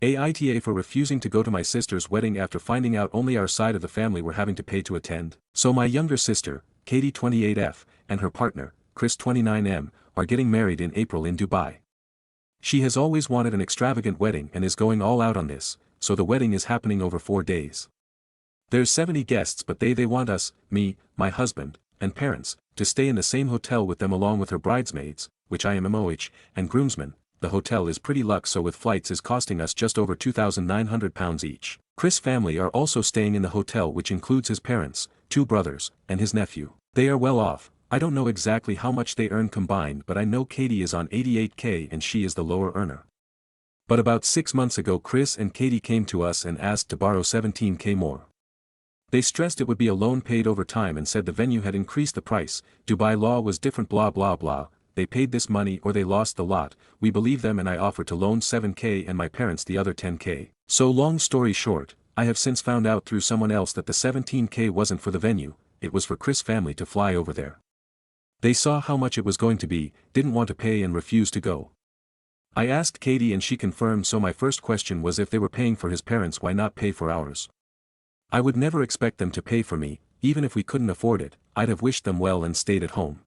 Aita for refusing to go to my sister's wedding after finding out only our side of the family were having to pay to attend. So my younger sister, Katie 28F, and her partner, Chris 29M, are getting married in April in Dubai. She has always wanted an extravagant wedding and is going all out on this, so the wedding is happening over 4 days. There's 70 guests but they want us, me, my husband, and parents, to stay in the same hotel with them along with her bridesmaids, which I am MOH, and groomsmen. The hotel is pretty luxe, so with flights is costing us just over £2,900 each. Chris' family are also staying in the hotel, which includes his parents, 2 brothers, and his nephew. They are well off. I don't know exactly how much they earn combined, but I know Katie is on 88k and she is the lower earner. But about 6 months ago Chris and Katie came to us and asked to borrow 17k more. They stressed it would be a loan paid over time and said the venue had increased the price, Dubai law was different, blah blah blah. They paid this money or they lost the lot. We believe them and I offered to loan 7k and my parents the other 10k. So long story short, I have since found out through someone else that the 17k wasn't for the venue, it was for Chris' family to fly over there. They saw how much it was going to be, didn't want to pay and refused to go. I asked Katie and she confirmed, so my first question was if they were paying for his parents, why not pay for ours? I would never expect them to pay for me, even if we couldn't afford it, I'd have wished them well and stayed at home.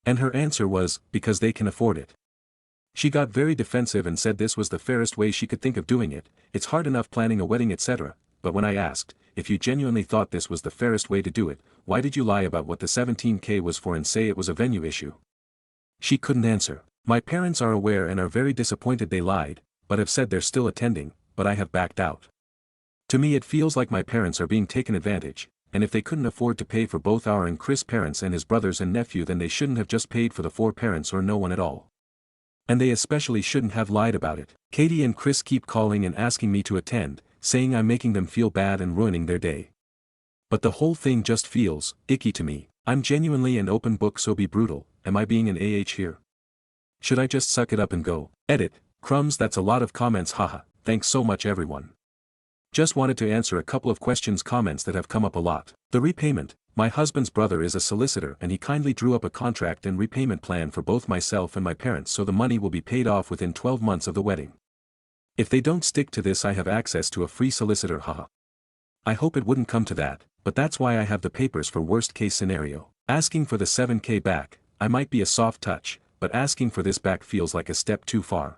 And her answer was, because they can afford it. She got very defensive and said this was the fairest way she could think of doing it, it's hard enough planning a wedding etc., but when I asked, if you genuinely thought this was the fairest way to do it, why did you lie about what the 17k was for and say it was a venue issue? She couldn't answer. My parents are aware and are very disappointed they lied, but have said they're still attending, but I have backed out. To me it feels like my parents are being taken advantage, and if they couldn't afford to pay for both our and Chris' parents and his brothers and nephew, then they shouldn't have just paid for the 4 parents or no one at all. And they especially shouldn't have lied about it. Katie and Chris keep calling and asking me to attend, saying I'm making them feel bad and ruining their day. But the whole thing just feels icky to me. I'm genuinely an open book, so be brutal. Am I being an AH here? Should I just suck it up and go? Edit, crumbs, that's a lot of comments, haha, thanks so much everyone. Just wanted to answer a couple of comments that have come up a lot. The repayment. My husband's brother is a solicitor and he kindly drew up a contract and repayment plan for both myself and my parents, so the money will be paid off within 12 months of the wedding. If they don't stick to this, I have access to a free solicitor, haha. I hope it wouldn't come to that, but that's why I have the papers for worst case scenario. Asking for the 7k back, I might be a soft touch, but asking for this back feels like a step too far.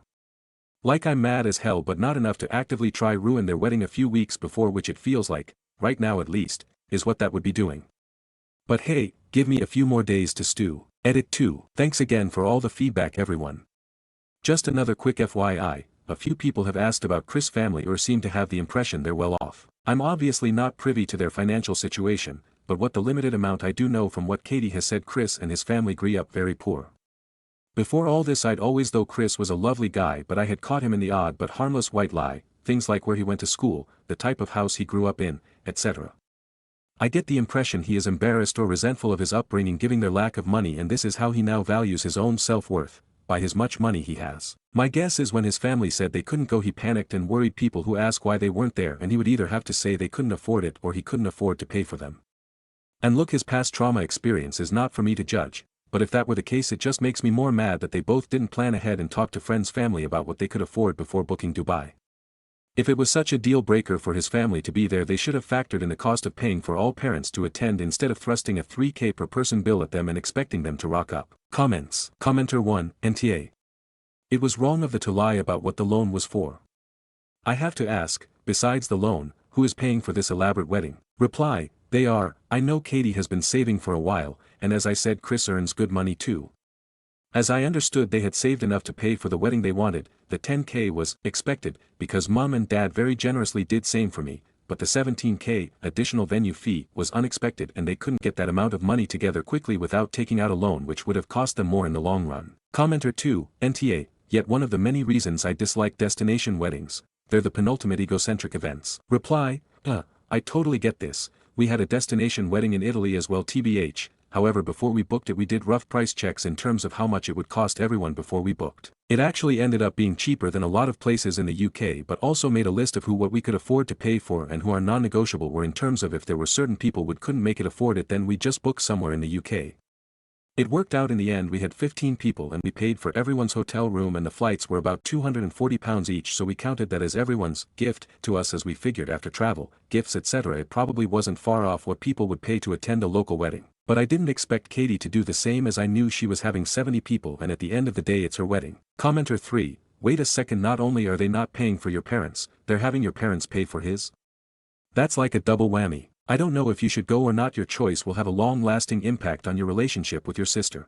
Like I'm mad as hell but not enough to actively try ruin their wedding a few weeks before, which it feels like, right now at least, is what that would be doing. But hey, give me a few more days to stew. Edit 2. Thanks again for all the feedback everyone. Just another quick FYI, a few people have asked about Chris' family or seem to have the impression they're well off. I'm obviously not privy to their financial situation, but what the limited amount I do know from what Katie has said, Chris and his family grew up very poor. Before all this I'd always thought Chris was a lovely guy, but I had caught him in the odd but harmless white lie, things like where he went to school, the type of house he grew up in, etc. I get the impression he is embarrassed or resentful of his upbringing given their lack of money, and this is how he now values his own self-worth, by his much money he has. My guess is when his family said they couldn't go he panicked and worried people who ask why they weren't there, and he would either have to say they couldn't afford it or he couldn't afford to pay for them. And look, his past trauma experience is not for me to judge. But if that were the case, it just makes me more mad that they both didn't plan ahead and talk to friends' family about what they could afford before booking Dubai. If it was such a deal breaker for his family to be there, they should have factored in the cost of paying for all parents to attend instead of thrusting a 3k per person bill at them and expecting them to rock up. Comments. Commenter 1, NTA. It was wrong of the to lie about what the loan was for. I have to ask, besides the loan, who is paying for this elaborate wedding? Reply, they are. I know Katie has been saving for a while, and as I said, Chris earns good money too. As I understood, they had saved enough to pay for the wedding they wanted. The 10k was expected, because mom and dad very generously did same for me, but the 17k additional venue fee was unexpected and they couldn't get that amount of money together quickly without taking out a loan, which would have cost them more in the long run. Commenter 2, NTA, yet one of the many reasons I dislike destination weddings, they're the penultimate egocentric events. Reply, I totally get this. We had a destination wedding in Italy as well, TBH, however before we booked it we did rough price checks in terms of how much it would cost everyone before we booked. It actually ended up being cheaper than a lot of places in the UK, but also made a list of what we could afford to pay for and who are non-negotiable were in terms of if there were certain people who couldn't make it afford it, then we just booked somewhere in the UK. It worked out in the end. We had 15 people and we paid for everyone's hotel room, and the flights were about £240 each, so we counted that as everyone's gift to us, as we figured after travel, gifts etc. it probably wasn't far off what people would pay to attend a local wedding. But I didn't expect Katie to do the same, as I knew she was having 70 people and at the end of the day it's her wedding. Commenter 3, wait a second, not only are they not paying for your parents, they're having your parents pay for his? That's like a double whammy. I don't know if you should go or not. Your choice will have a long-lasting impact on your relationship with your sister.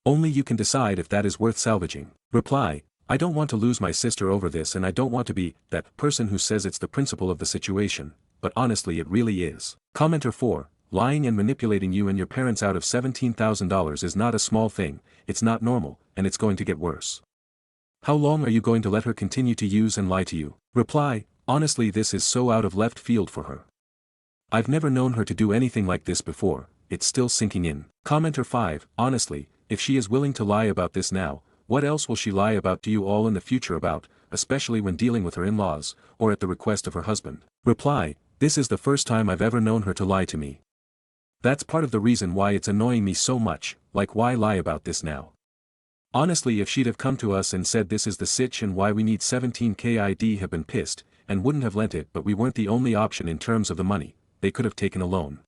Only you can decide if that is worth salvaging. Reply, I don't want to lose my sister over this, and I don't want to be that person who says it's the principle of the situation, but honestly it really is. Commenter 4, lying and manipulating you and your parents out of $17,000 is not a small thing, it's not normal, and it's going to get worse. How long are you going to let her continue to use and lie to you? Reply, honestly this is so out of left field for her. I've never known her to do anything like this before, it's still sinking in. Commenter 5, honestly, if she is willing to lie about this now, what else will she lie about to you all in the future about, especially when dealing with her in-laws, or at the request of her husband? Reply, this is the first time I've ever known her to lie to me. That's part of the reason why it's annoying me so much, like why lie about this now? Honestly, if she'd have come to us and said this is the sitch and why we need 17k, I'd have been pissed, and wouldn't have lent it, but we weren't the only option in terms of the money. They could have taken a loan.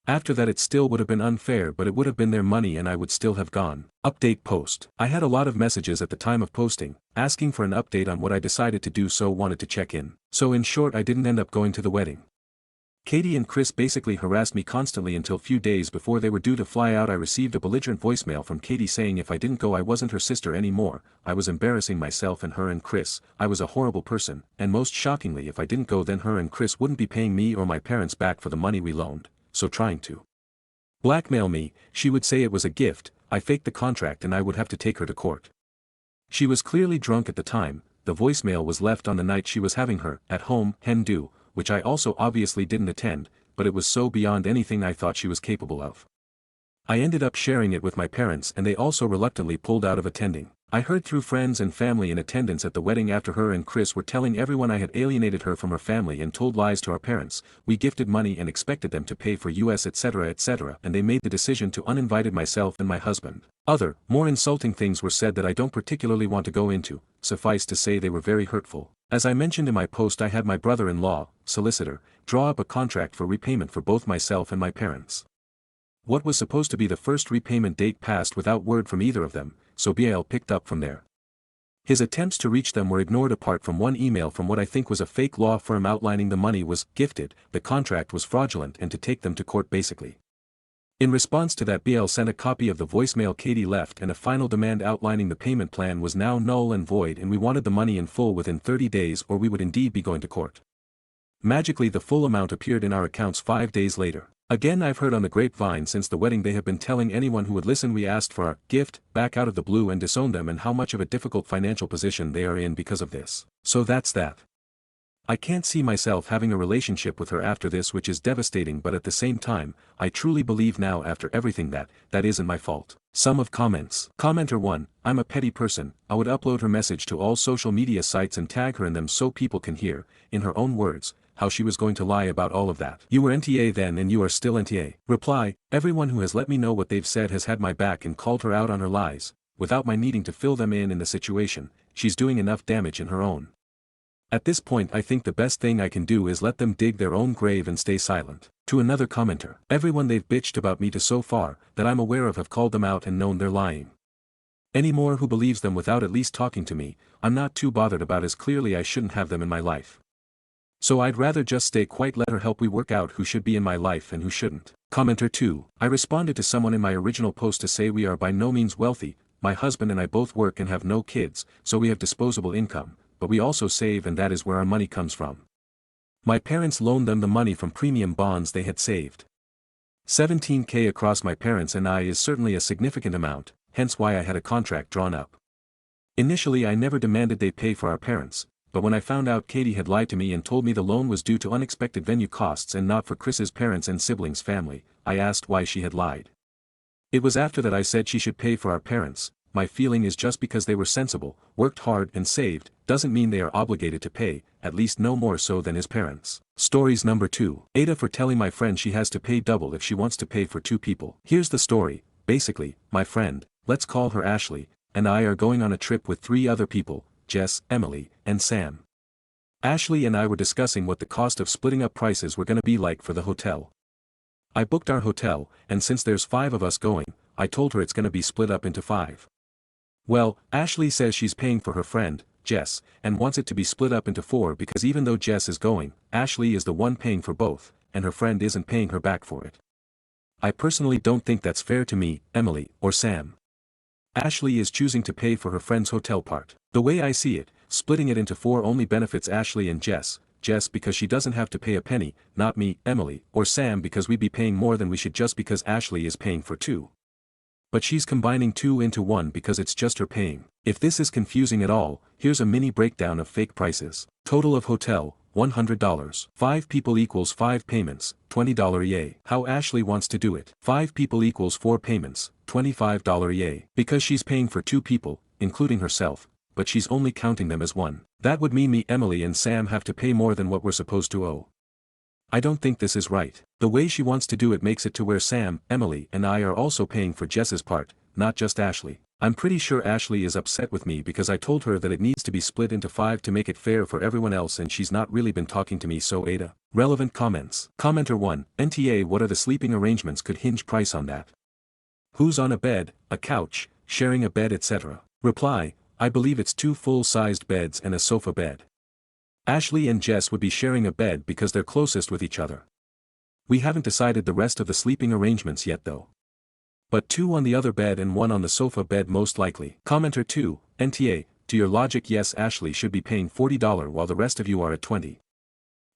After that it still would have been unfair, but it would have been their money and I would still have gone. Update post. I had a lot of messages at the time of posting, asking for an update on what I decided to do, so wanted to check in. So in short, I didn't end up going to the wedding. Katie and Chris basically harassed me constantly until few days before they were due to fly out. I received a belligerent voicemail from Katie saying if I didn't go I wasn't her sister anymore, I was embarrassing myself and her and Chris, I was a horrible person, and most shockingly if I didn't go then her and Chris wouldn't be paying me or my parents back for the money we loaned, so trying to blackmail me. She would say it was a gift, I faked the contract and I would have to take her to court. She was clearly drunk at the time. The voicemail was left on the night she was having her at-home hen do, which I also obviously didn't attend, but it was so beyond anything I thought she was capable of. I ended up sharing it with my parents and they also reluctantly pulled out of attending. I heard through friends and family in attendance at the wedding after her and Chris were telling everyone I had alienated her from her family and told lies to our parents. We gifted money and expected them to pay for us etc., and they made the decision to uninvited myself and my husband. Other, more insulting things were said that I don't particularly want to go into. Suffice to say they were very hurtful. As I mentioned in my post, I had my brother-in-law, solicitor, draw up a contract for repayment for both myself and my parents. What was supposed to be the first repayment date passed without word from either of them, so BL picked up from there. His attempts to reach them were ignored apart from one email from what I think was a fake law firm outlining the money was gifted, the contract was fraudulent and to take them to court basically. In response to that, BL sent a copy of the voicemail Katie left and a final demand outlining the payment plan was now null and void and we wanted the money in full within 30 days or we would indeed be going to court. Magically the full amount appeared in our accounts 5 days later. Again, I've heard on the grapevine since the wedding they have been telling anyone who would listen we asked for our gift back out of the blue and disowned them and how much of a difficult financial position they are in because of this. So that's that. I can't see myself having a relationship with her after this, which is devastating, but at the same time, I truly believe now after everything that isn't my fault. Sum of comments. Commenter 1, I'm a petty person. I would upload her message to all social media sites and tag her in them so people can hear, in her own words, how she was going to lie about all of that. You were NTA then and you are still NTA. Reply, everyone who has let me know what they've said has had my back and called her out on her lies, without my needing to fill them in the situation. She's doing enough damage in her own. At this point I think the best thing I can do is let them dig their own grave and stay silent. To another commenter, everyone they've bitched about me to so far, that I'm aware of have called them out and known they're lying. Any more who believes them without at least talking to me, I'm not too bothered about, as clearly I shouldn't have them in my life. So I'd rather just stay quiet, let her help we work out who should be in my life and who shouldn't. Commenter 2, I responded to someone in my original post to say we are by no means wealthy, my husband and I both work and have no kids, so we have disposable income, but we also save and that is where our money comes from. My parents loaned them the money from premium bonds they had saved. 17k across my parents and I is certainly a significant amount, hence why I had a contract drawn up. Initially I never demanded they pay for our parents, but when I found out Katie had lied to me and told me the loan was due to unexpected venue costs and not for Chris's parents and siblings' family, I asked why she had lied. It was after that I said she should pay for our parents. My feeling is just because they were sensible, worked hard and saved, doesn't mean they are obligated to pay, at least no more so than his parents. Stories number 2. Aita for telling my friend she has to pay double if she wants to pay for 2 people. Here's the story. basically, my friend, let's call her Ashley, and I are going on a trip with 3 other people, Jess, Emily, and Sam. Ashley and I were discussing what the cost of splitting up prices were gonna be like for the hotel. I booked our hotel, and since there's 5 of us going, I told her it's gonna be split up into 5. Well, Ashley says she's paying for her friend, Jess, and wants it to be split up into 4 because even though Jess is going, Ashley is the one paying for both, and her friend isn't paying her back for it. I personally don't think that's fair to me, Emily, or Sam. Ashley is choosing to pay for her friend's hotel part. The way I see it, splitting it into 4 only benefits Ashley and Jess because she doesn't have to pay a penny, not me, Emily, or Sam because we'd be paying more than we should just because Ashley is paying for 2. But she's combining 2 into 1 because it's just her paying. If this is confusing at all, here's a mini breakdown of fake prices. Total of hotel, $100. 5 people equals 5 payments, $20 EA. How Ashley wants to do it. 5 people equals 4 payments, $25 EA. Because she's paying for 2 people, including herself, but she's only counting them as 1. That would mean me, Emily and Sam have to pay more than what we're supposed to owe. I don't think this is right. The way she wants to do it makes it to where Sam, Emily and I are also paying for Jess's part, not just Ashley. I'm pretty sure Ashley is upset with me because I told her that it needs to be split into 5 to make it fair for everyone else and she's not really been talking to me, so Aita. Relevant comments. Commenter 1, NTA, what are the sleeping arrangements? Could hinge price on that? Who's on a bed, a couch, sharing a bed, etc.? Reply, I believe it's 2 full-sized beds and a sofa bed. Ashley and Jess would be sharing a bed because they're closest with each other. We haven't decided the rest of the sleeping arrangements yet though. But 2 on the other bed and 1 on the sofa bed most likely. Commenter 2, NTA, to your logic yes, Ashley should be paying $40 while the rest of you are at 20.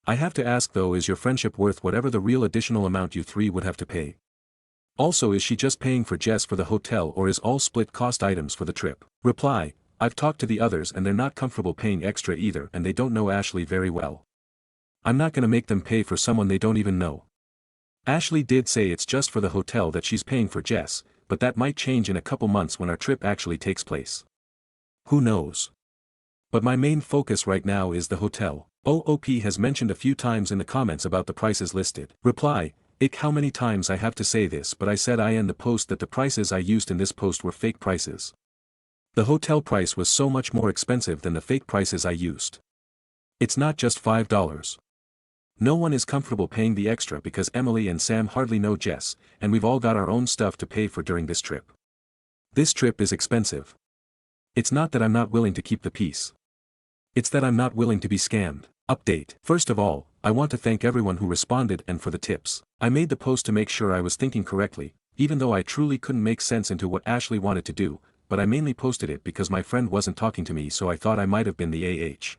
I have to ask though, is your friendship worth whatever the real additional amount you 3 would have to pay? Also, is she just paying for Jess for the hotel or is all split cost items for the trip? Reply, I've talked to the others and they're not comfortable paying extra either and they don't know Ashley very well. I'm not gonna make them pay for someone they don't even know. Ashley did say it's just for the hotel that she's paying for Jess, but that might change in a couple months when our trip actually takes place. Who knows? But my main focus right now is the hotel. OOP has mentioned a few times in the comments about the prices listed. Reply, how many times I have to say this, but I said I in the post that the prices I used in this post were fake prices. The hotel price was so much more expensive than the fake prices I used. It's not just $5. No one is comfortable paying the extra because Emily and Sam hardly know Jess, and we've all got our own stuff to pay for during this trip. This trip is expensive. It's not that I'm not willing to keep the peace. It's that I'm not willing to be scammed. Update. First of all, I want to thank everyone who responded and for the tips. I made the post to make sure I was thinking correctly, even though I truly couldn't make sense into what Ashley wanted to do, but I mainly posted it because my friend wasn't talking to me, so I thought I might have been the AH.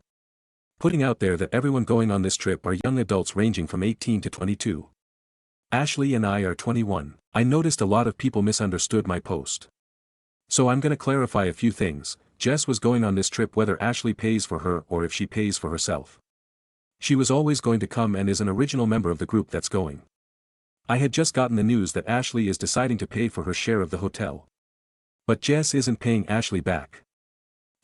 Putting out there that everyone going on this trip are young adults ranging from 18 to 22. Ashley and I are 21. I noticed a lot of people misunderstood my post. So I'm gonna clarify a few things. Jess was going on this trip whether Ashley pays for her or if she pays for herself. She was always going to come and is an original member of the group that's going. I had just gotten the news that Ashley is deciding to pay for her share of the hotel. But Jess isn't paying Ashley back.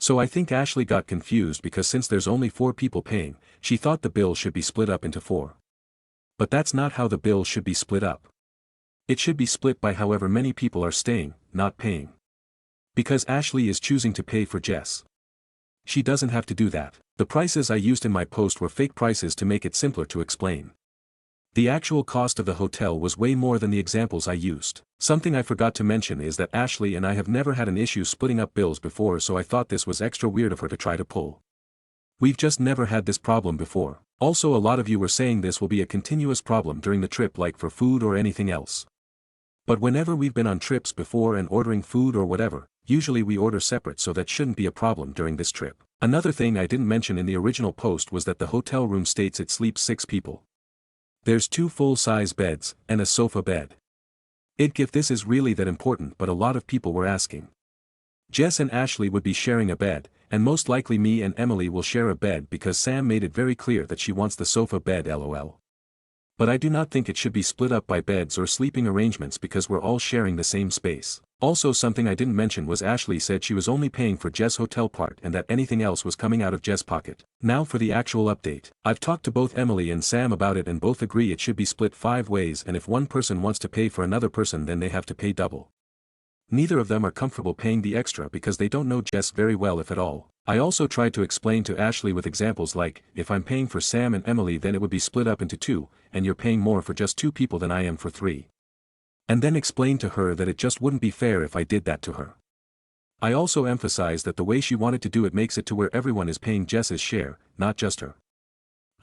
So I think Ashley got confused because since there's only 4 people paying, she thought the bill should be split up into 4. But that's not how the bill should be split up. It should be split by however many people are staying, not paying. Because Ashley is choosing to pay for Jess. She doesn't have to do that. The prices I used in my post were fake prices to make it simpler to explain. The actual cost of the hotel was way more than the examples I used. Something I forgot to mention is that Ashley and I have never had an issue splitting up bills before, so I thought this was extra weird of her to try to pull. We've just never had this problem before. Also, a lot of you were saying this will be a continuous problem during the trip, like for food or anything else. But whenever we've been on trips before and ordering food or whatever, usually we order separate, so that shouldn't be a problem during this trip. Another thing I didn't mention in the original post was that the hotel room states it sleeps 6 people. There's 2 full-size beds, and a sofa bed. If this is really that important, but a lot of people were asking. Jess and Ashley would be sharing a bed, and most likely me and Emily will share a bed because Sam made it very clear that she wants the sofa bed, lol. But I do not think it should be split up by beds or sleeping arrangements because we're all sharing the same space. Also, something I didn't mention was Ashley said she was only paying for Jess' hotel part and that anything else was coming out of Jess' pocket. Now for the actual update. I've talked to both Emily and Sam about it and both agree it should be split 5 ways, and if one person wants to pay for another person then they have to pay double. Neither of them are comfortable paying the extra because they don't know Jess very well if at all. I also tried to explain to Ashley with examples like, if I'm paying for Sam and Emily then it would be split up into two, and you're paying more for just 2 people than I am for 3. And then explained to her that it just wouldn't be fair if I did that to her. I also emphasized that the way she wanted to do it makes it to where everyone is paying Jess's share, not just her.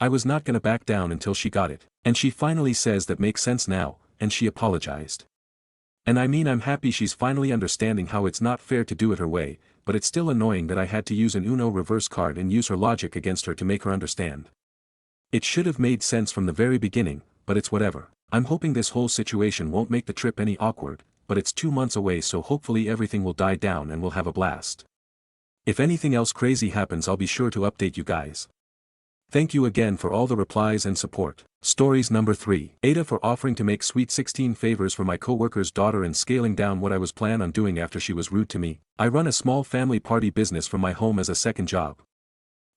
I was not gonna back down until she got it, and she finally says that makes sense now, and she apologized. And I mean I'm happy she's finally understanding how it's not fair to do it her way, but it's still annoying that I had to use an Uno reverse card and use her logic against her to make her understand. It should have made sense from the very beginning, but it's whatever. I'm hoping this whole situation won't make the trip any awkward, but it's 2 months away so hopefully everything will die down and we'll have a blast. If anything else crazy happens I'll be sure to update you guys. Thank you again for all the replies and support. Stories number 3. Aita for offering to make sweet 16 favors for my coworker's daughter and scaling down what I was planning on doing after she was rude to me. I run a small family party business from my home as a second job.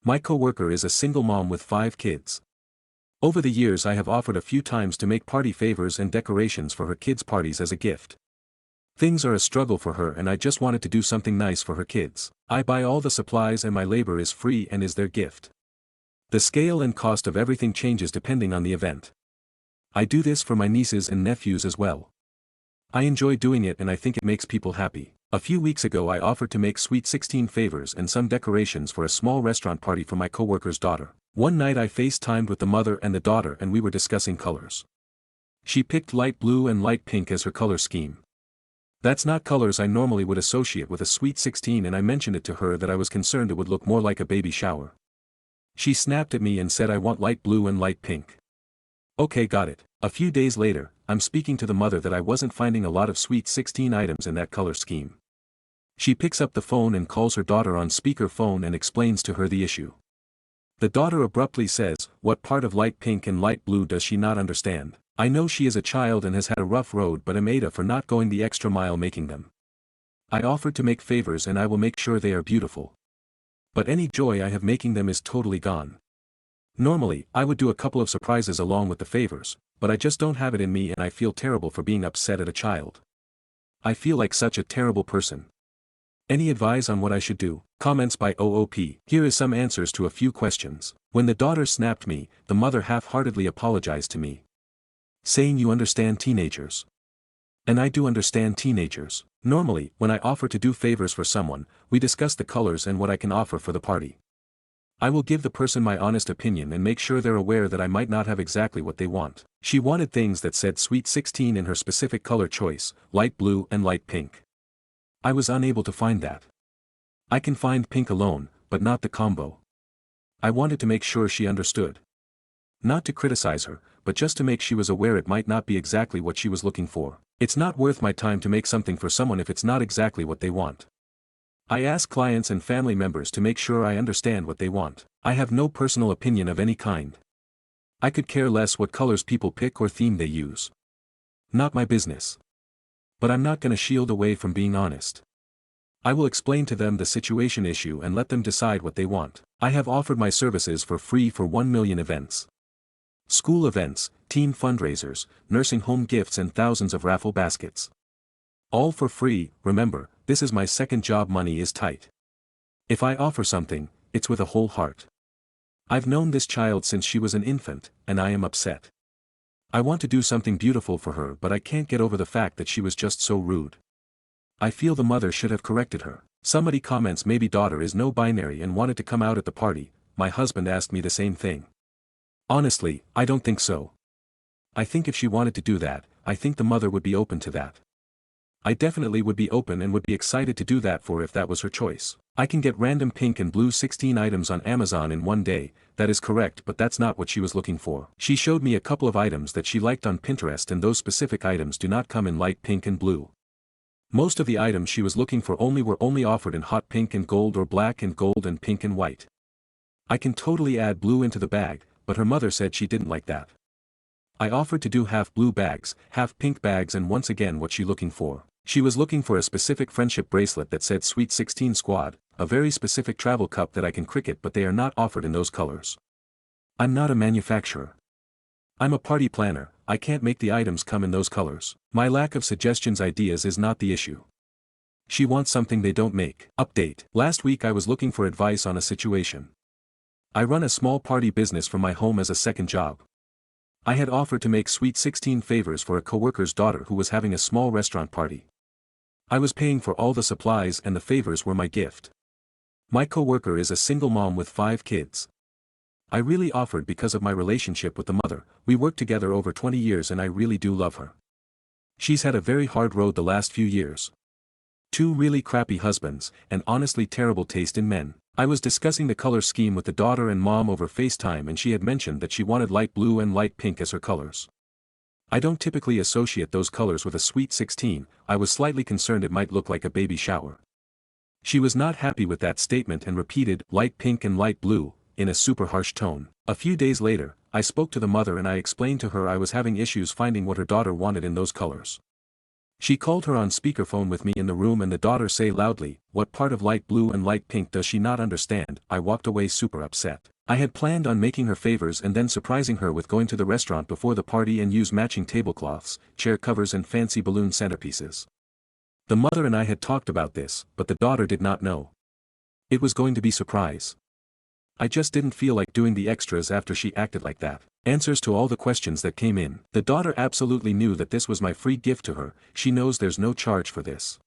My coworker is a single mom with 5 kids. Over the years I have offered a few times to make party favors and decorations for her kids' parties as a gift. Things are a struggle for her and I just wanted to do something nice for her kids. I buy all the supplies and my labor is free and is their gift. The scale and cost of everything changes depending on the event. I do this for my nieces and nephews as well. I enjoy doing it and I think it makes people happy. A few weeks ago I offered to make sweet 16 favors and some decorations for a small restaurant party for my coworker's daughter. One night I FaceTimed with the mother and the daughter and we were discussing colors. She picked light blue and light pink as her color scheme. That's not colors I normally would associate with a sweet 16 and I mentioned it to her that I was concerned it would look more like a baby shower. She snapped at me and said I want light blue and light pink. Okay, got it. A few days later, I'm speaking to the mother that I wasn't finding a lot of sweet 16 items in that color scheme. She picks up the phone and calls her daughter on speaker phone and explains to her the issue. The daughter abruptly says, what part of light pink and light blue does she not understand? I know she is a child and has had a rough road but am Aita for not going the extra mile making them. I offered to make favors and I will make sure they are beautiful. But any joy I have making them is totally gone. Normally, I would do a couple of surprises along with the favors, but I just don't have it in me and I feel terrible for being upset at a child. I feel like such a terrible person. Any advice on what I should do? Comments by OOP. Here is some answers to a few questions. When the daughter snapped me, the mother half-heartedly apologized to me, saying you understand teenagers. And I do understand teenagers. Normally, when I offer to do favors for someone, we discuss the colors and what I can offer for the party. I will give the person my honest opinion and make sure they're aware that I might not have exactly what they want. She wanted things that said sweet 16 in her specific color choice, light blue and light pink. I was unable to find that. I can find pink alone, but not the combo. I wanted to make sure she understood. Not to criticize her, but just to make she was aware it might not be exactly what she was looking for. It's not worth my time to make something for someone if it's not exactly what they want. I ask clients and family members to make sure I understand what they want. I have no personal opinion of any kind. I could care less what colors people pick or theme they use. Not my business. But I'm not gonna shield away from being honest. I will explain to them the situation issue and let them decide what they want. I have offered my services for free for 1 million events. School events, teen fundraisers, nursing home gifts and thousands of raffle baskets. All for free. Remember, this is my second job, money is tight. If I offer something, it's with a whole heart. I've known this child since she was an infant, and I am upset. I want to do something beautiful for her but I can't get over the fact that she was just so rude. I feel the mother should have corrected her. Somebody comments maybe daughter is no binary and wanted to come out at the party. My husband asked me the same thing. Honestly, I don't think so. I think if she wanted to do that, I think the mother would be open to that. I definitely would be open and would be excited to do that for if that was her choice. I can get random pink and blue 16 items on Amazon in one day, that is correct, but that's not what she was looking for. She showed me a couple of items that she liked on Pinterest and those specific items do not come in light pink and blue. Most of the items she was looking for were only offered in hot pink and gold or black and gold and pink and white. I can totally add blue into the bag, but her mother said she didn't like that. I offered to do half blue bags, half pink bags, and once again what she looking for. She was looking for a specific friendship bracelet that said Sweet 16 Squad, a very specific travel cup that I can cricket, but they are not offered in those colors. I'm not a manufacturer. I'm a party planner, I can't make the items come in those colors. My lack of suggestions ideas is not the issue. She wants something they don't make. Update. Last week I was looking for advice on a situation. I run a small party business from my home as a second job. I had offered to make sweet 16 favors for a coworker's daughter who was having a small restaurant party. I was paying for all the supplies and the favors were my gift. My coworker is a single mom with 5 kids. I really offered because of my relationship with the mother. We worked together over 20 years and I really do love her. She's had a very hard road the last few years. 2 really crappy husbands, and honestly terrible taste in men. I was discussing the color scheme with the daughter and mom over FaceTime and she had mentioned that she wanted light blue and light pink as her colors. I don't typically associate those colors with a sweet 16, I was slightly concerned it might look like a baby shower. She was not happy with that statement and repeated light pink and light blue, in a super harsh tone. A few days later, I spoke to the mother and I explained to her I was having issues finding what her daughter wanted in those colors. She called her on speakerphone with me in the room and the daughter say loudly, "What part of light blue and light pink does she not understand?" I walked away super upset. I had planned on making her favors and then surprising her with going to the restaurant before the party and use matching tablecloths, chair covers and fancy balloon centerpieces. The mother and I had talked about this, but the daughter did not know. It was going to be surprise. I just didn't feel like doing the extras after she acted like that. Answers to all the questions that came in. The daughter absolutely knew that this was my free gift to her, she knows there's no charge for this.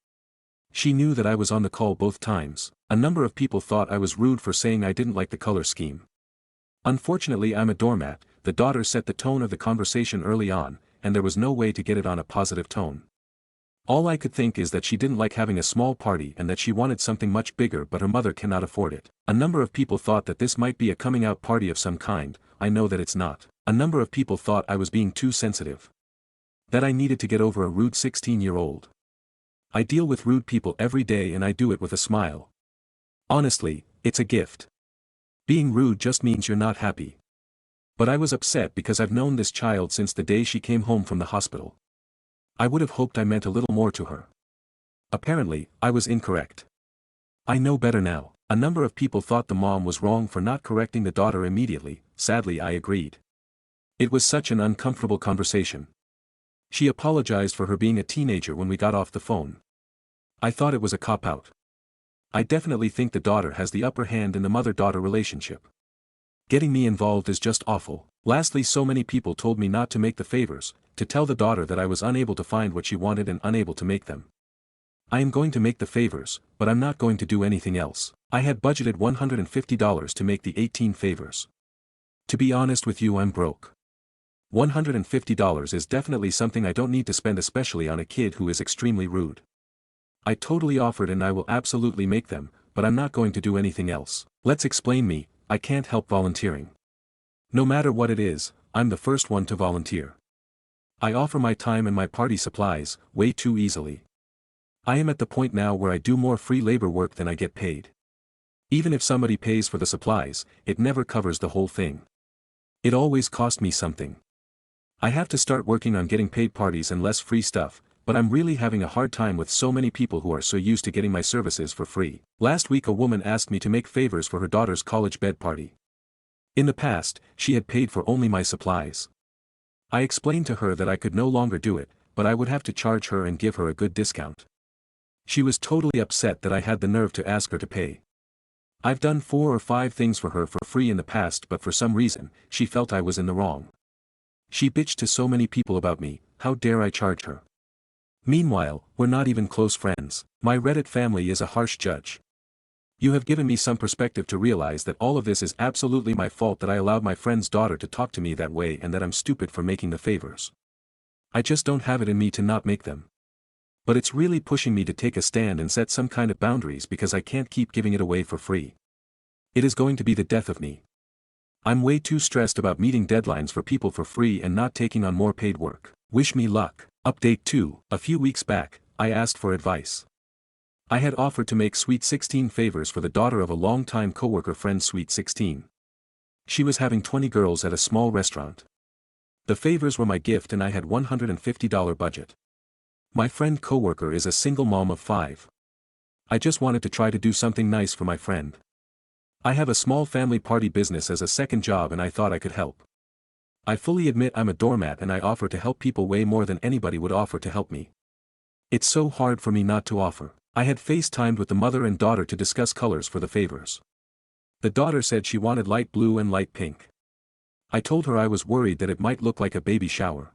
She knew that I was on the call both times. A number of people thought I was rude for saying I didn't like the color scheme. Unfortunately I'm a doormat, the daughter set the tone of the conversation early on, and there was no way to get it on a positive tone. All I could think is that she didn't like having a small party and that she wanted something much bigger but her mother cannot afford it. A number of people thought that this might be a coming out party of some kind, I know that it's not. A number of people thought I was being too sensitive. That I needed to get over a rude 16-year-old. I deal with rude people every day and I do it with a smile. Honestly, it's a gift. Being rude just means you're not happy. But I was upset because I've known this child since the day she came home from the hospital. I would have hoped I meant a little more to her. Apparently, I was incorrect. I know better now. A number of people thought the mom was wrong for not correcting the daughter immediately, sadly I agreed. It was such an uncomfortable conversation. She apologized for her being a teenager when we got off the phone. I thought it was a cop-out. I definitely think the daughter has the upper hand in the mother-daughter relationship. Getting me involved is just awful. Lastly, so many people told me not to make the favors, to tell the daughter that I was unable to find what she wanted and unable to make them. I am going to make the favors, but I'm not going to do anything else. I had budgeted $150 to make the 18 favors. To be honest with you, I'm broke. $150 is definitely something I don't need to spend, especially on a kid who is extremely rude. I totally offered and I will absolutely make them, but I'm not going to do anything else. Let's explain me, I can't help volunteering. No matter what it is, I'm the first one to volunteer. I offer my time and my party supplies, way too easily. I am at the point now where I do more free labor work than I get paid. Even if somebody pays for the supplies, it never covers the whole thing. It always cost me something. I have to start working on getting paid parties and less free stuff, but I'm really having a hard time with so many people who are so used to getting my services for free. Last week a woman asked me to make favors for her daughter's college bed party. In the past, she had paid for only my supplies. I explained to her that I could no longer do it, but I would have to charge her and give her a good discount. She was totally upset that I had the nerve to ask her to pay. I've done 4 or 5 things for her for free in the past, but for some reason, she felt I was in the wrong. She bitched to so many people about me, how dare I charge her? Meanwhile, we're not even close friends. My Reddit family is a harsh judge. You have given me some perspective to realize that all of this is absolutely my fault, that I allowed my friend's daughter to talk to me that way and that I'm stupid for making the favors. I just don't have it in me to not make them. But it's really pushing me to take a stand and set some kind of boundaries because I can't keep giving it away for free. It is going to be the death of me. I'm way too stressed about meeting deadlines for people for free and not taking on more paid work. Wish me luck. Update 2. A few weeks back, I asked for advice. I had offered to make sweet 16 favors for the daughter of a long-time coworker friend, sweet 16. She was having 20 girls at a small restaurant. The favors were my gift and I had $150 budget. My friend coworker is a single mom of 5. I just wanted to try to do something nice for my friend. I have a small family party business as a second job and I thought I could help. I fully admit I'm a doormat and I offer to help people way more than anybody would offer to help me. It's so hard for me not to offer. I had FaceTimed with the mother and daughter to discuss colors for the favors. The daughter said she wanted light blue and light pink. I told her I was worried that it might look like a baby shower.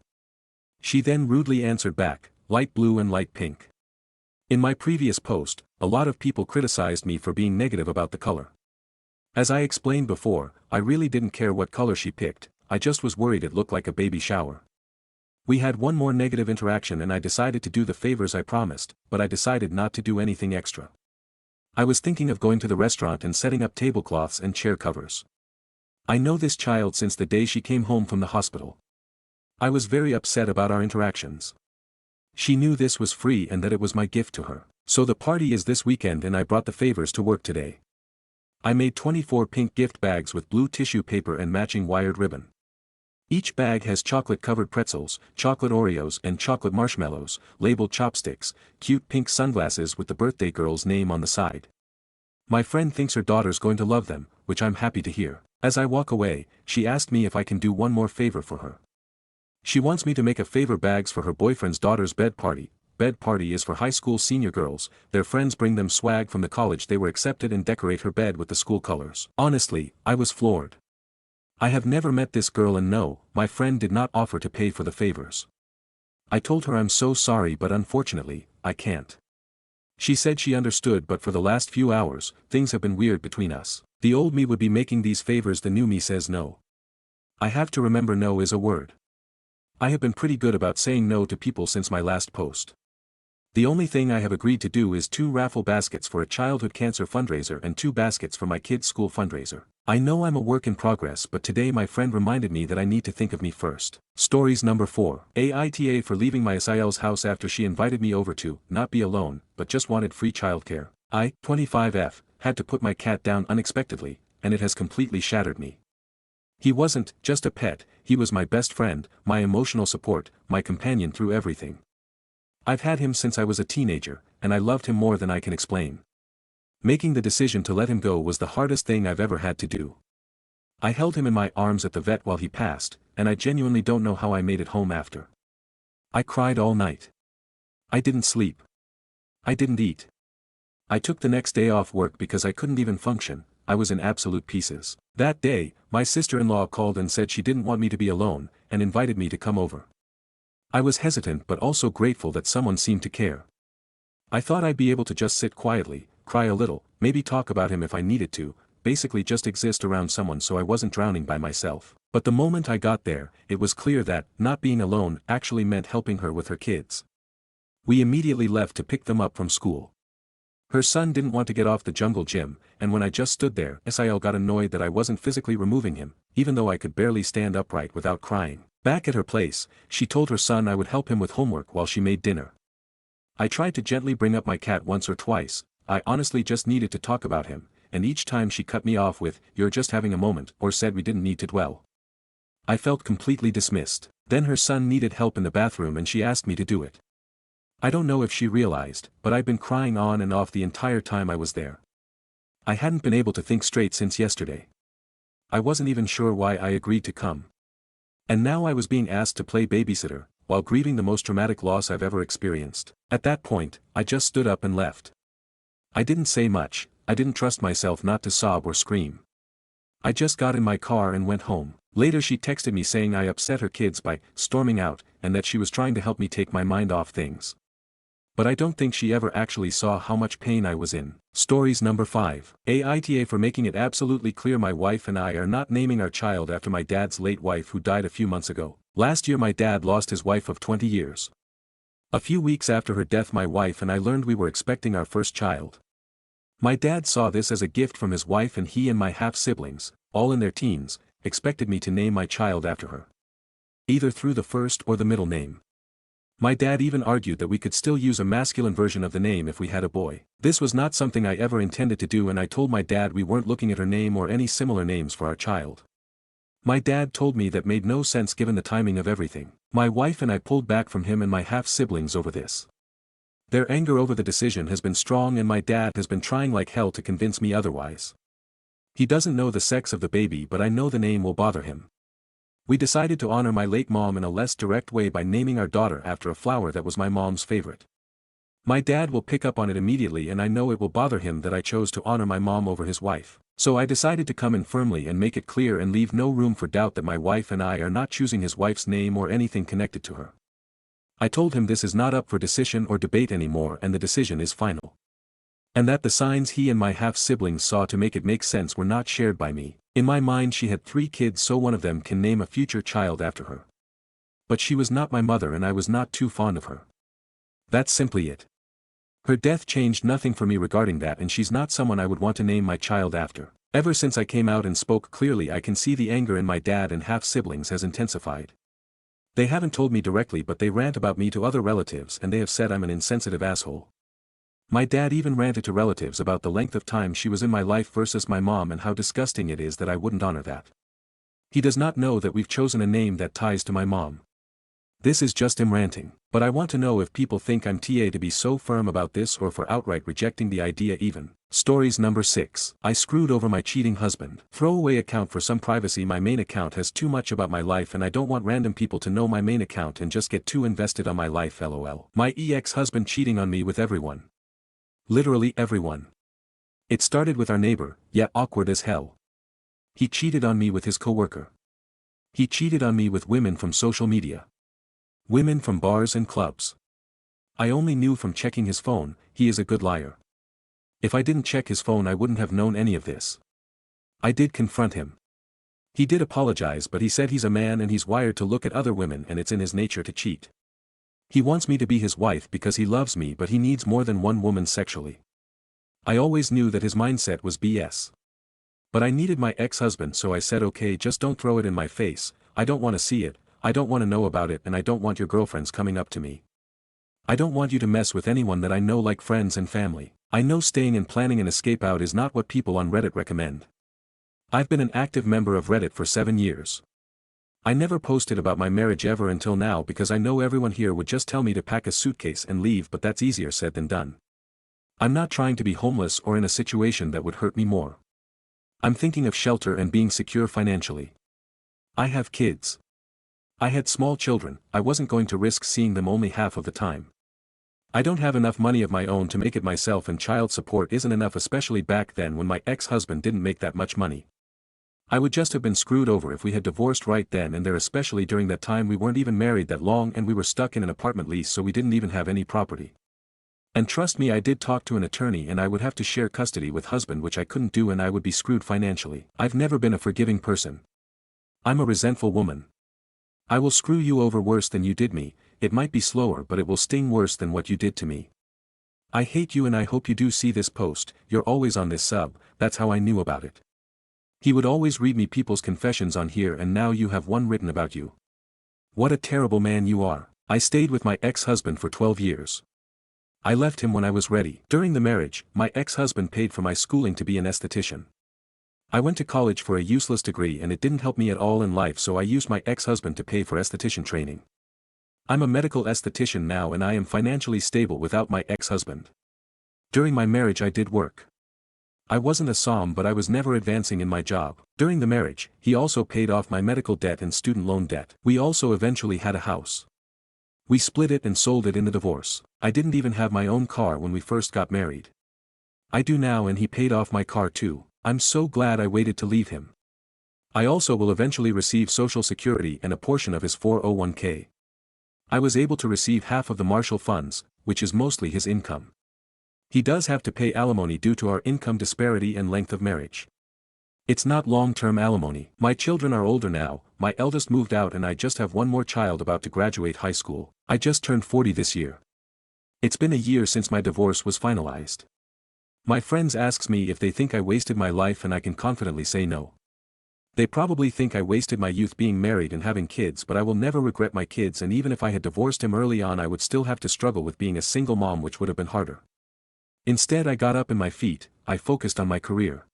She then rudely answered back, light blue and light pink. In my previous post, a lot of people criticized me for being negative about the color. As I explained before, I really didn't care what color she picked, I just was worried it looked like a baby shower. We had one more negative interaction and I decided to do the favors I promised, but I decided not to do anything extra. I was thinking of going to the restaurant and setting up tablecloths and chair covers. I know this child since the day she came home from the hospital. I was very upset about our interactions. She knew this was free and that it was my gift to her. So the party is this weekend and I brought the favors to work today. I made 24 pink gift bags with blue tissue paper and matching wired ribbon. Each bag has chocolate-covered pretzels, chocolate Oreos and chocolate marshmallows, labeled chopsticks, cute pink sunglasses with the birthday girl's name on the side. My friend thinks her daughter's going to love them, which I'm happy to hear. As I walk away, she asked me if I can do one more favor for her. She wants me to make a favor bags for her boyfriend's daughter's bed party. Bed party is for high school senior girls, their friends bring them swag from the college they were accepted and decorate her bed with the school colors. Honestly, I was floored. I have never met this girl and no, my friend did not offer to pay for the favors. I told her I'm so sorry but unfortunately, I can't. She said she understood but for the last few hours, things have been weird between us. The old me would be making these favors, the new me says no. I have to remember no is a word. I have been pretty good about saying no to people since my last post. The only thing I have agreed to do is 2 raffle baskets for a childhood cancer fundraiser and 2 baskets for my kids' school fundraiser. I know I'm a work in progress but today my friend reminded me that I need to think of me first. Stories number 4. Aita for leaving my SIL's house after she invited me over to not be alone, but just wanted free childcare. I, 25F, had to put my cat down unexpectedly, and it has completely shattered me. He wasn't just a pet, he was my best friend, my emotional support, my companion through everything. I've had him since I was a teenager, and I loved him more than I can explain. Making the decision to let him go was the hardest thing I've ever had to do. I held him in my arms at the vet while he passed, and I genuinely don't know how I made it home after. I cried all night. I didn't sleep. I didn't eat. I took the next day off work because I couldn't even function, I was in absolute pieces. That day, my sister-in-law called and said she didn't want me to be alone, and invited me to come over. I was hesitant but also grateful that someone seemed to care. I thought I'd be able to just sit quietly, cry a little, maybe talk about him if I needed to, basically just exist around someone so I wasn't drowning by myself. But the moment I got there, it was clear that, not being alone actually meant helping her with her kids. We immediately left to pick them up from school. Her son didn't want to get off the jungle gym, and when I just stood there, SIL got annoyed that I wasn't physically removing him, even though I could barely stand upright without crying. Back at her place, she told her son I would help him with homework while she made dinner. I tried to gently bring up my cat once or twice, I honestly just needed to talk about him, and each time she cut me off with, "You're just having a moment," or said we didn't need to dwell. I felt completely dismissed. Then her son needed help in the bathroom and she asked me to do it. I don't know if she realized, but I'd been crying on and off the entire time I was there. I hadn't been able to think straight since yesterday. I wasn't even sure why I agreed to come. And now I was being asked to play babysitter, while grieving the most traumatic loss I've ever experienced. At that point, I just stood up and left. I didn't say much, I didn't trust myself not to sob or scream. I just got in my car and went home. Later she texted me saying I upset her kids by storming out, and that she was trying to help me take my mind off things. But I don't think she ever actually saw how much pain I was in. Stories number 5. Aita for making it absolutely clear my wife and I are not naming our child after my dad's late wife who died a few months ago. Last year my dad lost his wife of 20 years. A few weeks after her death my wife and I learned we were expecting our first child. My dad saw this as a gift from his wife and he and my half-siblings, all in their teens, expected me to name my child after her. Either through the first or the middle name. My dad even argued that we could still use a masculine version of the name if we had a boy. This was not something I ever intended to do and I told my dad we weren't looking at her name or any similar names for our child. My dad told me that made no sense given the timing of everything. My wife and I pulled back from him and my half-siblings over this. Their anger over the decision has been strong and my dad has been trying like hell to convince me otherwise. He doesn't know the sex of the baby but I know the name will bother him. We decided to honor my late mom in a less direct way by naming our daughter after a flower that was my mom's favorite. My dad will pick up on it immediately and I know it will bother him that I chose to honor my mom over his wife. So I decided to come in firmly and make it clear and leave no room for doubt that my wife and I are not choosing his wife's name or anything connected to her. I told him this is not up for decision or debate anymore and the decision is final. And that the signs he and my half-siblings saw to make it make sense were not shared by me. In my mind she had 3 kids, so one of them can name a future child after her. But she was not my mother and I was not too fond of her. That's simply it. Her death changed nothing for me regarding that, and she's not someone I would want to name my child after. Ever since I came out and spoke clearly, I can see the anger in my dad and half-siblings has intensified. They haven't told me directly, but they rant about me to other relatives and they have said I'm an insensitive asshole. My dad even ranted to relatives about the length of time she was in my life versus my mom and how disgusting it is that I wouldn't honor that. He does not know that we've chosen a name that ties to my mom. This is just him ranting, but I want to know if people think I'm TA to be so firm about this or for outright rejecting the idea even. Stories number 6. I screwed over my cheating husband. Throwaway account for some privacy. My main account has too much about my life and I don't want random people to know my main account and just get too invested on my life, lol. My ex-husband cheating on me with everyone. Literally everyone. It started with our neighbor, yeah, awkward as hell. He cheated on me with his coworker. He cheated on me with women from social media. Women from bars and clubs. I only knew from checking his phone. He is a good liar. If I didn't check his phone I wouldn't have known any of this. I did confront him. He did apologize, but he said he's a man and he's wired to look at other women and it's in his nature to cheat. He wants me to be his wife because he loves me, but he needs more than one woman sexually. I always knew that his mindset was BS. But I needed my ex-husband, so I said okay, just don't throw it in my face. I don't want to see it. I don't want to know about it, and I don't want your girlfriends coming up to me. I don't want you to mess with anyone that I know, like friends and family. I know staying and planning an escape out is not what people on Reddit recommend. I've been an active member of Reddit for 7 years. I never posted about my marriage ever until now because I know everyone here would just tell me to pack a suitcase and leave, but that's easier said than done. I'm not trying to be homeless or in a situation that would hurt me more. I'm thinking of shelter and being secure financially. I have kids. I had small children. I wasn't going to risk seeing them only half of the time. I don't have enough money of my own to make it myself, and child support isn't enough, especially back then when my ex-husband didn't make that much money. I would just have been screwed over if we had divorced right then and there, especially during that time we weren't even married that long and we were stuck in an apartment lease, so we didn't even have any property. And trust me, I did talk to an attorney and I would have to share custody with husband, which I couldn't do, and I would be screwed financially. I've never been a forgiving person. I'm a resentful woman. I will screw you over worse than you did me. It might be slower, but it will sting worse than what you did to me. I hate you and I hope you do see this post. You're always on this sub. That's how I knew about it. He would always read me people's confessions on here, and now you have one written about you. What a terrible man you are. I stayed with my ex-husband for 12 years. I left him when I was ready. During the marriage, my ex-husband paid for my schooling to be an esthetician. I went to college for a useless degree and it didn't help me at all in life, so I used my ex-husband to pay for esthetician training. I'm a medical esthetician now and I am financially stable without my ex-husband. During my marriage I did work. I wasn't a som, but I was never advancing in my job. During the marriage, he also paid off my medical debt and student loan debt. We also eventually had a house. We split it and sold it in the divorce. I didn't even have my own car when we first got married. I do now, and he paid off my car too. I'm so glad I waited to leave him. I also will eventually receive Social Security and a portion of his 401k. I was able to receive half of the Marshall funds, which is mostly his income. He does have to pay alimony due to our income disparity and length of marriage. It's not long-term alimony. My children are older now. My eldest moved out and I just have one more child about to graduate high school. I just turned 40 this year. It's been a year since my divorce was finalized. My friends asks me if they think I wasted my life, and I can confidently say no. They probably think I wasted my youth being married and having kids, but I will never regret my kids, and even if I had divorced him early on I would still have to struggle with being a single mom, which would have been harder. Instead I got up in my feet, I focused on my career.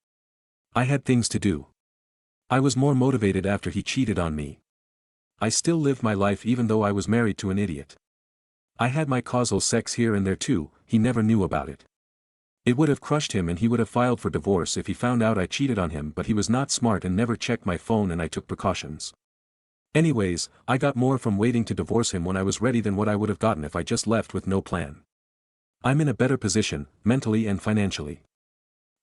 I had things to do. I was more motivated after he cheated on me. I still lived my life even though I was married to an idiot. I had my causal sex here and there too, he never knew about it. It would have crushed him and he would have filed for divorce if he found out I cheated on him, but he was not smart and never checked my phone, and I took precautions. Anyways, I got more from waiting to divorce him when I was ready than what I would have gotten if I just left with no plan. I'm in a better position, mentally and financially.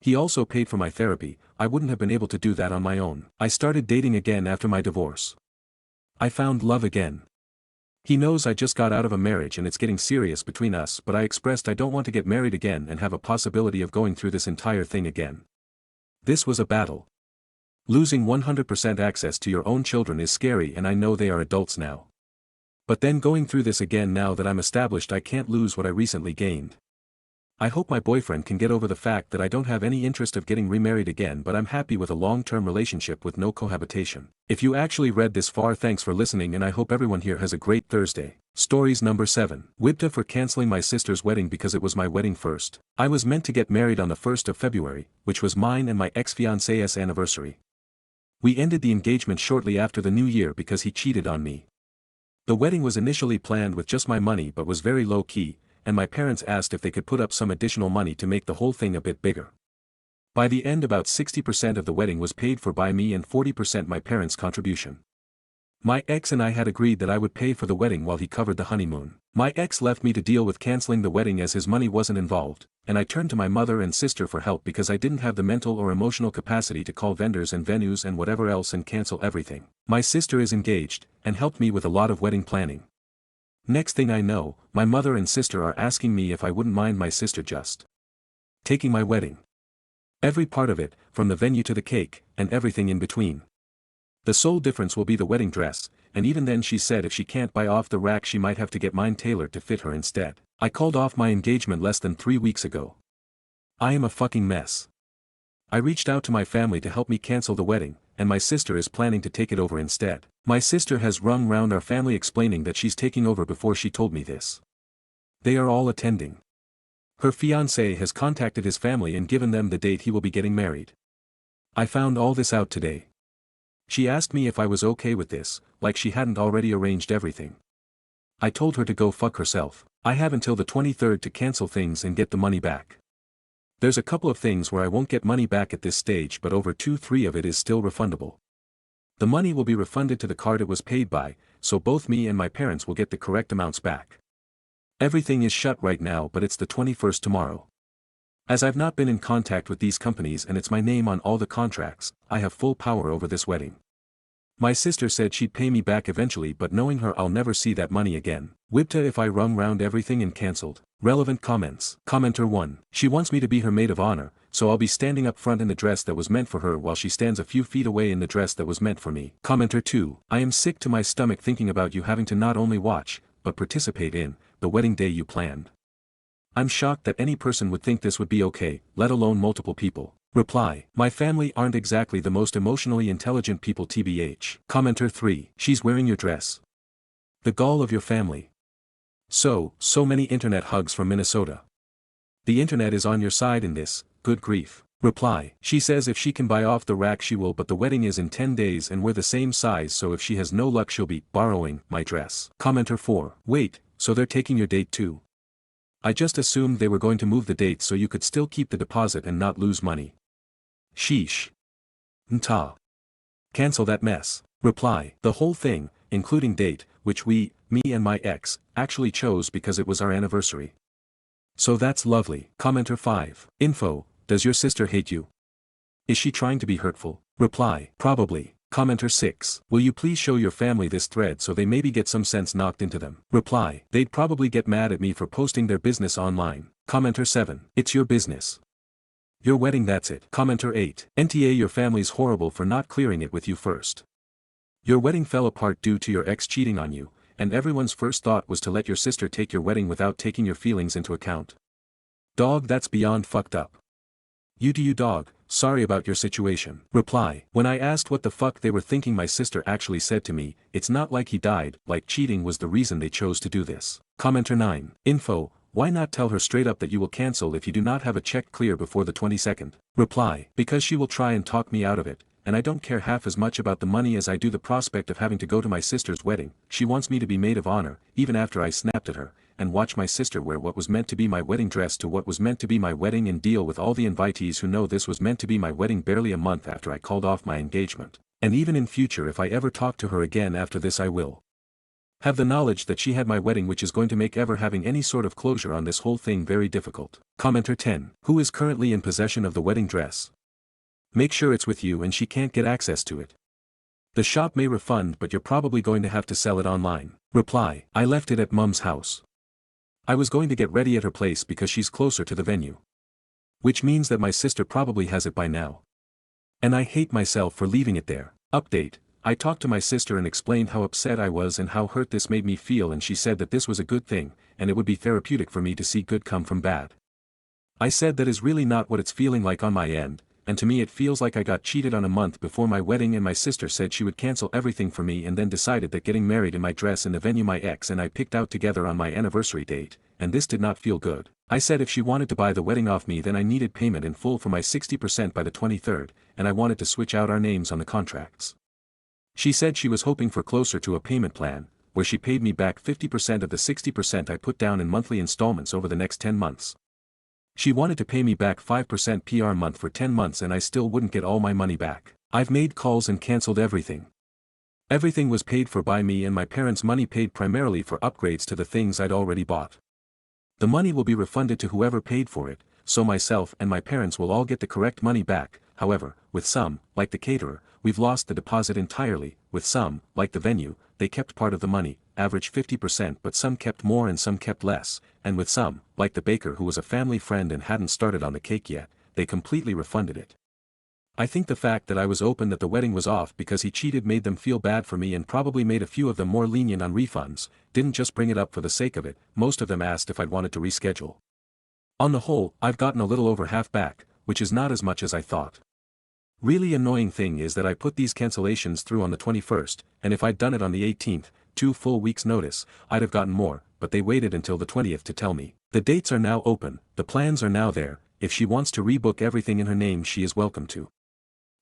He also paid for my therapy. I wouldn't have been able to do that on my own. I started dating again after my divorce. I found love again. He knows I just got out of a marriage and it's getting serious between us, but I expressed I don't want to get married again and have a possibility of going through this entire thing again. This was a battle. Losing 100% access to your own children is scary, and I know they are adults now. But then going through this again now that I'm established, I can't lose what I recently gained. I hope my boyfriend can get over the fact that I don't have any interest of getting remarried again, but I'm happy with a long-term relationship with no cohabitation. If you actually read this far, thanks for listening, and I hope everyone here has a great Thursday. Stories number 7. Wibta for cancelling my sister's wedding because it was my wedding first. I was meant to get married on the 1st of February, which was mine and my ex-fiancé's anniversary. We ended the engagement shortly after the new year because he cheated on me. The wedding was initially planned with just my money but was very low-key, and my parents asked if they could put up some additional money to make the whole thing a bit bigger. By the end, about 60% of the wedding was paid for by me and 40% my parents' contribution. My ex and I had agreed that I would pay for the wedding while he covered the honeymoon. My ex left me to deal with canceling the wedding as his money wasn't involved, and I turned to my mother and sister for help because I didn't have the mental or emotional capacity to call vendors and venues and whatever else and cancel everything. My sister is engaged, and helped me with a lot of wedding planning. Next thing I know, my mother and sister are asking me if I wouldn't mind my sister just taking my wedding. Every part of it, from the venue to the cake, and everything in between. The sole difference will be the wedding dress, and even then she said if she can't buy off the rack she might have to get mine tailored to fit her instead. I called off my engagement less than 3 weeks ago. I am a fucking mess. I reached out to my family to help me cancel the wedding, and my sister is planning to take it over instead. My sister has rung round our family explaining that she's taking over before she told me this. They are all attending. Her fiancé has contacted his family and given them the date he will be getting married. I found all this out today. She asked me if I was okay with this, like she hadn't already arranged everything. I told her to go fuck herself. I have until the 23rd to cancel things and get the money back. There's a couple of things where I won't get money back at this stage, but over 2-3 of it is still refundable. The money will be refunded to the card it was paid by, so both me and my parents will get the correct amounts back. Everything is shut right now, but it's the 21st tomorrow. As I've not been in contact with these companies and it's my name on all the contracts, I have full power over this wedding. My sister said she'd pay me back eventually, but knowing her I'll never see that money again. Wibta if I rung round everything and cancelled. Relevant comments. Commenter 1. She wants me to be her maid of honor, so I'll be standing up front in the dress that was meant for her while she stands a few feet away in the dress that was meant for me. Commenter 2. I am sick to my stomach thinking about you having to not only watch, but participate in, the wedding day you planned. I'm shocked that any person would think this would be okay, let alone multiple people. Reply. My family aren't exactly the most emotionally intelligent people tbh. Commenter 3. She's wearing your dress. The gall of your family. So many internet hugs from Minnesota. The internet is on your side in this, good grief. Reply. She says if she can buy off the rack she will, but the wedding is in 10 days and we're the same size, so if she has no luck she'll be borrowing my dress. Commenter 4. Wait, so they're taking your date too? I just assumed they were going to move the date so you could still keep the deposit and not lose money. Sheesh. Nta. Cancel that mess. Reply. The whole thing, including date, which me and my ex, actually chose because it was our anniversary. So that's lovely. Commenter 5. Info. Does your sister hate you? Is she trying to be hurtful? Reply. Probably. Commenter 6. Will you please show your family this thread so they maybe get some sense knocked into them? Reply. They'd probably get mad at me for posting their business online. Commenter 7. It's your business. Your wedding, that's it. Commenter 8. NTA your family's horrible for not clearing it with you first. Your wedding fell apart due to your ex cheating on you, and everyone's first thought was to let your sister take your wedding without taking your feelings into account. Dog, that's beyond fucked up. You do you, dog, sorry about your situation. Reply. When I asked what the fuck they were thinking, my sister actually said to me, it's not like he died, like cheating was the reason they chose to do this. Commenter 9. Info. Why not tell her straight up that you will cancel if you do not have a check clear before the 22nd? Reply. Because she will try and talk me out of it, and I don't care half as much about the money as I do the prospect of having to go to my sister's wedding. She wants me to be maid of honor, even after I snapped at her, and watch my sister wear what was meant to be my wedding dress to what was meant to be my wedding and deal with all the invitees who know this was meant to be my wedding barely a month after I called off my engagement. And even in future if I ever talk to her again after this I will Have the knowledge that she had my wedding, which is going to make ever having any sort of closure on this whole thing very difficult. Commenter 10. Who is currently in possession of the wedding dress? Make sure it's with you and she can't get access to it. The shop may refund, but you're probably going to have to sell it online. Reply. I left it at Mum's house. I was going to get ready at her place because she's closer to the venue. Which means that my sister probably has it by now. And I hate myself for leaving it there. Update. I talked to my sister and explained how upset I was and how hurt this made me feel, and she said that this was a good thing, and it would be therapeutic for me to see good come from bad. I said that is really not what it's feeling like on my end, and to me it feels like I got cheated on a month before my wedding, and my sister said she would cancel everything for me and then decided that getting married in my dress in the venue my ex and I picked out together on my anniversary date, and this did not feel good. I said if she wanted to buy the wedding off me then I needed payment in full for my 60% by the 23rd, and I wanted to switch out our names on the contracts. She said she was hoping for closer to a payment plan, where she paid me back 50% of the 60% I put down in monthly installments over the next 10 months. She wanted to pay me back 5% per month for 10 months and I still wouldn't get all my money back. I've made calls and cancelled everything. Everything was paid for by me and my parents' money paid primarily for upgrades to the things I'd already bought. The money will be refunded to whoever paid for it, so myself and my parents will all get the correct money back. However, with some, like the caterer, we've lost the deposit entirely. With some, like the venue, they kept part of the money, average 50%, but some kept more and some kept less, and with some, like the baker who was a family friend and hadn't started on the cake yet, they completely refunded it. I think the fact that I was open that the wedding was off because he cheated made them feel bad for me and probably made a few of them more lenient on refunds, didn't just bring it up for the sake of it. Most of them asked if I'd wanted to reschedule. On the whole, I've gotten a little over half back, which is not as much as I thought. Really annoying thing is that I put these cancellations through on the 21st, and if I'd done it on the 18th, 2 full weeks notice, I'd have gotten more, but they waited until the 20th to tell me. The dates are now open, the plans are now there, if she wants to rebook everything in her name she is welcome to.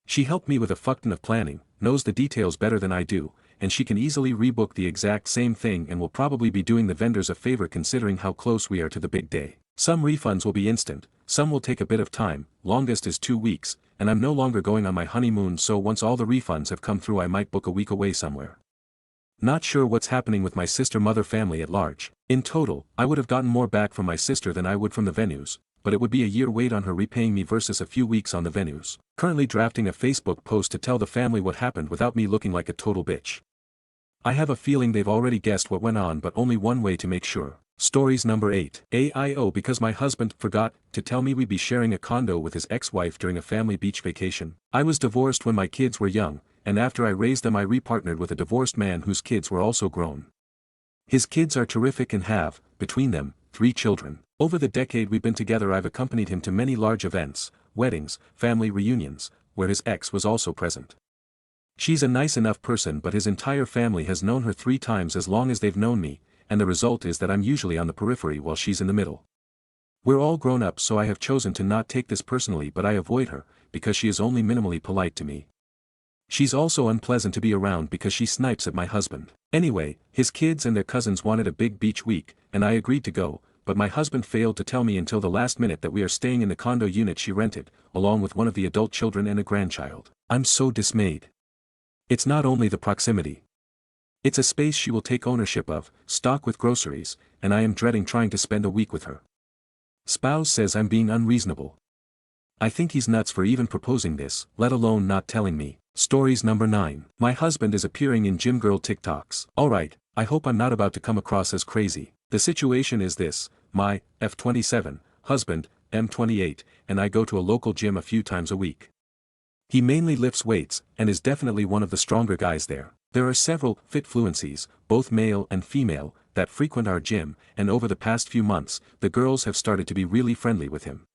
She helped me with a fuck ton of planning, knows the details better than I do, and she can easily rebook the exact same thing and will probably be doing the vendors a favor considering how close we are to the big day. Some refunds will be instant, some will take a bit of time, longest is 2 weeks, and I'm no longer going on my honeymoon, so once all the refunds have come through I might book a week away somewhere. Not sure what's happening with my sister mother family at large. In total, I would have gotten more back from my sister than I would from the venues, but it would be a year wait on her repaying me versus a few weeks on the venues. Currently drafting a Facebook post to tell the family what happened without me looking like a total bitch. I have a feeling they've already guessed what went on, but only one way to make sure. Stories number 8. AIO because my husband forgot to tell me we'd be sharing a condo with his ex-wife during a family beach vacation. I was divorced when my kids were young, and after I raised them I repartnered with a divorced man whose kids were also grown. His kids are terrific and have, between them, 3 children. Over the decade we've been together I've accompanied him to many large events, weddings, family reunions, where his ex was also present. She's a nice enough person, but his entire family has known her 3 times as long as they've known me, and the result is that I'm usually on the periphery while she's in the middle. We're all grown up, so I have chosen to not take this personally, but I avoid her, because she is only minimally polite to me. She's also unpleasant to be around because she snipes at my husband. Anyway, his kids and their cousins wanted a big beach week, and I agreed to go, but my husband failed to tell me until the last minute that we are staying in the condo unit she rented, along with one of the adult children and a grandchild. I'm so dismayed. It's not only the proximity. It's a space she will take ownership of, stock with groceries, and I am dreading trying to spend a week with her. Spouse says I'm being unreasonable. I think he's nuts for even proposing this, let alone not telling me. Stories number 9. My husband is appearing in gym girl TikToks. Alright, I hope I'm not about to come across as crazy. The situation is this: my F27 husband, M28, and I go to a local gym a few times a week. He mainly lifts weights, and is definitely one of the stronger guys there. There are several fit fluencies, both male and female, that frequent our gym, and over the past few months, the girls have started to be really friendly with him.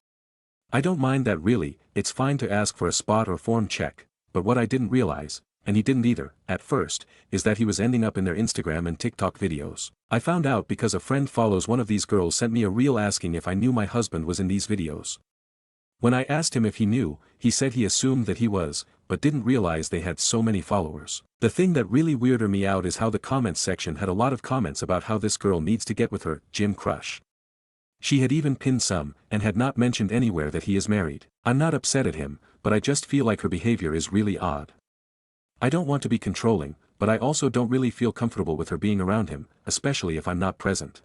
I don't mind that really, it's fine to ask for a spot or form check, but what I didn't realize, and he didn't either, at first, is that he was ending up in their Instagram and TikTok videos. I found out because a friend follows one of these girls sent me a reel asking if I knew my husband was in these videos. When I asked him if he knew, he said he assumed that he was, but didn't realize they had so many followers. The thing that really weirded me out is how the comments section had a lot of comments about how this girl needs to get with her gym crush. She had even pinned some, and had not mentioned anywhere that he is married. I'm not upset at him, but I just feel like her behavior is really odd. I don't want to be controlling, but I also don't really feel comfortable with her being around him, especially if I'm not present.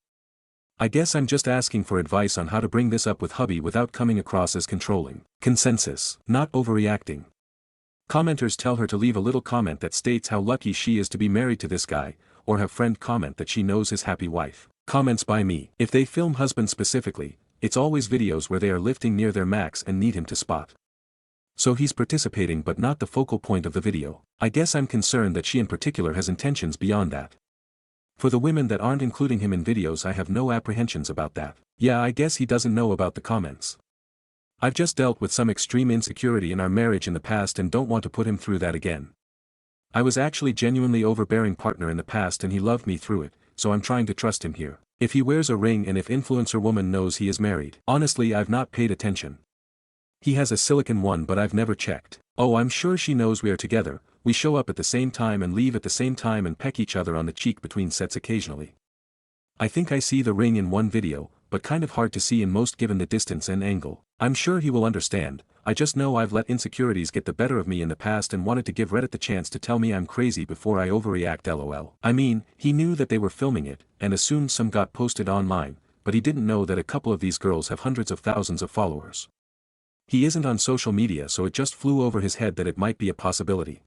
I guess I'm just asking for advice on how to bring this up with hubby without coming across as controlling. Consensus. Not overreacting. Commenters tell her to leave a little comment that states how lucky she is to be married to this guy, or have friend comment that she knows his happy wife. Comments by me. If they film husband specifically, it's always videos where they are lifting near their max and need him to spot. So he's participating but not the focal point of the video. I guess I'm concerned that she in particular has intentions beyond that. For the women that aren't including him in videos, I have no apprehensions about that. Yeah, I guess he doesn't know about the comments. I've just dealt with some extreme insecurity in our marriage in the past and don't want to put him through that again. I was actually genuinely overbearing partner in the past and he loved me through it, so I'm trying to trust him here. If he wears a ring and if influencer woman knows he is married. Honestly, I've not paid attention. He has a silicone one but I've never checked. Oh, I'm sure she knows we are together. We show up at the same time and leave at the same time and peck each other on the cheek between sets occasionally. I think I see the ring in one video, but kind of hard to see in most given the distance and angle. I'm sure he will understand. I just know I've let insecurities get the better of me in the past and wanted to give Reddit the chance to tell me I'm crazy before I overreact, lol. I mean, he knew that they were filming it, and assumed some got posted online, but he didn't know that a couple of these girls have hundreds of thousands of followers. He isn't on social media, so it just flew over his head that it might be a possibility.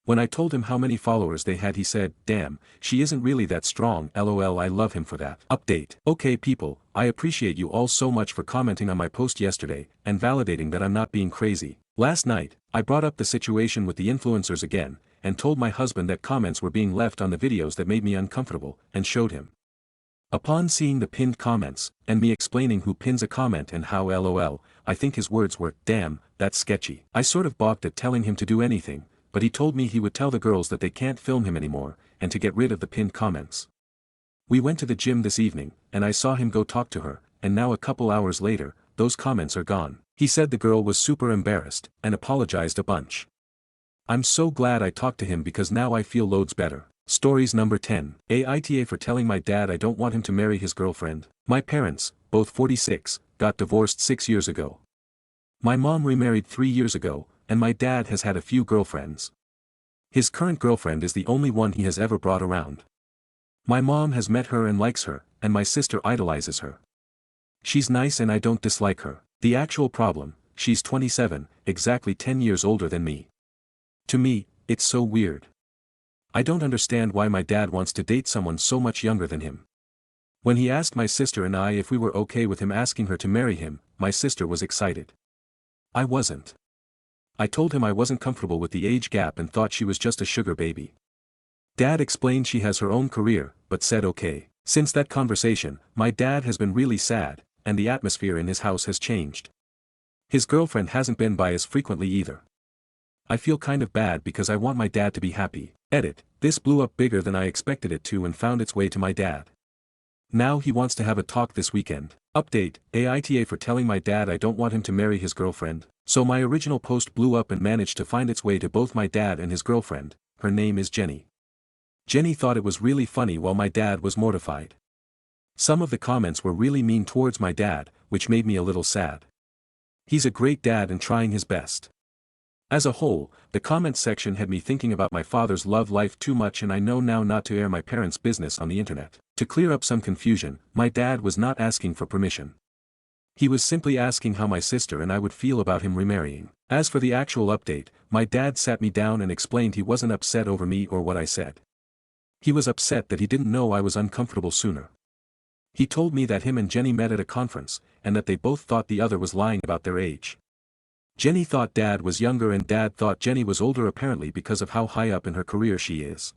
When I told him how many followers they had, he said, "Damn, she isn't really that strong, lol. I love him for that." Update. Okay people, I appreciate you all so much for commenting on my post yesterday, and validating that I'm not being crazy. Last night, I brought up the situation with the influencers again, and told my husband that comments were being left on the videos that made me uncomfortable, and showed him. Upon seeing the pinned comments, and me explaining who pins a comment and how, lol, I think his words were, "Damn, that's sketchy." I sort of balked at telling him to do anything, but he told me he would tell the girls that they can't film him anymore, and to get rid of the pinned comments. We went to the gym this evening, and I saw him go talk to her, and now a couple hours later, those comments are gone. He said the girl was super embarrassed, and apologized a bunch. I'm so glad I talked to him because now I feel loads better. Stories number 10. Aita for telling my dad I don't want him to marry his girlfriend. My parents, both 46, got divorced 6 years ago. My mom remarried 3 years ago, and my dad has had a few girlfriends. His current girlfriend is the only one he has ever brought around. My mom has met her and likes her, and my sister idolizes her. She's nice and I don't dislike her. The actual problem, she's 27, exactly 10 years older than me. To me, it's so weird. I don't understand why my dad wants to date someone so much younger than him. When he asked my sister and I if we were okay with him asking her to marry him, my sister was excited. I wasn't. I told him I wasn't comfortable with the age gap and thought she was just a sugar baby. Dad explained she has her own career, but said okay. Since that conversation, my dad has been really sad, and the atmosphere in his house has changed. His girlfriend hasn't been by as frequently either. I feel kind of bad because I want my dad to be happy. Edit. This blew up bigger than I expected it to and found its way to my dad. Now he wants to have a talk this weekend. Update. Aita for telling my dad I don't want him to marry his girlfriend. So my original post blew up and managed to find its way to both my dad and his girlfriend. Her name is Jenny. Jenny thought it was really funny while my dad was mortified. Some of the comments were really mean towards my dad, which made me a little sad. He's a great dad and trying his best. As a whole, the comments section had me thinking about my father's love life too much, and I know now not to air my parents' business on the internet. To clear up some confusion, my dad was not asking for permission. He was simply asking how my sister and I would feel about him remarrying. As for the actual update, my dad sat me down and explained he wasn't upset over me or what I said. He was upset that he didn't know I was uncomfortable sooner. He told me that him and Jenny met at a conference, and that they both thought the other was lying about their age. Jenny thought dad was younger and dad thought Jenny was older, apparently because of how high up in her career she is.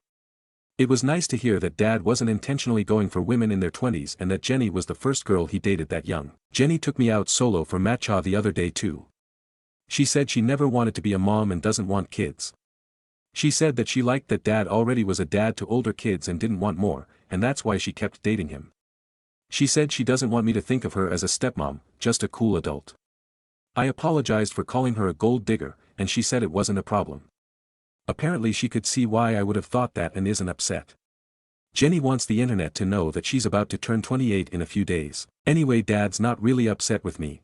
It was nice to hear that dad wasn't intentionally going for women in their 20s and that Jenny was the first girl he dated that young. Jenny took me out solo for matcha the other day too. She said she never wanted to be a mom and doesn't want kids. She said that she liked that dad already was a dad to older kids and didn't want more, and that's why she kept dating him. She said she doesn't want me to think of her as a stepmom, just a cool adult. I apologized for calling her a gold digger, and she said it wasn't a problem. Apparently she could see why I would have thought that and isn't upset. Jenny wants the internet to know that she's about to turn 28 in a few days. Anyway, dad's not really upset with me.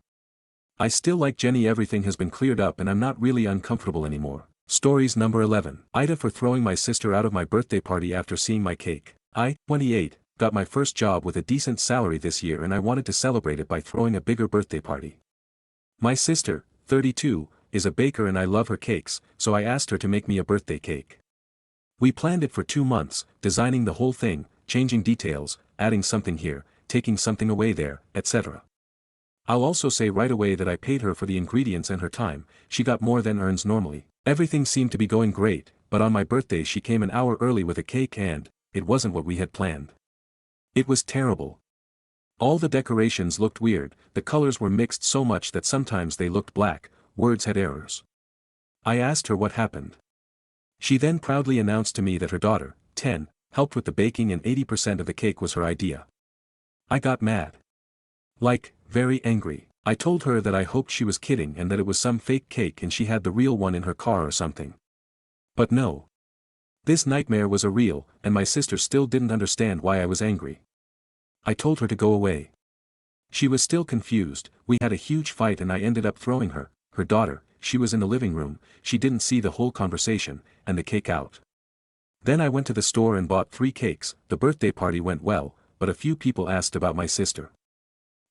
I still like Jenny, everything has been cleared up and I'm not really uncomfortable anymore. Stories number 11. Aita for throwing my sister out of my birthday party after seeing my cake. I, 28, got my first job with a decent salary this year and I wanted to celebrate it by throwing a bigger birthday party. My sister, 32, is a baker and I love her cakes, so I asked her to make me a birthday cake. We planned it for 2 months, designing the whole thing, changing details, adding something here, taking something away there, etc. I'll also say right away that I paid her for the ingredients and her time. She got more than earns normally. Everything seemed to be going great, but on my birthday she came an hour early with a cake and, it wasn't what we had planned. It was terrible. All the decorations looked weird, the colors were mixed so much that sometimes they looked black, words had errors. I asked her what happened. She then proudly announced to me that her daughter, 10, helped with the baking and 80% of the cake was her idea. I got mad. Like, very angry. I told her that I hoped she was kidding and that it was some fake cake and she had the real one in her car or something. But no. This nightmare was a real, and my sister still didn't understand why I was angry. I told her to go away. She was still confused. We had a huge fight and I ended up throwing her daughter, she was in the living room, she didn't see the whole conversation, and the cake out. Then I went to the store and bought 3 cakes. The birthday party went well, but a few people asked about my sister.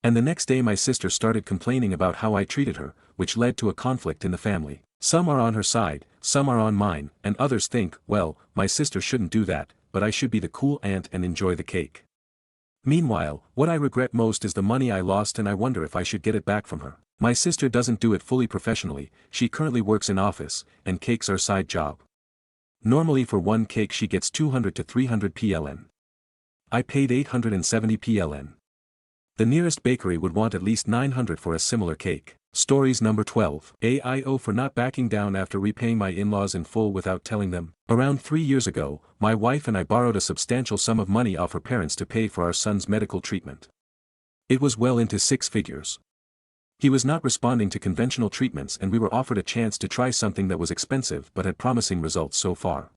And the next day my sister started complaining about how I treated her, which led to a conflict in the family. Some are on her side, some are on mine, and others think, well, my sister shouldn't do that, but I should be the cool aunt and enjoy the cake. Meanwhile, what I regret most is the money I lost and I wonder if I should get it back from her. My sister doesn't do it fully professionally, she currently works in office, and cakes are side job. Normally for one cake she gets 200 to 300 PLN. I paid 870 PLN. The nearest bakery would want at least 900 for a similar cake. Stories number 12. AIO for not backing down after repaying my in-laws in full without telling them. Around 3 years ago, my wife and I borrowed a substantial sum of money off her parents to pay for our son's medical treatment. It was well into 6 figures. He was not responding to conventional treatments and we were offered a chance to try something that was expensive but had promising results so far.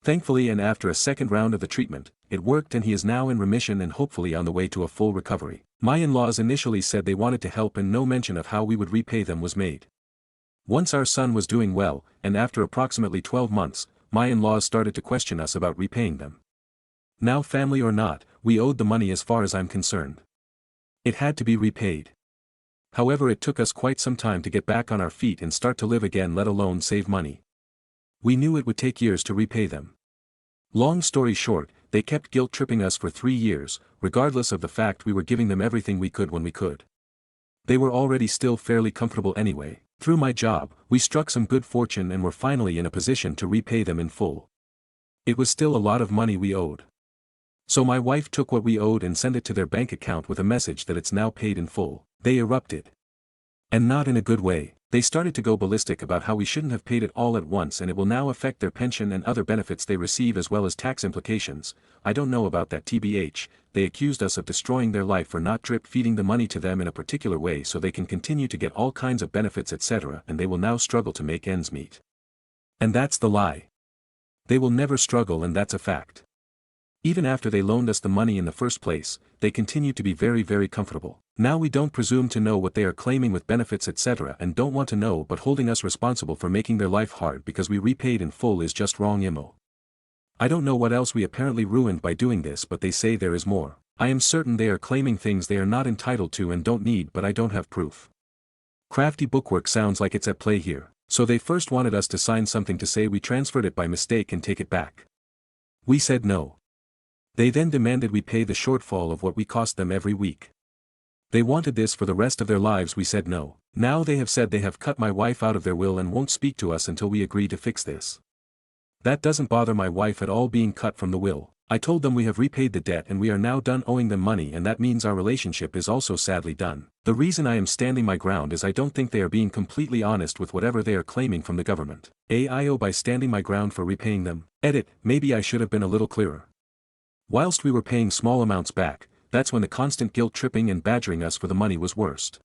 Thankfully, and after a second round of the treatment, it worked and he is now in remission and hopefully on the way to a full recovery. My in-laws initially said they wanted to help and no mention of how we would repay them was made. Once our son was doing well, and after approximately 12 months, my in-laws started to question us about repaying them. Now, family or not, we owed the money as far as I'm concerned. It had to be repaid. However, it took us quite some time to get back on our feet and start to live again, let alone save money. We knew it would take years to repay them. Long story short, they kept guilt-tripping us for 3 years, regardless of the fact we were giving them everything we could when we could. They were already still fairly comfortable anyway. Through my job, we struck some good fortune and were finally in a position to repay them in full. It was still a lot of money we owed. So my wife took what we owed and sent it to their bank account with a message that it's now paid in full. They erupted. And not in a good way. They started to go ballistic about how we shouldn't have paid it all at once and it will now affect their pension and other benefits they receive as well as tax implications. I don't know about that TBH. They accused us of destroying their life for not drip-feeding the money to them in a particular way so they can continue to get all kinds of benefits, etc., and they will now struggle to make ends meet. And that's the lie. They will never struggle, and that's a fact. Even after they loaned us the money in the first place, they continue to be very, very comfortable. Now we don't presume to know what they are claiming with benefits, etc., and don't want to know, but holding us responsible for making their life hard because we repaid in full is just wrong immo. I don't know what else we apparently ruined by doing this, but they say there is more. I am certain they are claiming things they are not entitled to and don't need, but I don't have proof. Crafty bookwork sounds like it's at play here. So they first wanted us to sign something to say we transferred it by mistake and take it back. We said no. They then demanded we pay the shortfall of what we cost them every week. They wanted this for the rest of their lives. We said no. Now they have said they have cut my wife out of their will and won't speak to us until we agree to fix this. That doesn't bother my wife at all, being cut from the will. I told them we have repaid the debt and we are now done owing them money, and that means our relationship is also sadly done. The reason I am standing my ground is I don't think they are being completely honest with whatever they are claiming from the government. AIO by standing my ground for repaying them. Edit, maybe I should have been a little clearer. Whilst we were paying small amounts back, that's when the constant guilt-tripping and badgering us for the money was worst.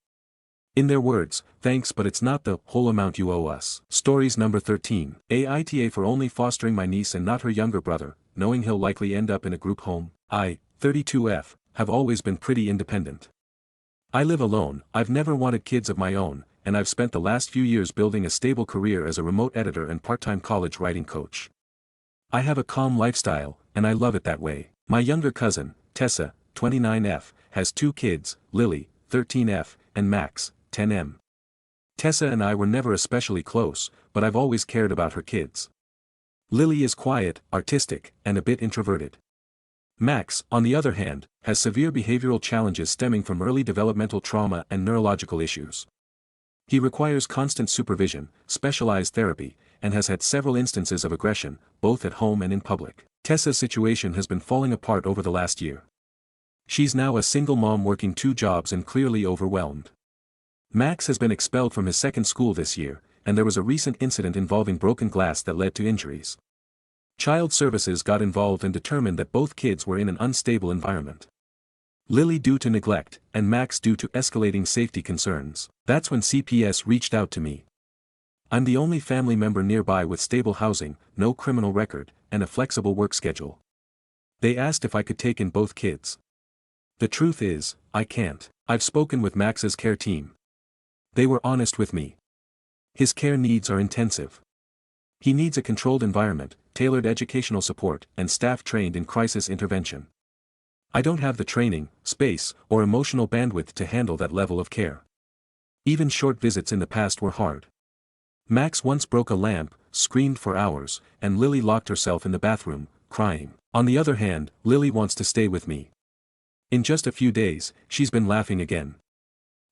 In their words, thanks, but it's not the whole amount you owe us. Stories number 13. AITA for only fostering my niece and not her younger brother, knowing he'll likely end up in a group home. I, 32F, have always been pretty independent. I live alone, I've never wanted kids of my own, and I've spent the last few years building a stable career as a remote editor and part-time college writing coach. I have a calm lifestyle, and I love it that way. My younger cousin, Tessa, 29F, has 2 kids, Lily, 13F, and Max, 10M. Tessa and I were never especially close, but I've always cared about her kids. Lily is quiet, artistic, and a bit introverted. Max, on the other hand, has severe behavioral challenges stemming from early developmental trauma and neurological issues. He requires constant supervision, specialized therapy, and has had several instances of aggression, both at home and in public. Tessa's situation has been falling apart over the last year. She's now a single mom working 2 jobs and clearly overwhelmed. Max has been expelled from his second school this year, and there was a recent incident involving broken glass that led to injuries. Child Services got involved and determined that both kids were in an unstable environment. Lily due to neglect, and Max due to escalating safety concerns. That's when CPS reached out to me. I'm the only family member nearby with stable housing, no criminal record, and a flexible work schedule. They asked if I could take in both kids. The truth is, I can't. I've spoken with Max's care team. They were honest with me. His care needs are intensive. He needs a controlled environment, tailored educational support, and staff trained in crisis intervention. I don't have the training, space, or emotional bandwidth to handle that level of care. Even short visits in the past were hard. Max once broke a lamp, screamed for hours, and Lily locked herself in the bathroom, crying. On the other hand, Lily wants to stay with me. In just a few days, she's been laughing again.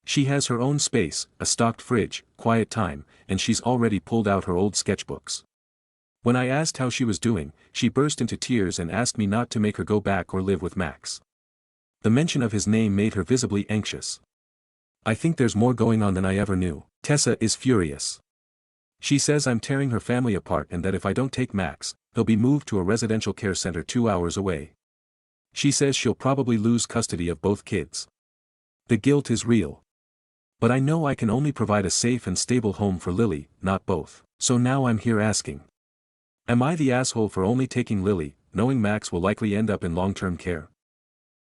She has her own space, a stocked fridge, quiet time, and she's already pulled out her old sketchbooks. When I asked how she was doing, she burst into tears and asked me not to make her go back or live with Max. The mention of his name made her visibly anxious. I think there's more going on than I ever knew. Tessa is furious. She says I'm tearing her family apart and that if I don't take Max, he'll be moved to a residential care center 2 hours away. She says she'll probably lose custody of both kids. The guilt is real. But I know I can only provide a safe and stable home for Lily, not both. So now I'm here asking. Am I the asshole for only taking Lily, knowing Max will likely end up in long-term care?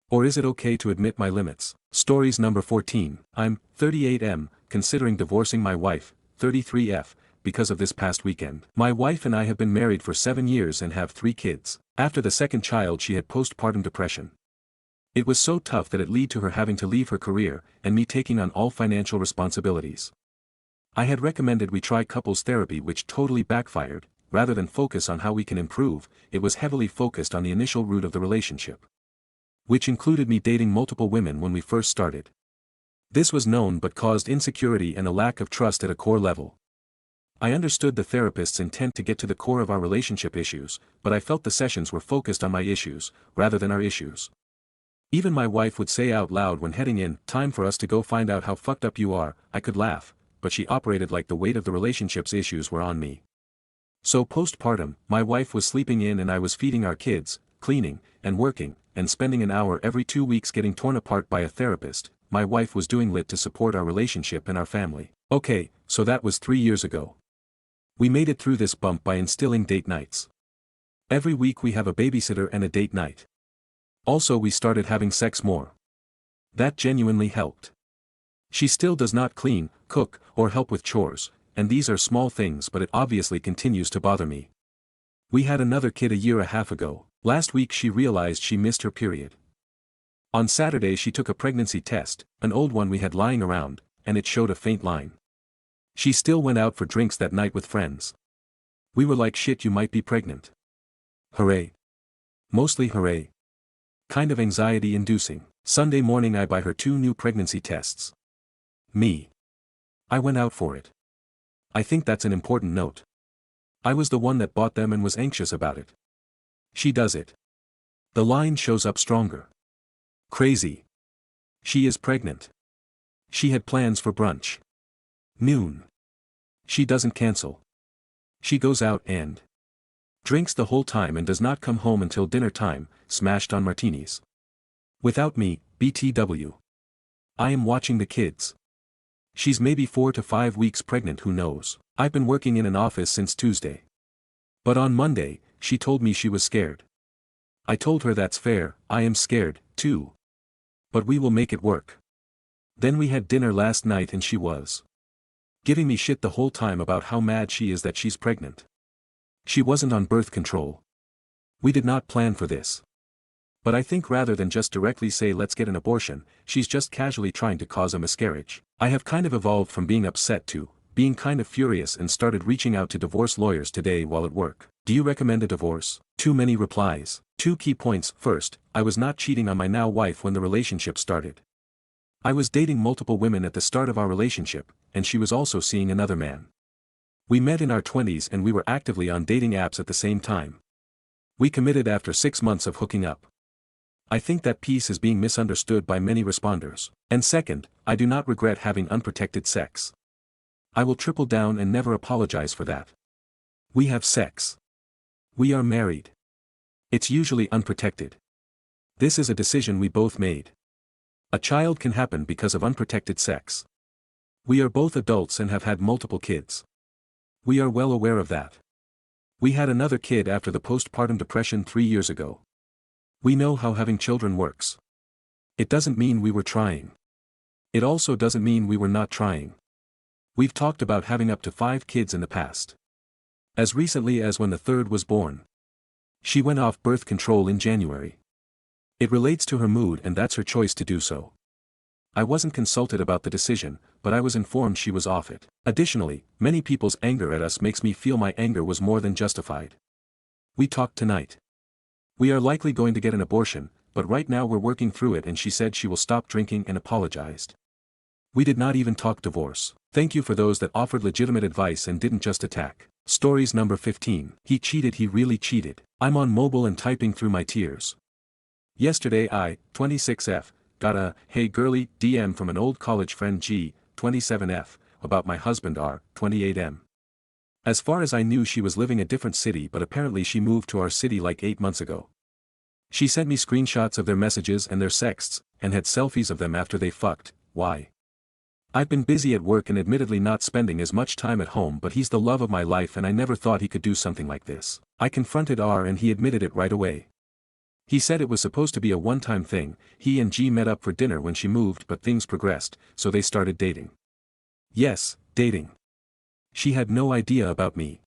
Or is it okay to admit my limits? Stories number 14. I'm 38M, considering divorcing my wife, 33F, because of this past weekend. My wife and I have been married for 7 years and have 3 kids. After the second child she had postpartum depression. It was so tough that it led to her having to leave her career, and me taking on all financial responsibilities. I had recommended we try couples therapy which totally backfired. Rather than focus on how we can improve, it was heavily focused on the initial root of the relationship. Which included me dating multiple women when we first started. This was known but caused insecurity and a lack of trust at a core level. I understood the therapist's intent to get to the core of our relationship issues, but I felt the sessions were focused on my issues, rather than our issues. Even my wife would say out loud when heading in, "Time for us to go find out how fucked up you are." I could laugh, but she operated like the weight of the relationship's issues were on me. So postpartum, my wife was sleeping in and I was feeding our kids, cleaning, and working, and spending an hour every 2 weeks getting torn apart by a therapist. My wife was doing lit to support our relationship and our family. Okay, so that was 3 years ago. We made it through this bump by instilling date nights. Every week we have a babysitter and a date night. Also we started having sex more. That genuinely helped. She still does not clean, cook, or help with chores, and these are small things but it obviously continues to bother me. We had another kid a year and a half ago. Last week she realized she missed her period. On Saturday she took a pregnancy test, an old one we had lying around, and it showed a faint line. She still went out for drinks that night with friends. We were like, shit, you might be pregnant. Hooray. Mostly hooray. Kind of anxiety inducing. Sunday morning I buy her 2 new pregnancy tests. Me. I went out for it. I think that's an important note. I was the one that bought them and was anxious about it. She does it. The line shows up stronger. Crazy. She is pregnant. She had plans for brunch. Noon. She doesn't cancel. She goes out and drinks the whole time and does not come home until dinner time, smashed on martinis. Without me, BTW. I am watching the kids. She's maybe 4 to 5 weeks pregnant, who knows. I've been working in an office since Tuesday. But on Monday, she told me she was scared. I told her that's fair, I am scared, too. But we will make it work. Then we had dinner last night and she was giving me shit the whole time about how mad she is that she's pregnant. She wasn't on birth control. We did not plan for this. But I think rather than just directly say let's get an abortion, she's just casually trying to cause a miscarriage. I have kind of evolved from being upset to being kind of furious and started reaching out to divorce lawyers today while at work. Do you recommend a divorce? Too many replies. 2 key points. First, I was not cheating on my now wife when the relationship started. I was dating multiple women at the start of our relationship, and she was also seeing another man. We met in our 20s and we were actively on dating apps at the same time. We committed after 6 months of hooking up. I think that piece is being misunderstood by many responders. And second, I do not regret having unprotected sex. I will triple down and never apologize for that. We have sex. We are married. It's usually unprotected. This is a decision we both made. A child can happen because of unprotected sex. We are both adults and have had multiple kids. We are well aware of that. We had another kid after the postpartum depression 3 years ago. We know how having children works. It doesn't mean we were trying. It also doesn't mean we were not trying. We've talked about having up to 5 kids in the past. As recently as when the third was born. She went off birth control in January. It relates to her mood and that's her choice to do so. I wasn't consulted about the decision, but I was informed she was off it. Additionally, many people's anger at us makes me feel my anger was more than justified. We talked tonight. We are likely going to get an abortion, but right now we're working through it and she said she will stop drinking and apologized. We did not even talk divorce. Thank you for those that offered legitimate advice and didn't just attack. Stories number 15. He cheated, he really cheated. I'm on mobile and typing through my tears. Yesterday I, 26F, got a, hey girly, DM from an old college friend G, 27F, about my husband R, 28M. As far as I knew she was living a different city but apparently she moved to our city like 8 months ago. She sent me screenshots of their messages and their sexts, and had selfies of them after they fucked. Why? I've been busy at work and admittedly not spending as much time at home, but he's the love of my life and I never thought he could do something like this. I confronted R and he admitted it right away. He said it was supposed to be a one-time thing. He and G met up for dinner when she moved but things progressed, so they started dating. Yes, dating. She had no idea about me.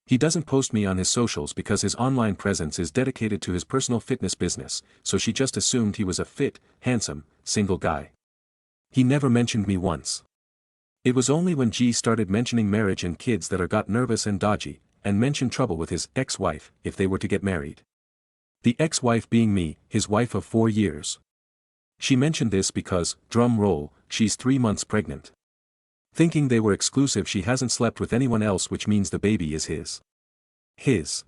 He doesn't post me on his socials because his online presence is dedicated to his personal fitness business, so she just assumed he was a fit, handsome, single guy. He never mentioned me once. It was only when G started mentioning marriage and kids that I got nervous and dodgy, and mentioned trouble with his ex-wife if they were to get married. The ex-wife being me, his wife of 4 years. She mentioned this because, drum roll, she's 3 months pregnant. Thinking they were exclusive, she hasn't slept with anyone else, which means the baby is his. His.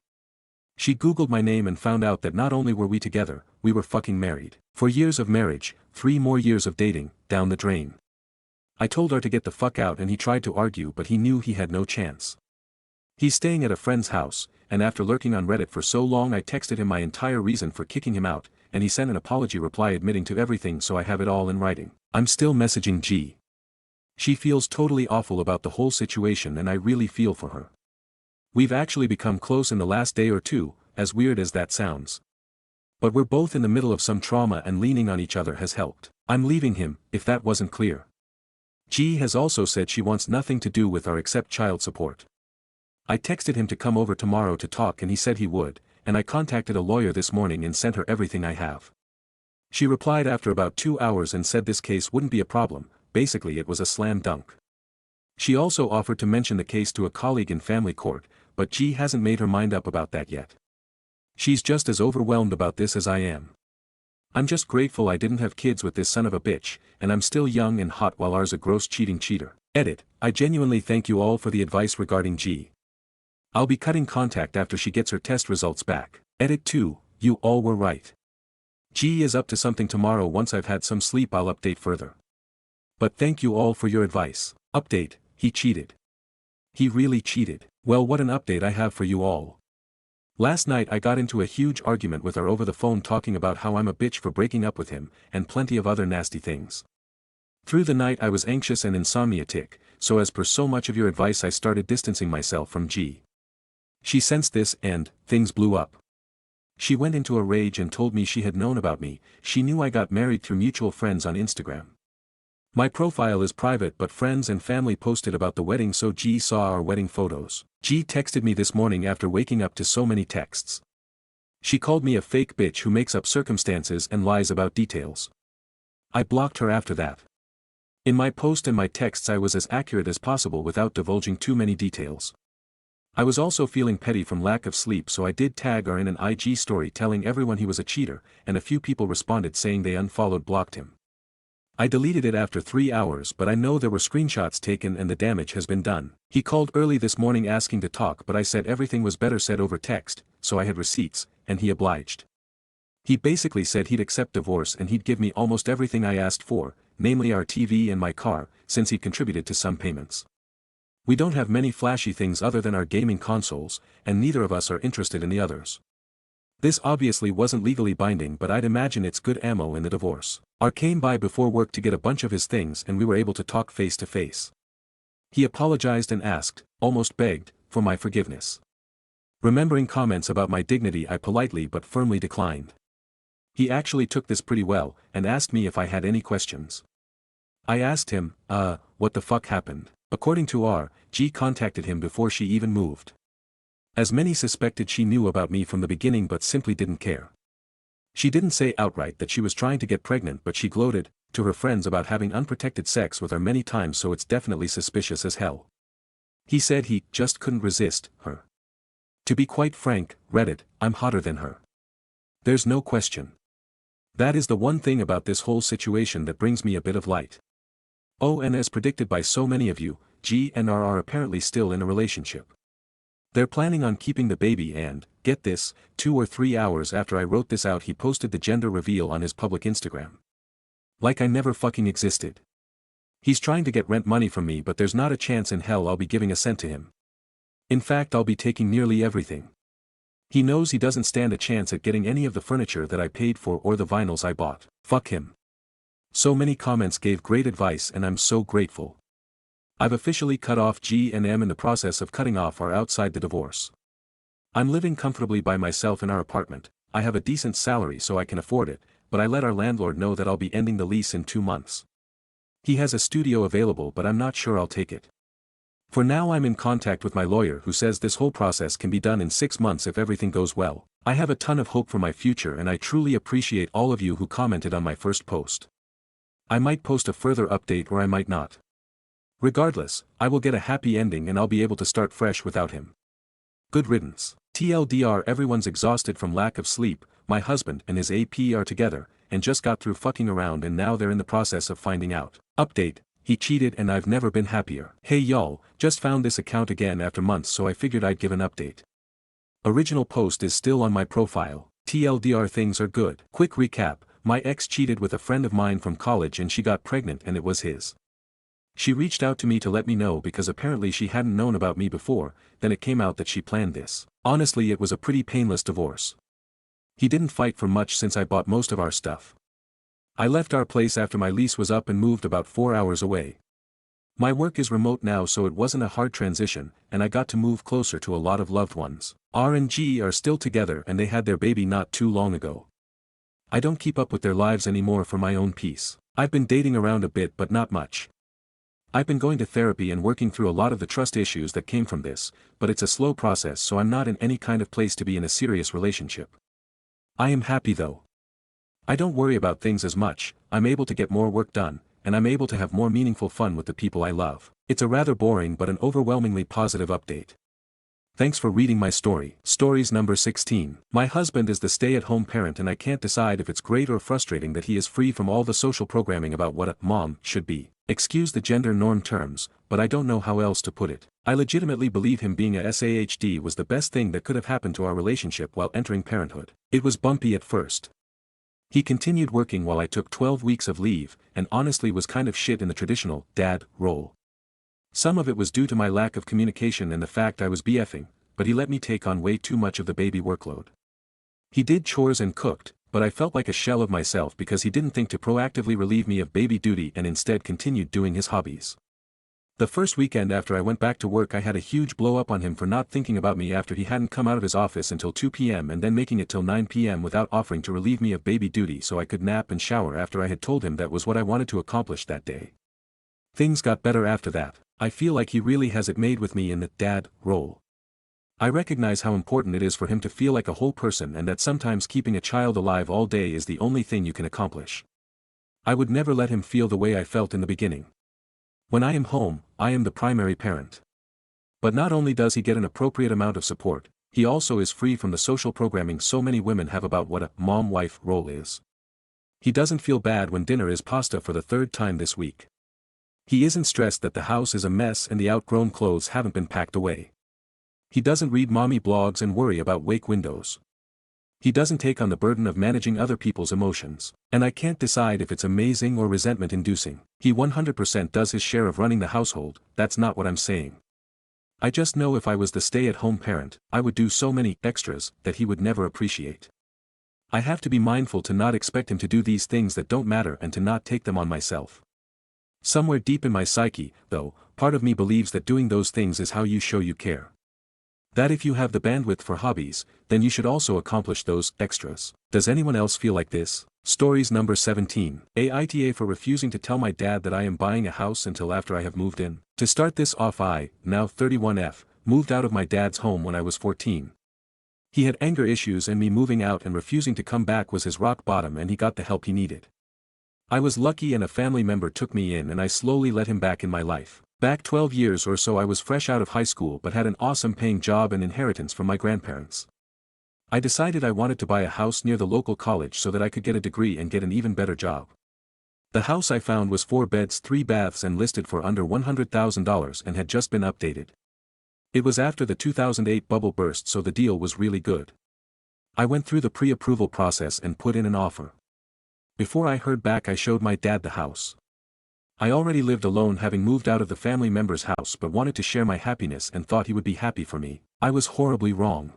She googled my name and found out that not only were we together, we were fucking married. 4 years of marriage, 3 more years of dating, down the drain. I told her to get the fuck out and he tried to argue but he knew he had no chance. He's staying at a friend's house, and after lurking on Reddit for so long I texted him my entire reason for kicking him out, and he sent an apology reply admitting to everything, so I have it all in writing. I'm still messaging G. She feels totally awful about the whole situation and I really feel for her. We've actually become close in the last day or two, as weird as that sounds. But we're both in the middle of some trauma and leaning on each other has helped. I'm leaving him, if that wasn't clear. G has also said she wants nothing to do with our except child support. I texted him to come over tomorrow to talk and he said he would, and I contacted a lawyer this morning and sent her everything I have. She replied after about 2 hours and said this case wouldn't be a problem, basically it was a slam dunk. She also offered to mention the case to a colleague in family court, but G hasn't made her mind up about that yet. She's just as overwhelmed about this as I am. I'm just grateful I didn't have kids with this son of a bitch, and I'm still young and hot while R's a gross cheating cheater. Edit, I genuinely thank you all for the advice regarding G. I'll be cutting contact after she gets her test results back. Edit 2, you all were right. G is up to something tomorrow. Once I've had some sleep I'll update further. But thank you all for your advice. Update, he cheated. He really cheated. Well, what an update I have for you all. Last night I got into a huge argument with her over the phone talking about how I'm a bitch for breaking up with him, and plenty of other nasty things. Through the night I was anxious and insomniatic, so as per so much of your advice I started distancing myself from G. She sensed this and, things blew up. She went into a rage and told me she had known about me. She knew I got married through mutual friends on Instagram. My profile is private but friends and family posted about the wedding so G saw our wedding photos. G texted me this morning after waking up to so many texts. She called me a fake bitch who makes up circumstances and lies about details. I blocked her after that. In my post and my texts I was as accurate as possible without divulging too many details. I was also feeling petty from lack of sleep so I did tag her in an IG story telling everyone he was a cheater, and a few people responded saying they blocked him. I deleted it after 3 hours but I know there were screenshots taken and the damage has been done. He called early this morning asking to talk but I said everything was better said over text, so I had receipts, and he obliged. He basically said he'd accept divorce and he'd give me almost everything I asked for, namely our TV and my car, since he'd contributed to some payments. We don't have many flashy things other than our gaming consoles, and neither of us are interested in the others. This obviously wasn't legally binding but I'd imagine it's good ammo in the divorce. R came by before work to get a bunch of his things and we were able to talk face to face. He apologized and asked, almost begged, for my forgiveness. Remembering comments about my dignity I politely but firmly declined. He actually took this pretty well, and asked me if I had any questions. I asked him, what the fuck happened? According to R, G contacted him before she even moved. As many suspected she knew about me from the beginning but simply didn't care. She didn't say outright that she was trying to get pregnant but she gloated, to her friends about having unprotected sex with her many times so it's definitely suspicious as hell. He said he just couldn't resist her. To be quite frank, Reddit, I'm hotter than her. There's no question. That is the one thing about this whole situation that brings me a bit of light. Oh, and as predicted by so many of you, G and R are apparently still in a relationship. They're planning on keeping the baby and, get this, 2 or 3 hours after I wrote this out he posted the gender reveal on his public Instagram. Like I never fucking existed. He's trying to get rent money from me but there's not a chance in hell I'll be giving a cent to him. In fact I'll be taking nearly everything. He knows he doesn't stand a chance at getting any of the furniture that I paid for or the vinyls I bought. Fuck him. So many comments gave great advice and I'm so grateful. I've officially cut off G and M in the process of cutting off R outside the divorce. I'm living comfortably by myself in our apartment. I have a decent salary so I can afford it, but I let our landlord know that I'll be ending the lease in 2 months. He has a studio available but I'm not sure I'll take it. For now I'm in contact with my lawyer who says this whole process can be done in 6 months if everything goes well. I have a ton of hope for my future and I truly appreciate all of you who commented on my first post. I might post a further update or I might not. Regardless, I will get a happy ending and I'll be able to start fresh without him. Good riddance. TLDR everyone's exhausted from lack of sleep, my husband and his AP are together, and just got through fucking around and now they're in the process of finding out. Update, he cheated and I've never been happier. Hey y'all, just found this account again after months so I figured I'd give an update. Original post is still on my profile, TLDR things are good. Quick recap, my ex cheated with a friend of mine from college and she got pregnant and it was his. She reached out to me to let me know because apparently she hadn't known about me before, then it came out that she planned this. Honestly it was a pretty painless divorce. He didn't fight for much since I bought most of our stuff. I left our place after my lease was up and moved about 4 hours away. My work is remote now so it wasn't a hard transition, and I got to move closer to a lot of loved ones. R and G are still together and they had their baby not too long ago. I don't keep up with their lives anymore for my own peace. I've been dating around a bit but not much. I've been going to therapy and working through a lot of the trust issues that came from this, but it's a slow process so I'm not in any kind of place to be in a serious relationship. I am happy though. I don't worry about things as much, I'm able to get more work done, and I'm able to have more meaningful fun with the people I love. It's a rather boring but an overwhelmingly positive update. Thanks for reading my story. Stories number 16. My husband is the stay-at-home parent and I can't decide if it's great or frustrating that he is free from all the social programming about what a mom should be. Excuse the gender norm terms, but I don't know how else to put it. I legitimately believe him being a SAHD was the best thing that could have happened to our relationship while entering parenthood. It was bumpy at first. He continued working while I took 12 weeks of leave, and honestly was kind of shit in the traditional dad role. Some of it was due to my lack of communication and the fact I was BFing, but he let me take on way too much of the baby workload. He did chores and cooked, but I felt like a shell of myself because he didn't think to proactively relieve me of baby duty and instead continued doing his hobbies. The first weekend after I went back to work I had a huge blow up on him for not thinking about me after he hadn't come out of his office until 2 p.m. and then making it till 9 p.m. without offering to relieve me of baby duty so I could nap and shower after I had told him that was what I wanted to accomplish that day. Things got better after that. I feel like he really has it made with me in the dad role. I recognize how important it is for him to feel like a whole person and that sometimes keeping a child alive all day is the only thing you can accomplish. I would never let him feel the way I felt in the beginning. When I am home, I am the primary parent. But not only does he get an appropriate amount of support, he also is free from the social programming so many women have about what a mom-wife role is. He doesn't feel bad when dinner is pasta for the third time this week. He isn't stressed that the house is a mess and the outgrown clothes haven't been packed away. He doesn't read mommy blogs and worry about wake windows. He doesn't take on the burden of managing other people's emotions, and I can't decide if it's amazing or resentment-inducing. He 100% does his share of running the household, that's not what I'm saying. I just know if I was the stay-at-home parent, I would do so many extras that he would never appreciate. I have to be mindful to not expect him to do these things that don't matter and to not take them on myself. Somewhere deep in my psyche, though, part of me believes that doing those things is how you show you care. That if you have the bandwidth for hobbies, then you should also accomplish those extras. Does anyone else feel like this? Stories number 17. Aita for refusing to tell my dad that I am buying a house until after I have moved in. To start this off, I, now 31F, moved out of my dad's home when I was 14. He had anger issues and me moving out and refusing to come back was his rock bottom and he got the help he needed. I was lucky and a family member took me in and I slowly let him back in my life. Back 12 years or so I was fresh out of high school but had an awesome paying job and inheritance from my grandparents. I decided I wanted to buy a house near the local college so that I could get a degree and get an even better job. The house I found was 4 beds 3 baths and listed for under $100,000 and had just been updated. It was after the 2008 bubble burst so the deal was really good. I went through the pre-approval process and put in an offer. Before I heard back I showed my dad the house. I already lived alone having moved out of the family member's house but wanted to share my happiness and thought he would be happy for me. I was horribly wrong.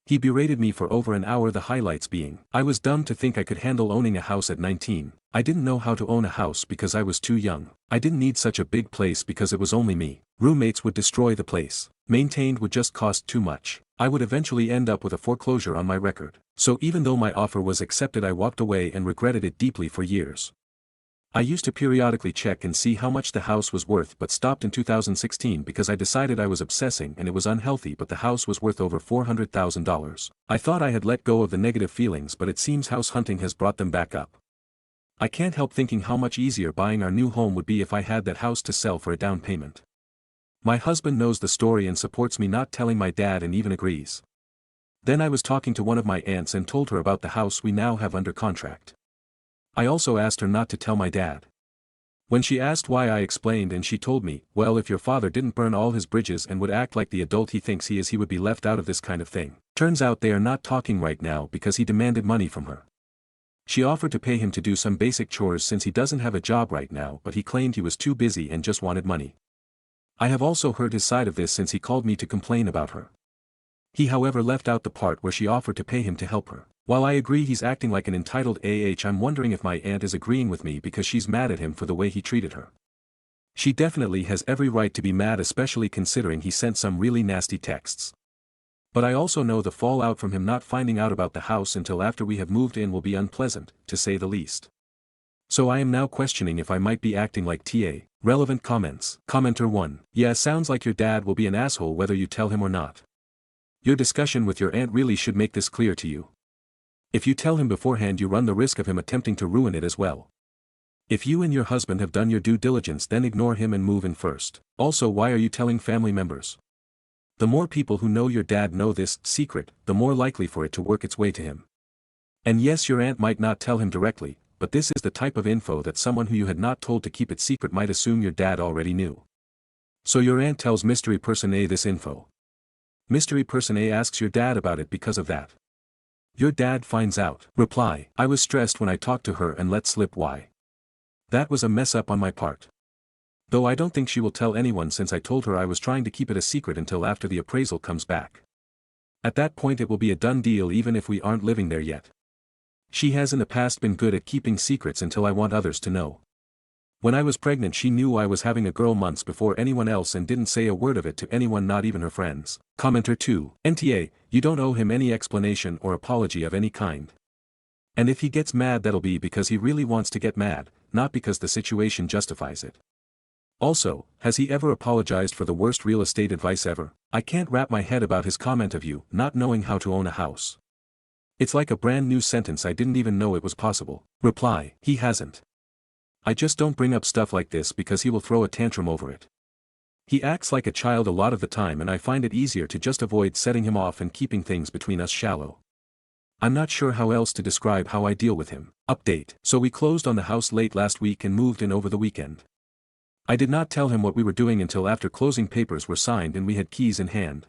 He berated me for over an hour, the highlights being, I was dumb to think I could handle owning a house at 19, I didn't know how to own a house because I was too young, I didn't need such a big place because it was only me, roommates would destroy the place, maintained would just cost too much, I would eventually end up with a foreclosure on my record, so even though my offer was accepted I walked away and regretted it deeply for years. I used to periodically check and see how much the house was worth but stopped in 2016 because I decided I was obsessing and it was unhealthy but the house was worth over $400,000. I thought I had let go of the negative feelings but it seems house hunting has brought them back up. I can't help thinking how much easier buying our new home would be if I had that house to sell for a down payment. My husband knows the story and supports me not telling my dad and even agrees. Then I was talking to one of my aunts and told her about the house we now have under contract. I also asked her not to tell my dad. When she asked why I explained and she told me, well, if your father didn't burn all his bridges and would act like the adult he thinks he is, he would be left out of this kind of thing. Turns out they are not talking right now because he demanded money from her. She offered to pay him to do some basic chores since he doesn't have a job right now but he claimed he was too busy and just wanted money. I have also heard his side of this since he called me to complain about her. He however left out the part where she offered to pay him to help her. While I agree he's acting like an entitled I'm wondering if my aunt is agreeing with me because she's mad at him for the way he treated her. She definitely has every right to be mad, especially considering he sent some really nasty texts. But I also know the fallout from him not finding out about the house until after we have moved in will be unpleasant, to say the least. So I am now questioning if I might be acting like TA. Relevant comments. Commenter 1. Yeah, sounds like your dad will be an asshole whether you tell him or not. Your discussion with your aunt really should make this clear to you. If you tell him beforehand you run the risk of him attempting to ruin it as well. If you and your husband have done your due diligence then ignore him and move in first. Also, why are you telling family members? The more people who know your dad know this secret, the more likely for it to work its way to him. And yes, your aunt might not tell him directly, but this is the type of info that someone who you had not told to keep it secret might assume your dad already knew. So your aunt tells mystery person A this info. Mystery person A asks your dad about it because of that. Your dad finds out. Reply. I was stressed when I talked to her and let slip why. That was a mess up on my part. Though I don't think she will tell anyone since I told her I was trying to keep it a secret until after the appraisal comes back. At that point it will be a done deal even if we aren't living there yet. She has in the past been good at keeping secrets until I want others to know. When I was pregnant she knew I was having a girl months before anyone else and didn't say a word of it to anyone, not even her friends. Commenter 2. NTA, you don't owe him any explanation or apology of any kind. And if he gets mad that'll be because he really wants to get mad, not because the situation justifies it. Also, has he ever apologized for the worst real estate advice ever? I can't wrap my head about his comment of you not knowing how to own a house. It's like a brand new sentence I didn't even know it was possible. Reply, he hasn't. I just don't bring up stuff like this because he will throw a tantrum over it. He acts like a child a lot of the time and I find it easier to just avoid setting him off and keeping things between us shallow. I'm not sure how else to describe how I deal with him. Update. So we closed on the house late last week and moved in over the weekend. I did not tell him what we were doing until after closing papers were signed and we had keys in hand.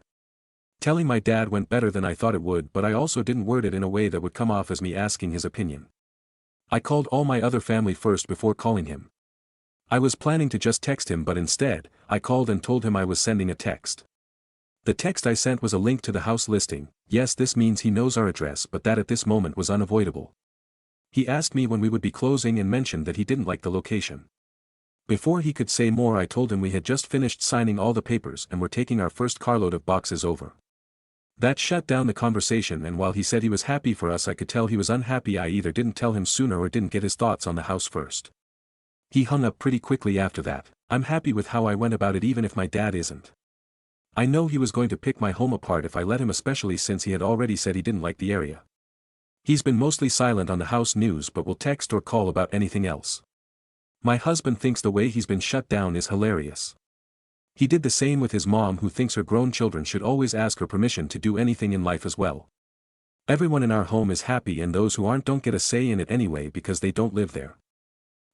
Telling my dad went better than I thought it would, but I also didn't word it in a way that would come off as me asking his opinion. I called all my other family first before calling him. I was planning to just text him, but instead, I called and told him I was sending a text. The text I sent was a link to the house listing. Yes, this means he knows our address, but that at this moment was unavoidable. He asked me when we would be closing and mentioned that he didn't like the location. Before he could say more, I told him we had just finished signing all the papers and were taking our first carload of boxes over. That shut down the conversation, and while he said he was happy for us, I could tell he was unhappy I either didn't tell him sooner or didn't get his thoughts on the house first. He hung up pretty quickly after that. I'm happy with how I went about it even if my dad isn't. I know he was going to pick my home apart if I let him, especially since he had already said he didn't like the area. He's been mostly silent on the house news but will text or call about anything else. My husband thinks the way he's been shut down is hilarious. He did the same with his mom, who thinks her grown children should always ask her permission to do anything in life as well. Everyone in our home is happy and those who aren't don't get a say in it anyway because they don't live there.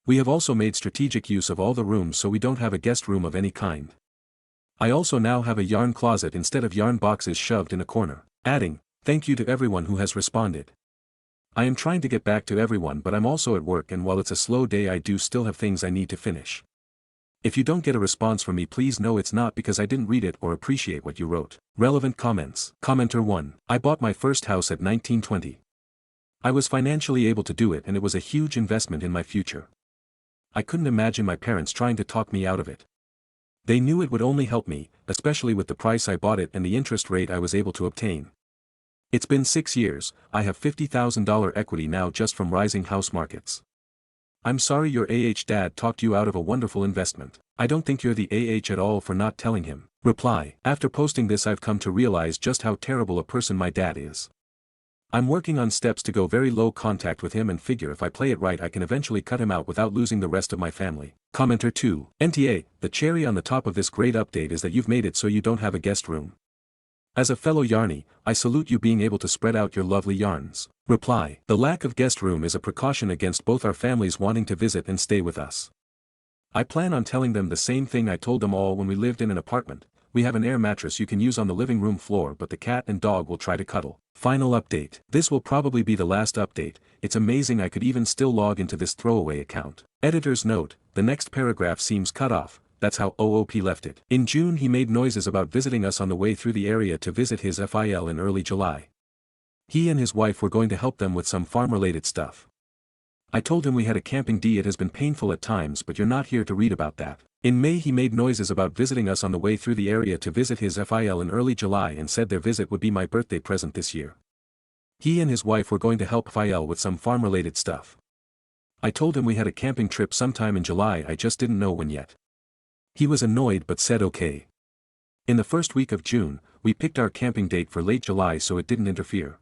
We have also made strategic use of all the rooms so we don't have a guest room of any kind. I also now have a yarn closet instead of yarn boxes shoved in a corner. Adding, thank you to everyone who has responded. I am trying to get back to everyone, but I'm also at work, and while it's a slow day I do still have things I need to finish. If you don't get a response from me, please know it's not because I didn't read it or appreciate what you wrote. Relevant comments. Commenter 1. I bought my first house at 1920. I was financially able to do it and it was a huge investment in my future. I couldn't imagine my parents trying to talk me out of it. They knew it would only help me, especially with the price I bought it and the interest rate I was able to obtain. It's been 6 years, I have $50,000 equity now just from rising house markets. I'm sorry your dad talked you out of a wonderful investment. I don't think you're the at all for not telling him. Reply. After posting this I've come to realize just how terrible a person my dad is. I'm working on steps to go very low contact with him and figure if I play it right I can eventually cut him out without losing the rest of my family. Commenter 2. NTA, the cherry on the top of this great update is that you've made it so you don't have a guest room. As a fellow yarny, I salute you being able to spread out your lovely yarns. Reply. The lack of guest room is a precaution against both our families wanting to visit and stay with us. I plan on telling them the same thing I told them all when we lived in an apartment. We have an air mattress you can use on the living room floor, but the cat and dog will try to cuddle. Final update. This will probably be the last update. It's amazing I could even still log into this throwaway account. Editor's note, the next paragraph seems cut off. That's how OOP left it. In June he made noises about visiting us on the way through the area to visit his FIL in early July. He and his wife were going to help them with some farm-related stuff. I told him we had a camping D. It has been painful at times, but you're not here to read about that. In May he made noises about visiting us on the way through the area to visit his FIL in early July and said their visit would be my birthday present this year. He and his wife were going to help FIL with some farm-related stuff. I told him we had a camping trip sometime in July, I just didn't know when yet. He was annoyed but said okay. In the first week of June, we picked our camping date for late July so it didn't interfere.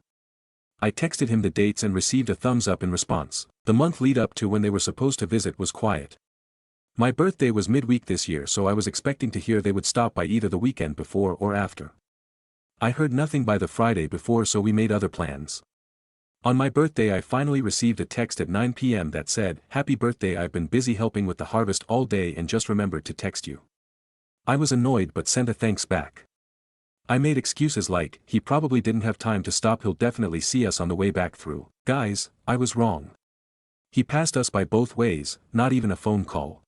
I texted him the dates and received a thumbs up in response. The month lead up to when they were supposed to visit was quiet. My birthday was midweek this year, so I was expecting to hear they would stop by either the weekend before or after. I heard nothing by the Friday before, so we made other plans. On my birthday I finally received a text at 9 p.m. that said, "Happy birthday, I've been busy helping with the harvest all day and just remembered to text you." I was annoyed but sent a thanks back. I made excuses like, he probably didn't have time to stop, he'll definitely see us on the way back through. Guys, I was wrong. He passed us by both ways, not even a phone call.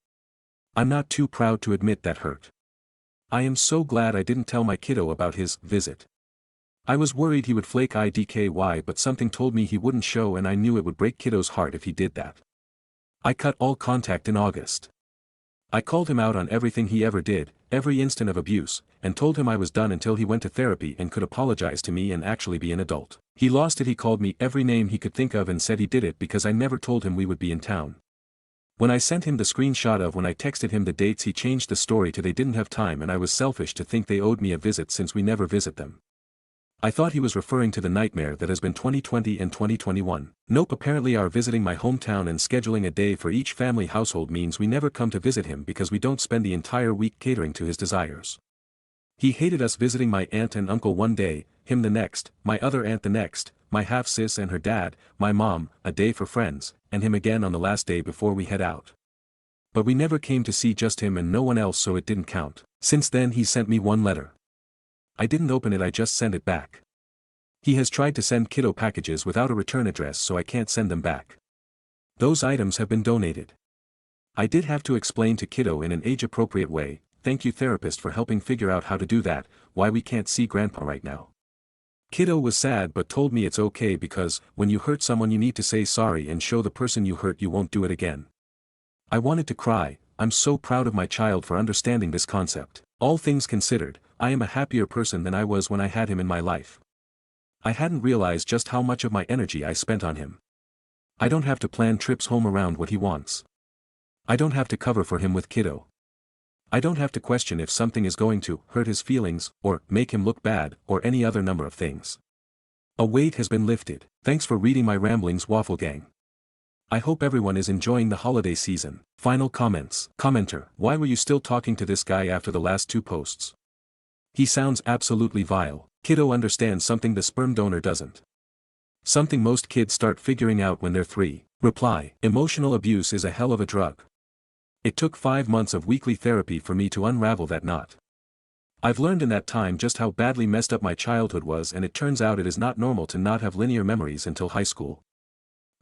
I'm not too proud to admit that hurt. I am so glad I didn't tell my kiddo about his visit. I was worried he would flake IDKY, but something told me he wouldn't show, and I knew it would break kiddo's heart if he did that. I cut all contact in August. I called him out on everything he ever did, every instant of abuse, and told him I was done until he went to therapy and could apologize to me and actually be an adult. He lost it. He called me every name he could think of and said he did it because I never told him we would be in town. When I sent him the screenshot of when I texted him the dates, he changed the story to they didn't have time and I was selfish to think they owed me a visit since we never visit them. I thought he was referring to the nightmare that has been 2020 and 2021. Nope, apparently our visiting my hometown and scheduling a day for each family household means we never come to visit him because we don't spend the entire week catering to his desires. He hated us visiting my aunt and uncle one day, him the next, my other aunt the next, my half-sis and her dad, my mom, a day for friends, and him again on the last day before we head out. But we never came to see just him and no one else, so it didn't count. Since then he sent me one letter. I didn't open it, I just sent it back. He has tried to send kiddo packages without a return address, so I can't send them back. Those items have been donated. I did have to explain to kiddo in an age-appropriate way, thank you therapist for helping figure out how to do that, why we can't see grandpa right now. Kiddo was sad but told me it's okay because, when you hurt someone you need to say sorry and show the person you hurt you won't do it again. I wanted to cry. I'm so proud of my child for understanding this concept. All things considered, I am a happier person than I was when I had him in my life. I hadn't realized just how much of my energy I spent on him. I don't have to plan trips home around what he wants. I don't have to cover for him with kiddo. I don't have to question if something is going to hurt his feelings, or make him look bad, or any other number of things. A weight has been lifted. Thanks for reading my ramblings, Waffle Gang. I hope everyone is enjoying the holiday season. Final comments. Commenter: why were you still talking to this guy after the last 2 posts? He sounds absolutely vile. Kiddo understands something the sperm donor doesn't. Something most kids start figuring out when they're 3. Reply: emotional abuse is a hell of a drug. It took 5 months of weekly therapy for me to unravel that knot. I've learned in that time just how badly messed up my childhood was, and it turns out it is not normal to not have linear memories until high school.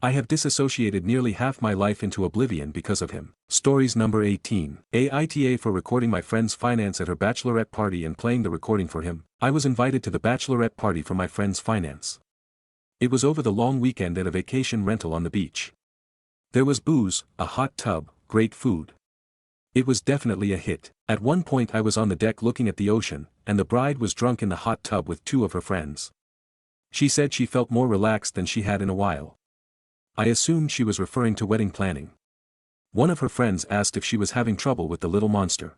I have disassociated nearly half my life into oblivion because of him. Stories number 18. Aita for recording my friend's finance at her bachelorette party and playing the recording for him. I was invited to the bachelorette party for my friend's finance. It was over the long weekend at a vacation rental on the beach. There was booze, a hot tub, great food. It was definitely a hit. At one point I was on the deck looking at the ocean, and the bride was drunk in the hot tub with 2 of her friends. She said she felt more relaxed than she had in a while. I assumed she was referring to wedding planning. One of her friends asked if she was having trouble with the little monster.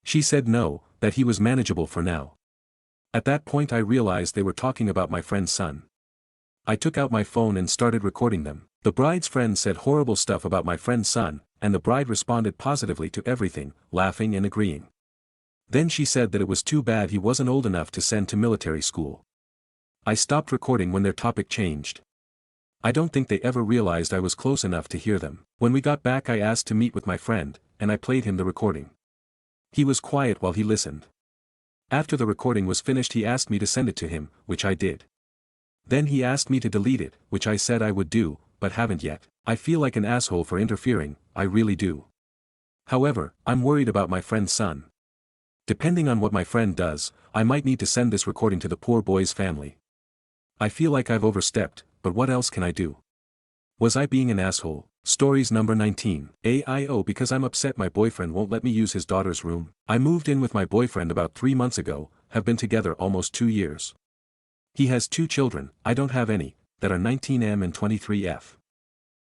She said no, that he was manageable for now. At that point I realized they were talking about my friend's son. I took out my phone and started recording them. The bride's friend said horrible stuff about my friend's son, and the bride responded positively to everything, laughing and agreeing. Then she said that it was too bad he wasn't old enough to send to military school. I stopped recording when their topic changed. I don't think they ever realized I was close enough to hear them. When we got back I asked to meet with my friend, and I played him the recording. He was quiet while he listened. After the recording was finished he asked me to send it to him, which I did. Then he asked me to delete it, which I said I would do, but haven't yet. I feel like an asshole for interfering, I really do. However, I'm worried about my friend's son. Depending on what my friend does, I might need to send this recording to the poor boy's family. I feel like I've overstepped, but what else can I do? Was I being an asshole? Stories number 19. AIO because I'm upset my boyfriend won't let me use his daughter's room. I moved in with my boyfriend about 3 months ago, have been together almost 2 years. He has 2 children, I don't have any, that are 19M and 23F.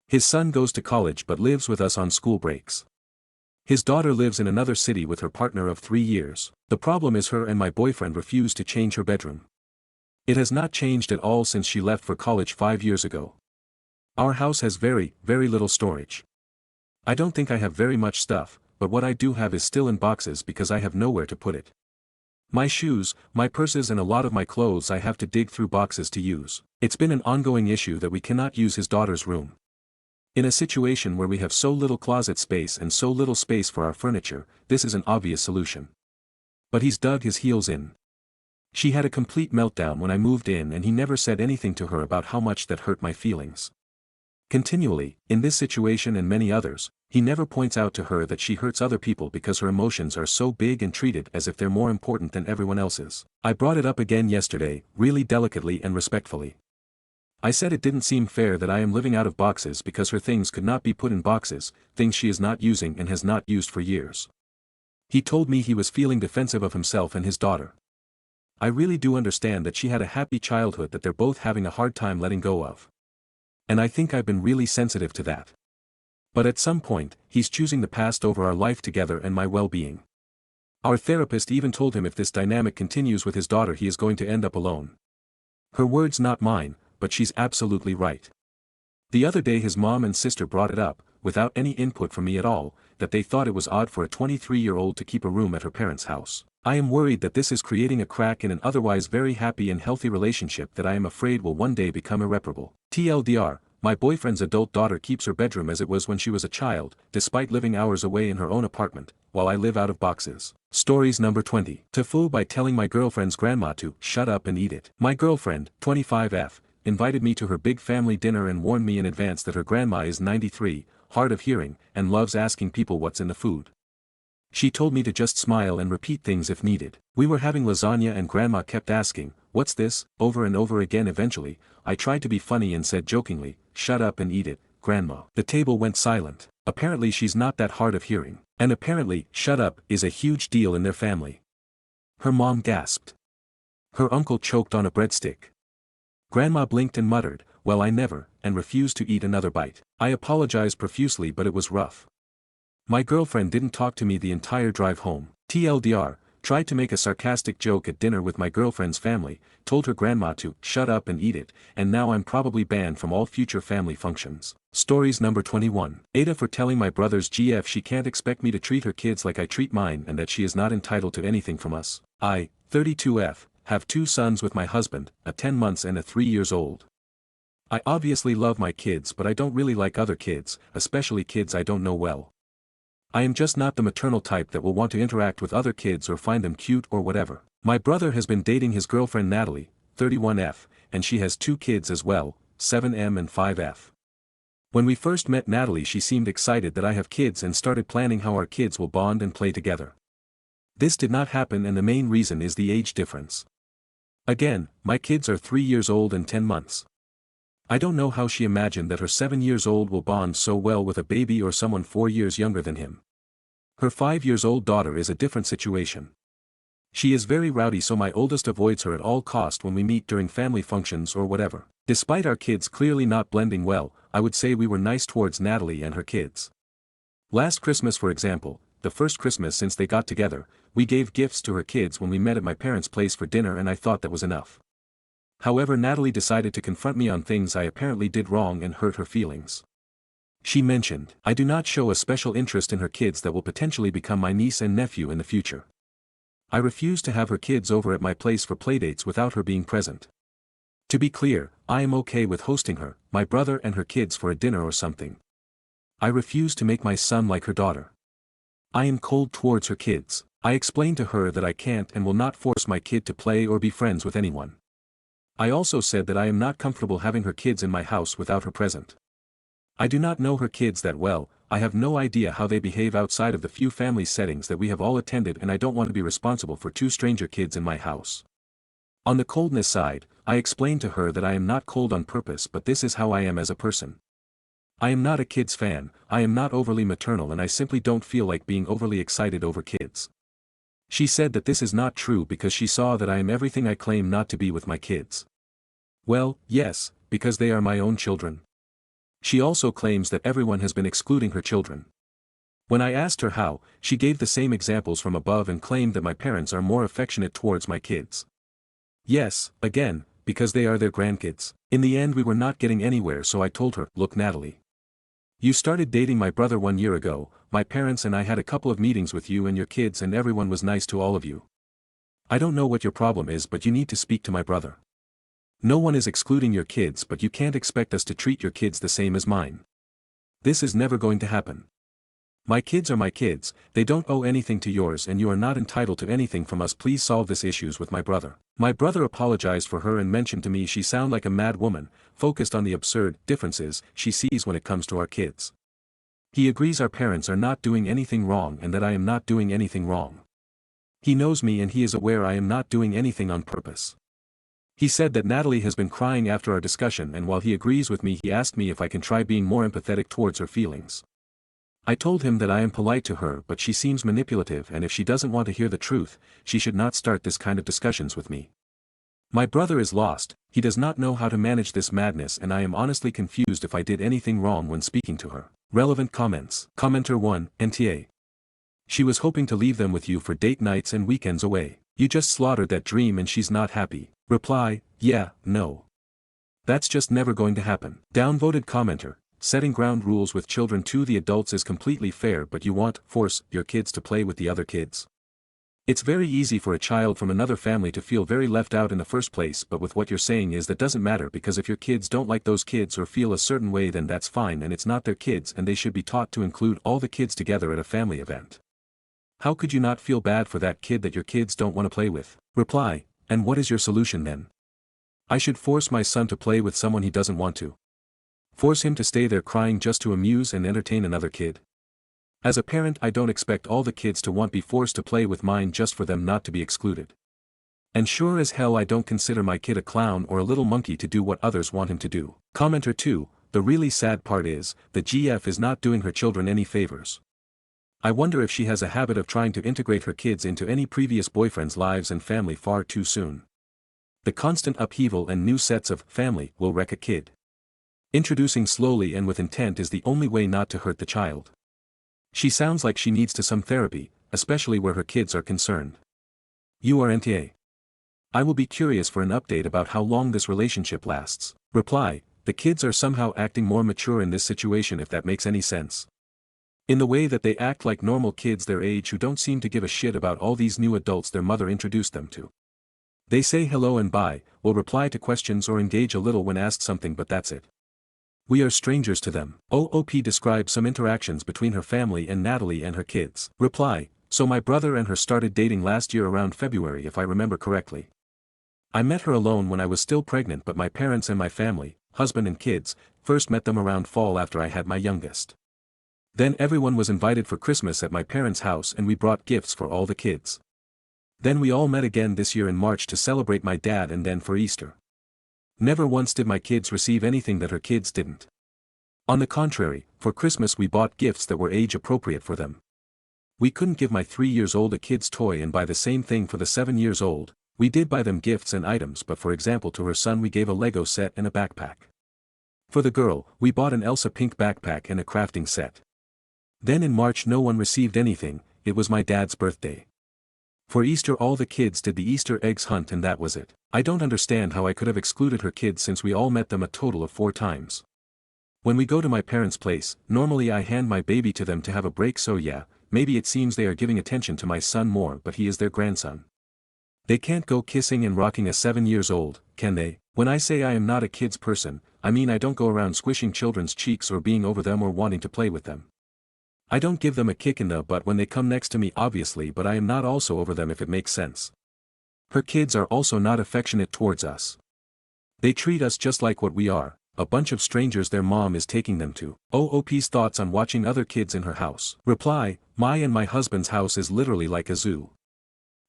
His son goes to college but lives with us on school breaks. His daughter lives in another city with her partner of 3 years. The problem is her and my boyfriend refuse to change her bedroom. It has not changed at all since she left for college 5 years ago. Our house has very, very little storage. I don't think I have very much stuff, but what I do have is still in boxes because I have nowhere to put it. My shoes, my purses and a lot of my clothes I have to dig through boxes to use. It's been an ongoing issue that we cannot use his daughter's room. In a situation where we have so little closet space and so little space for our furniture, this is an obvious solution. But he's dug his heels in. She had a complete meltdown when I moved in and he never said anything to her about how much that hurt my feelings. Continually, in this situation and many others, he never points out to her that she hurts other people because her emotions are so big and treated as if they're more important than everyone else's. I brought it up again yesterday, really delicately and respectfully. I said it didn't seem fair that I am living out of boxes because her things could not be put in boxes, things she is not using and has not used for years. He told me he was feeling defensive of himself and his daughter. I really do understand that she had a happy childhood that they're both having a hard time letting go of. And I think I've been really sensitive to that. But at some point, he's choosing the past over our life together and my well-being. Our therapist even told him if this dynamic continues with his daughter he is going to end up alone. Her words not mine, but she's absolutely right. The other day his mom and sister brought it up, without any input from me at all, that they thought it was odd for a 23-year-old to keep a room at her parents' house. I am worried that this is creating a crack in an otherwise very happy and healthy relationship that I am afraid will one day become irreparable. TLDR, my boyfriend's adult daughter keeps her bedroom as it was when she was a child, despite living hours away in her own apartment, while I live out of boxes. Stories number 20. To fool by telling my girlfriend's grandma to shut up and eat it. My girlfriend, 25F, invited me to her big family dinner and warned me in advance that her grandma is 93, hard of hearing, and loves asking people what's in the food. She told me to just smile and repeat things if needed. We were having lasagna and grandma kept asking, "What's this?" over and over again. Eventually, I tried to be funny and said jokingly, "Shut up and eat it, grandma." The table went silent. Apparently she's not that hard of hearing. And apparently, shut up is a huge deal in their family. Her mom gasped. Her uncle choked on a breadstick. Grandma blinked and muttered, "Well, I never," and refused to eat another bite. I apologized profusely, but it was rough. My girlfriend didn't talk to me the entire drive home. TLDR, tried to make a sarcastic joke at dinner with my girlfriend's family, told her grandma to shut up and eat it, and now I'm probably banned from all future family functions. Stories number 21. Aita for telling my brother's GF she can't expect me to treat her kids like I treat mine and that she is not entitled to anything from us. I, 32F, have 2 sons with my husband, a 10 months and a 3 years old. I obviously love my kids, but I don't really like other kids, especially kids I don't know well. I am just not the maternal type that will want to interact with other kids or find them cute or whatever. My brother has been dating his girlfriend Natalie, 31F, and she has 2 kids as well, 7M and 5F. When we first met Natalie she seemed excited that I have kids and started planning how our kids will bond and play together. This did not happen, and the main reason is the age difference. Again, my kids are 3 years old and 10 months. I don't know how she imagined that her 7 years old will bond so well with a baby or someone 4 years younger than him. Her 5 years old daughter is a different situation. She is very rowdy, so my oldest avoids her at all cost when we meet during family functions or whatever. Despite our kids clearly not blending well, I would say we were nice towards Natalie and her kids. Last Christmas, for example, the first Christmas since they got together, we gave gifts to her kids when we met at my parents' place for dinner, and I thought that was enough. However, Natalie decided to confront me on things I apparently did wrong and hurt her feelings. She mentioned, "I do not show a special interest in her kids that will potentially become my niece and nephew in the future. I refuse to have her kids over at my place for playdates without her being present. To be clear, I am okay with hosting her, my brother and her kids for a dinner or something. I refuse to make my son like her daughter. I am cold towards her kids." I explained to her that I can't and will not force my kid to play or be friends with anyone. I also said that I am not comfortable having her kids in my house without her present. I do not know her kids that well, I have no idea how they behave outside of the few family settings that we have all attended, and I don't want to be responsible for 2 stranger kids in my house. On the coldness side, I explained to her that I am not cold on purpose, but this is how I am as a person. I am not a kids fan, I am not overly maternal, and I simply don't feel like being overly excited over kids. She said that this is not true because she saw that I am everything I claim not to be with my kids. Well, yes, because they are my own children. She also claims that everyone has been excluding her children. When I asked her how, she gave the same examples from above and claimed that my parents are more affectionate towards my kids. Yes, again, because they are their grandkids. In the end we were not getting anywhere, so I told her, "Look, Natalie. You started dating my brother 1 year ago, my parents and I had a couple of meetings with you and your kids and everyone was nice to all of you. I don't know what your problem is, but you need to speak to my brother. No one is excluding your kids, but you can't expect us to treat your kids the same as mine. This is never going to happen. My kids are my kids, they don't owe anything to yours and you are not entitled to anything from us. Please solve this issues with my brother." My brother apologized for her and mentioned to me she sound like a mad woman, focused on the absurd differences she sees when it comes to our kids. He agrees our parents are not doing anything wrong and that I am not doing anything wrong. He knows me and he is aware I am not doing anything on purpose. He said that Natalie has been crying after our discussion, and while he agrees with me he asked me if I can try being more empathetic towards her feelings. I told him that I am polite to her, but she seems manipulative, and if she doesn't want to hear the truth, she should not start this kind of discussions with me. My brother is lost, he does not know how to manage this madness and I am honestly confused if I did anything wrong when speaking to her. Relevant comments. Commenter 1, NTA. She was hoping to leave them with you for date nights and weekends away. You just slaughtered that dream and she's not happy. Reply, yeah, no. That's just never going to happen. Downvoted commenter. Setting ground rules with children to the adults is completely fair but you force your kids to play with the other kids. It's very easy for a child from another family to feel very left out in the first place, but with what you're saying is that doesn't matter because if your kids don't like those kids or feel a certain way then that's fine and it's not their kids and they should be taught to include all the kids together at a family event. How could you not feel bad for that kid that your kids don't want to play with? Reply, and what is your solution then? I should force my son to play with someone he doesn't want to. Force him to stay there crying just to amuse and entertain another kid. As a parent I don't expect all the kids to be forced to play with mine just for them not to be excluded. And sure as hell I don't consider my kid a clown or a little monkey to do what others want him to do. Commenter 2, the really sad part is, the GF is not doing her children any favors. I wonder if she has a habit of trying to integrate her kids into any previous boyfriend's lives and family far too soon. The constant upheaval and new sets of family will wreck a kid. Introducing slowly and with intent is the only way not to hurt the child. She sounds like she needs some therapy, especially where her kids are concerned. You are NTA. I will be curious for an update about how long this relationship lasts. Reply, the kids are somehow acting more mature in this situation if that makes any sense. In the way that they act like normal kids their age who don't seem to give a shit about all these new adults their mother introduced them to. They say hello and bye, will reply to questions or engage a little when asked something but that's it. We are strangers to them. OOP describes some interactions between her family and Natalie and her kids. Reply, so my brother and her started dating last year around February if I remember correctly. I met her alone when I was still pregnant but my parents and my family, husband and kids, first met them around fall after I had my youngest. Then everyone was invited for Christmas at my parents' house and we brought gifts for all the kids. Then we all met again this year in March to celebrate my dad and then for Easter. Never once did my kids receive anything that her kids didn't. On the contrary, for Christmas we bought gifts that were age appropriate for them. We couldn't give my 3-year-old a kid's toy and buy the same thing for the 7-year-old, we did buy them gifts and items but for example to her son we gave a Lego set and a backpack. For the girl, we bought an Elsa pink backpack and a crafting set. Then in March no one received anything, it was my dad's birthday. For Easter all the kids did the Easter eggs hunt and that was it. I don't understand how I could have excluded her kids since we all met them a total of 4 times. When we go to my parents' place, normally I hand my baby to them to have a break so yeah, maybe it seems they are giving attention to my son more but he is their grandson. They can't go kissing and rocking a 7-year-old, can they? When I say I am not a kids person, I mean I don't go around squishing children's cheeks or being over them or wanting to play with them. I don't give them a kick in the butt when they come next to me obviously but I am not also over them if it makes sense. Her kids are also not affectionate towards us. They treat us just like what we are, a bunch of strangers their mom is taking them to. OOP's thoughts on watching other kids in her house. Reply, my and my husband's house is literally like a zoo.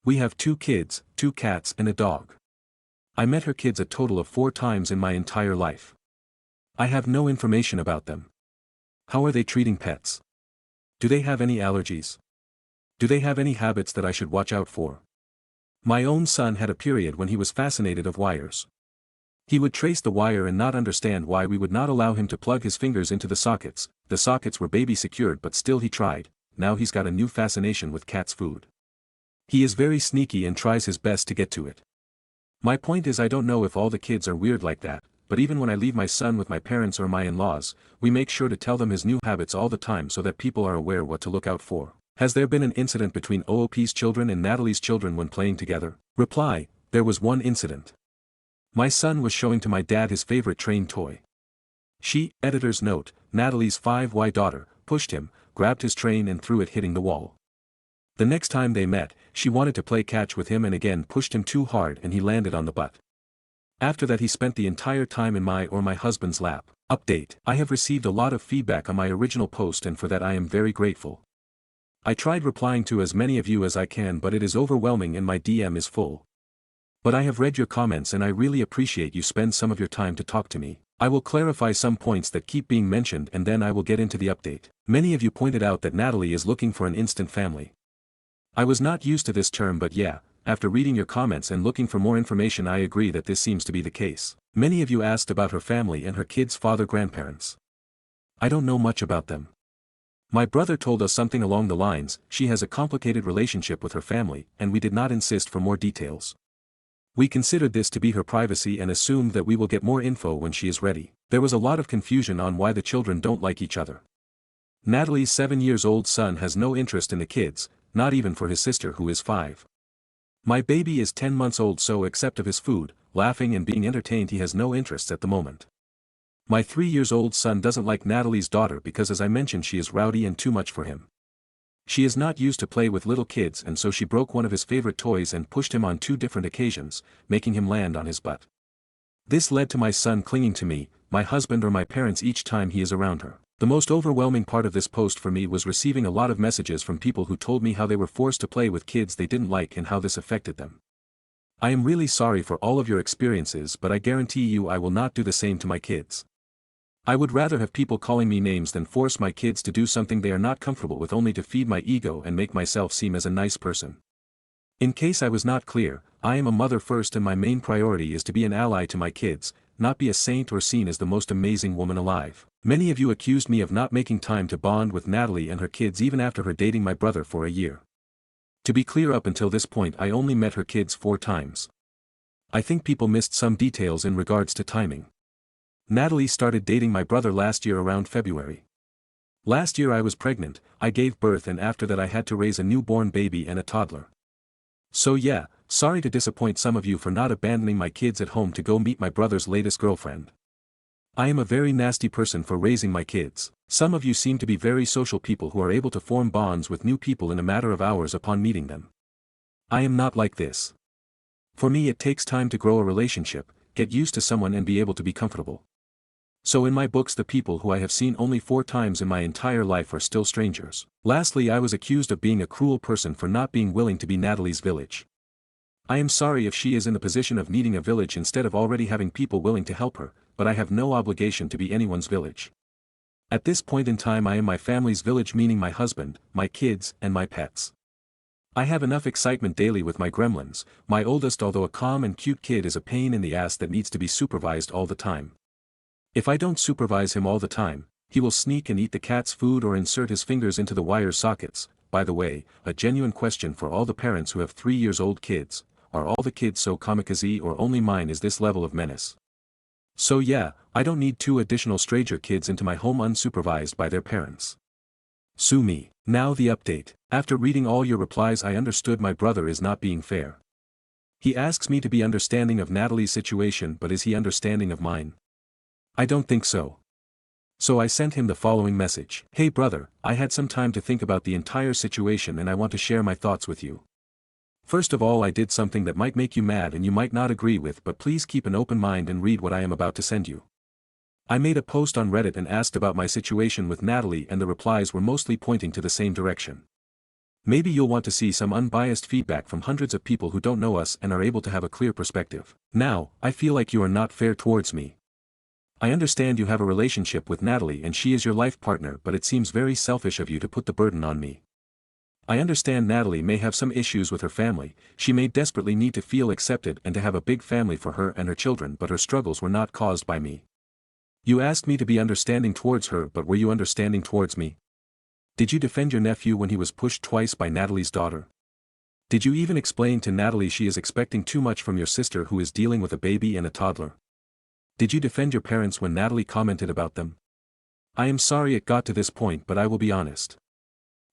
We have 2 kids, 2 cats and a dog. I met her kids a total of 4 times in my entire life. I have no information about them. How are they treating pets? Do they have any allergies? Do they have any habits that I should watch out for? My own son had a period when he was fascinated of wires. He would trace the wire and not understand why we would not allow him to plug his fingers into the sockets were baby secured but still he tried, now he's got a new fascination with cat's food. He is very sneaky and tries his best to get to it. My point is I don't know if all the kids are weird like that, but even when I leave my son with my parents or my in-laws, we make sure to tell them his new habits all the time so that people are aware what to look out for. Has there been an incident between OOP's children and Natalie's children when playing together? Reply, there was one incident. My son was showing to my dad his favorite train toy. She, editor's note, Natalie's 5Y daughter, pushed him, grabbed his train and threw it hitting the wall. The next time they met, she wanted to play catch with him and again pushed him too hard and he landed on the butt. After that he spent the entire time in my husband's lap. Update. I have received a lot of feedback on my original post and for that I am very grateful. I tried replying to as many of you as I can but it is overwhelming and my DM is full. But I have read your comments and I really appreciate you spend some of your time to talk to me. I will clarify some points that keep being mentioned and then I will get into the update. Many of you pointed out that Natalie is looking for an instant family. I was not used to this term but yeah, after reading your comments and looking for more information, I agree that this seems to be the case. Many of you asked about her family and her kids' father-grandparents. I don't know much about them. My brother told us something along the lines, she has a complicated relationship with her family, and we did not insist for more details. We considered this to be her privacy and assumed that we will get more info when she is ready. There was a lot of confusion on why the children don't like each other. Natalie's 7-year-old son has no interest in the kids, not even for his sister who is 5. My baby is 10 months old, so except of his food, laughing and being entertained, he has no interests at the moment. My 3-year-old son doesn't like Natalie's daughter because, as I mentioned, she is rowdy and too much for him. She is not used to play with little kids, and so she broke one of his favorite toys and pushed him on 2 different occasions, making him land on his butt. This led to my son clinging to me, my husband or my parents each time he is around her. The most overwhelming part of this post for me was receiving a lot of messages from people who told me how they were forced to play with kids they didn't like and how this affected them. I am really sorry for all of your experiences, but I guarantee you I will not do the same to my kids. I would rather have people calling me names than force my kids to do something they are not comfortable with only to feed my ego and make myself seem as a nice person. In case I was not clear, I am a mother first, and my main priority is to be an ally to my kids, not be a saint or seen as the most amazing woman alive. Many of you accused me of not making time to bond with Natalie and her kids even after her dating my brother for a year. To be clear, up until this point I only met her kids 4 times. I think people missed some details in regards to timing. Natalie started dating my brother last year around February. Last year I was pregnant, I gave birth, and after that I had to raise a newborn baby and a toddler. So yeah, sorry to disappoint some of you for not abandoning my kids at home to go meet my brother's latest girlfriend. I am a very nasty person for raising my kids. Some of you seem to be very social people who are able to form bonds with new people in a matter of hours upon meeting them. I am not like this. For me, it takes time to grow a relationship, get used to someone and be able to be comfortable. So in my books, the people who I have seen only 4 times in my entire life are still strangers. Lastly, I was accused of being a cruel person for not being willing to be Natalie's village. I am sorry if she is in the position of needing a village instead of already having people willing to help her, but I have no obligation to be anyone's village. At this point in time I am my family's village, meaning my husband, my kids, and my pets. I have enough excitement daily with my gremlins. My oldest, although a calm and cute kid, is a pain in the ass that needs to be supervised all the time. If I don't supervise him all the time, he will sneak and eat the cat's food or insert his fingers into the wire sockets. By the way, a genuine question for all the parents who have 3-year-old kids: are all the kids so kamikaze, or only mine is this level of menace? So yeah, I don't need 2 additional stranger kids into my home unsupervised by their parents. Sue me. Now the update. After reading all your replies, I understood my brother is not being fair. He asks me to be understanding of Natalie's situation, but is he understanding of mine? I don't think so. So I sent him the following message. Hey brother, I had some time to think about the entire situation and I want to share my thoughts with you. First of all, I did something that might make you mad and you might not agree with, but please keep an open mind and read what I am about to send you. I made a post on Reddit and asked about my situation with Natalie, and the replies were mostly pointing to the same direction. Maybe you'll want to see some unbiased feedback from hundreds of people who don't know us and are able to have a clear perspective. Now, I feel like you are not fair towards me. I understand you have a relationship with Natalie and she is your life partner, but it seems very selfish of you to put the burden on me. I understand Natalie may have some issues with her family, she may desperately need to feel accepted and to have a big family for her and her children, but her struggles were not caused by me. You asked me to be understanding towards her, but were you understanding towards me? Did you defend your nephew when he was pushed twice by Natalie's daughter? Did you even explain to Natalie she is expecting too much from your sister who is dealing with a baby and a toddler? Did you defend your parents when Natalie commented about them? I am sorry it got to this point, but I will be honest.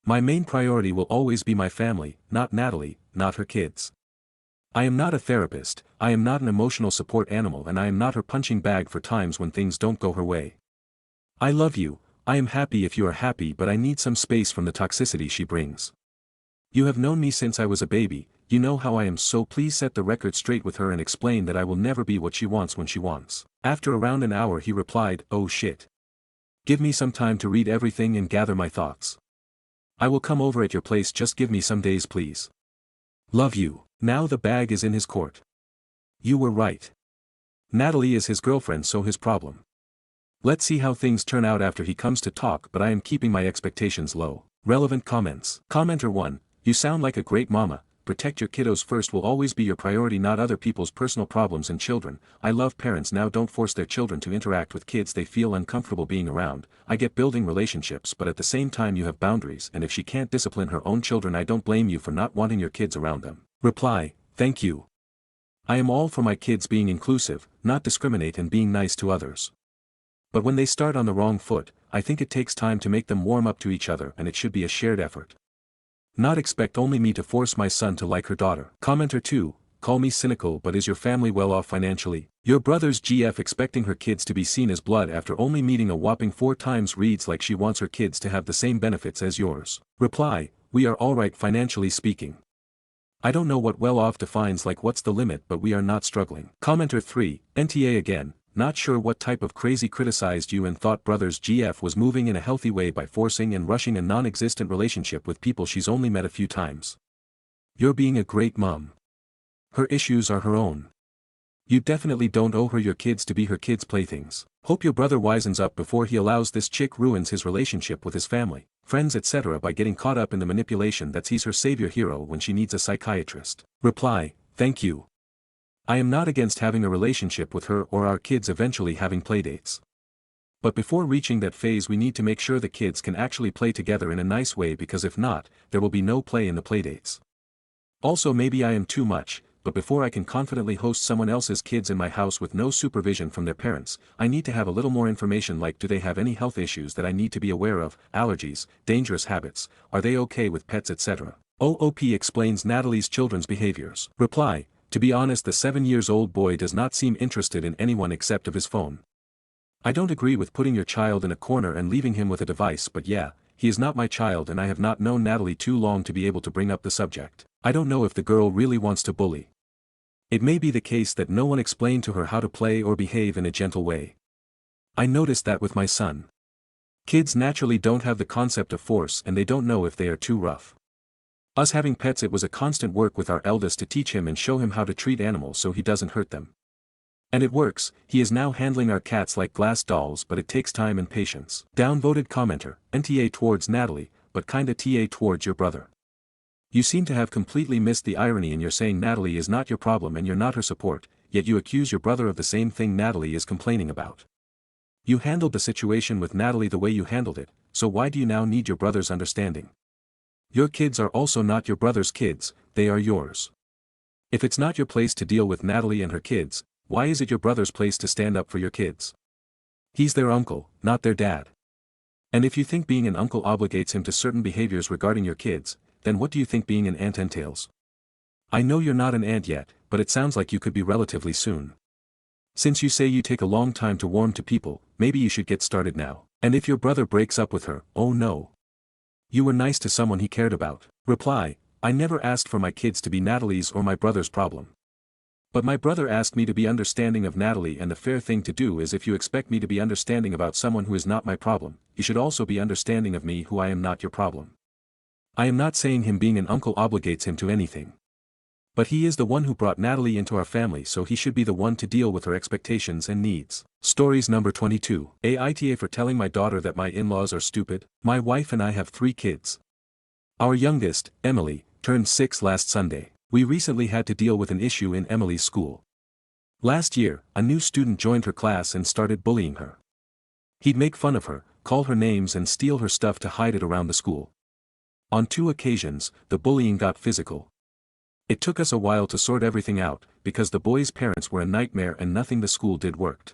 My main priority will always be my family, not Natalie, not her kids. I am not a therapist, I am not an emotional support animal, and I am not her punching bag for times when things don't go her way. I love you, I am happy if you are happy, but I need some space from the toxicity she brings. You have known me since I was a baby, you know how I am, so please set the record straight with her and explain that I will never be what she wants when she wants. After around an hour he replied, oh shit. Give me some time to read everything and gather my thoughts. I will come over at your place, just give me some days please. Love you. Now the bag is in his court. You were right. Natalie is his girlfriend, so his problem. Let's see how things turn out after he comes to talk, but I am keeping my expectations low. Relevant comments. Commenter 1, you sound like a great mama, protect your kiddos first will always be your priority, not other people's personal problems. And children, I love parents now don't force their children to interact with kids they feel uncomfortable being around. I get building relationships, but at the same time you have boundaries, and if she can't discipline her own children I don't blame you for not wanting your kids around them. Reply, thank you. I am all for my kids being inclusive, not discriminate, and being nice to others. But when they start on the wrong foot, I think it takes time to make them warm up to each other, and it should be a shared effort. Not expect only me to force my son to like her daughter. Commenter 2, call me cynical, but is your family well off financially? Your brother's GF expecting her kids to be seen as blood after only meeting a whopping 4 times reads like she wants her kids to have the same benefits as yours. Reply, we are alright financially speaking. I don't know what well off defines, like what's the limit, but we are not struggling. Commenter 3, NTA again. Not sure what type of crazy criticized you and thought brother's GF was moving in a healthy way by forcing and rushing a non-existent relationship with people she's only met a few times. You're being a great mom. Her issues are her own. You definitely don't owe her your kids to be her kids' playthings. Hope your brother wisens up before he allows this chick ruins his relationship with his family, friends etc. by getting caught up in the manipulation that he's her savior hero when she needs a psychiatrist. Reply, thank you. I am not against having a relationship with her or our kids eventually having playdates. But before reaching that phase we need to make sure the kids can actually play together in a nice way, because if not, there will be no play in the playdates. Also, maybe I am too much, but before I can confidently host someone else's kids in my house with no supervision from their parents, I need to have a little more information, like do they have any health issues that I need to be aware of, allergies, dangerous habits, are they okay with pets etc. OOP explains Natalie's children's behaviors. Reply, to be honest, the 7-year-old boy does not seem interested in anyone except of his phone. I don't agree with putting your child in a corner and leaving him with a device, but yeah, he is not my child and I have not known Natalie too long to be able to bring up the subject. I don't know if the girl really wants to bully. It may be the case that no one explained to her how to play or behave in a gentle way. I noticed that with my son. Kids naturally don't have the concept of force and they don't know if they are too rough. Us having pets, it was a constant work with our eldest to teach him and show him how to treat animals so he doesn't hurt them. And it works. He is now handling our cats like glass dolls, but it takes time and patience. Downvoted commenter, NTA towards Natalie, but kinda TA towards your brother. You seem to have completely missed the irony in your saying Natalie is not your problem and you're not her support, yet you accuse your brother of the same thing Natalie is complaining about. You handled the situation with Natalie the way you handled it, so why do you now need your brother's understanding? Your kids are also not your brother's kids, they are yours. If it's not your place to deal with Natalie and her kids, why is it your brother's place to stand up for your kids? He's their uncle, not their dad. And if you think being an uncle obligates him to certain behaviors regarding your kids, then what do you think being an aunt entails? I know you're not an aunt yet, but it sounds like you could be relatively soon. Since you say you take a long time to warm to people, maybe you should get started now. And if your brother breaks up with her, oh no. You were nice to someone he cared about. Reply, I never asked for my kids to be Natalie's or my brother's problem. But my brother asked me to be understanding of Natalie, and the fair thing to do is, if you expect me to be understanding about someone who is not my problem, you should also be understanding of me who I am not your problem. I am not saying him being an uncle obligates him to anything. But he is the one who brought Natalie into our family, so he should be the one to deal with her expectations and needs. Stories number 22. Aita for telling my daughter that my in-laws are stupid. My wife and I have 3 kids. Our youngest, Emily, turned 6 last Sunday. We recently had to deal with an issue in Emily's school. Last year, a new student joined her class and started bullying her. He'd make fun of her, call her names and steal her stuff to hide it around the school. On 2 occasions, the bullying got physical. It took us a while to sort everything out, because the boy's parents were a nightmare and nothing the school did worked.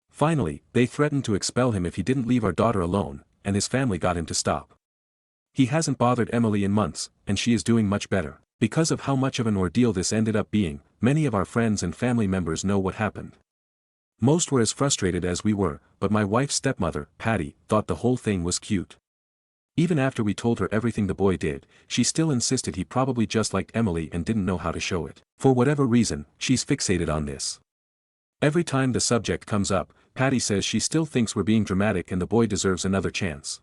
Finally, they threatened to expel him if he didn't leave our daughter alone, and his family got him to stop. He hasn't bothered Emily in months, and she is doing much better. Because of how much of an ordeal this ended up being, many of our friends and family members know what happened. Most were as frustrated as we were, but my wife's stepmother, Patty, thought the whole thing was cute. Even after we told her everything the boy did, she still insisted he probably just liked Emily and didn't know how to show it. For whatever reason, she's fixated on this. Every time the subject comes up, Patty says she still thinks we're being dramatic and the boy deserves another chance.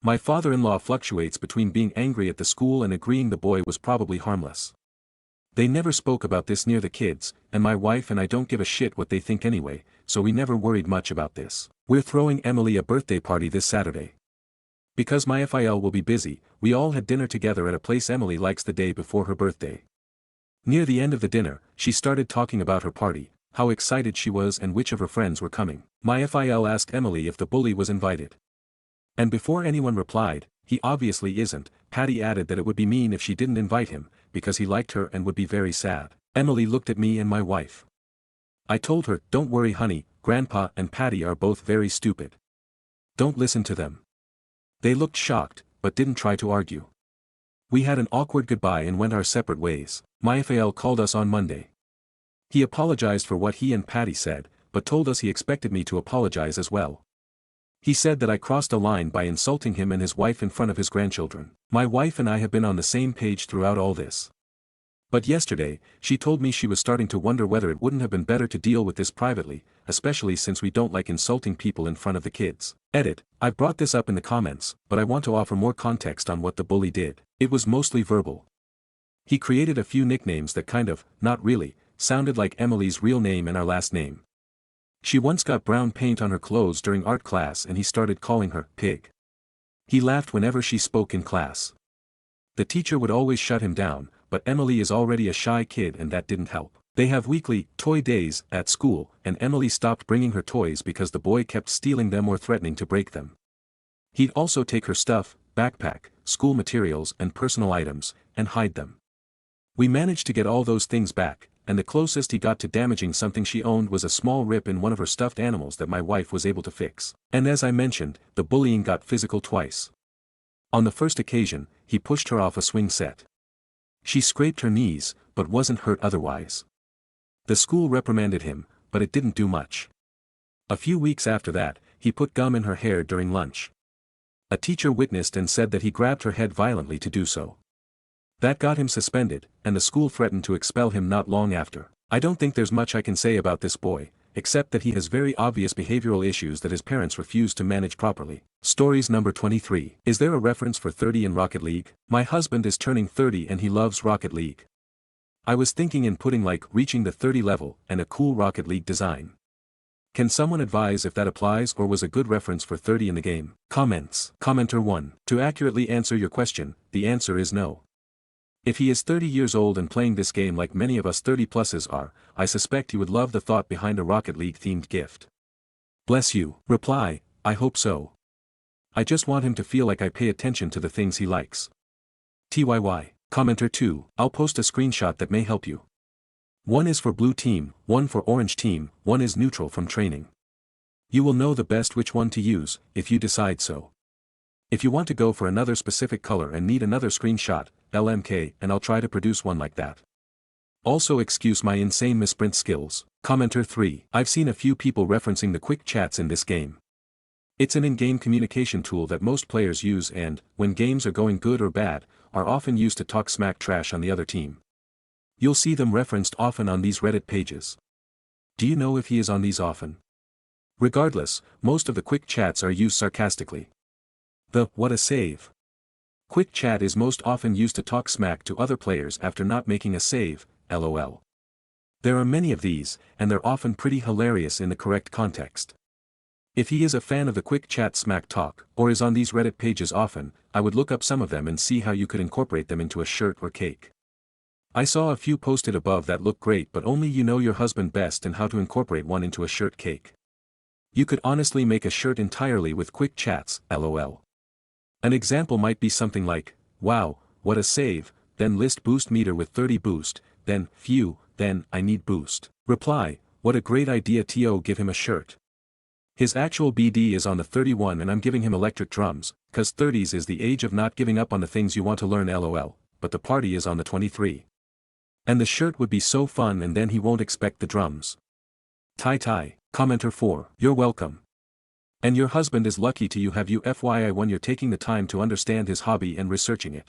My father-in-law fluctuates between being angry at the school and agreeing the boy was probably harmless. They never spoke about this near the kids, and my wife and I don't give a shit what they think anyway, so we never worried much about this. We're throwing Emily a birthday party this Saturday. Because my FIL will be busy, we all had dinner together at a place Emily likes the day before her birthday. Near the end of the dinner, she started talking about her party, how excited she was and which of her friends were coming. My FIL asked Emily if the bully was invited. And before anyone replied, he obviously isn't, Patty added that it would be mean if she didn't invite him, because he liked her and would be very sad. Emily looked at me and my wife. I told her, don't worry honey, Grandpa and Patty are both very stupid. Don't listen to them. They looked shocked, but didn't try to argue. We had an awkward goodbye and went our separate ways. My FAL called us on Monday. He apologized for what he and Patty said, but told us he expected me to apologize as well. He said that I crossed a line by insulting him and his wife in front of his grandchildren. My wife and I have been on the same page throughout all this. But yesterday, she told me she was starting to wonder whether it wouldn't have been better to deal with this privately, especially since we don't like insulting people in front of the kids. Edit, I've brought this up in the comments, but I want to offer more context on what the bully did. It was mostly verbal. He created a few nicknames that kind of, not really, sounded like Emily's real name and our last name. She once got brown paint on her clothes during art class and he started calling her pig. He laughed whenever she spoke in class. The teacher would always shut him down, but Emily is already a shy kid and that didn't help. They have weekly toy days at school, and Emily stopped bringing her toys because the boy kept stealing them or threatening to break them. He'd also take her stuff, backpack, school materials and personal items, and hide them. We managed to get all those things back, and the closest he got to damaging something she owned was a small rip in one of her stuffed animals that my wife was able to fix. And as I mentioned, the bullying got physical twice. On the first occasion, he pushed her off a swing set. She scraped her knees, but wasn't hurt otherwise. The school reprimanded him, but it didn't do much. A few weeks after that, he put gum in her hair during lunch. A teacher witnessed and said that he grabbed her head violently to do so. That got him suspended, and the school threatened to expel him not long after. I don't think there's much I can say about this boy, except that he has very obvious behavioral issues that his parents refuse to manage properly. Stories number 23. Is there a reference for 30 in Rocket League? My husband is turning 30 and he loves Rocket League. I was thinking in putting like reaching the 30 level and a cool Rocket League design. Can someone advise if that applies or was a good reference for 30 in the game? Comments. Commenter 1. To accurately answer your question, the answer is no. If he is 30 years old and playing this game like many of us 30-pluses are, I suspect he would love the thought behind a Rocket League-themed gift. Bless you. Reply, I hope so. I just want him to feel like I pay attention to the things he likes. TYY. Commenter 2. I'll post a screenshot that may help you. One is for blue team, one for orange team, one is neutral from training. You will know the best which one to use, if you decide so. If you want to go for another specific color and need another screenshot, LMK, and I'll try to produce one like that. Also excuse my insane misprint skills. Commenter 3. I've seen a few people referencing the quick chats in this game. It's an in-game communication tool that most players use and, when games are going good or bad, are often used to talk smack trash on the other team. You'll see them referenced often on these Reddit pages. Do you know if he is on these often? Regardless, most of the quick chats are used sarcastically. The "what a save" quick chat is most often used to talk smack to other players after not making a save, LOL. There are many of these, and they're often pretty hilarious in the correct context. If he is a fan of the quick chat smack talk, or is on these Reddit pages often, I would look up some of them and see how you could incorporate them into a shirt or cake. I saw a few posted above that look great, but only you know your husband best and how to incorporate one into a shirt cake. You could honestly make a shirt entirely with quick chats, LOL. An example might be something like, wow, what a save, then list boost meter with 30 boost, then, phew, then, I need boost. Reply, what a great idea to give him a shirt. His actual BD is on the 31 and I'm giving him electric drums, cause 30s is the age of not giving up on the things you want to learn LOL, but the party is on the 23. And the shirt would be so fun and then he won't expect the drums. Tai. Commenter 4. You're welcome. And your husband is lucky to have you FYI when you're taking the time to understand his hobby and researching it.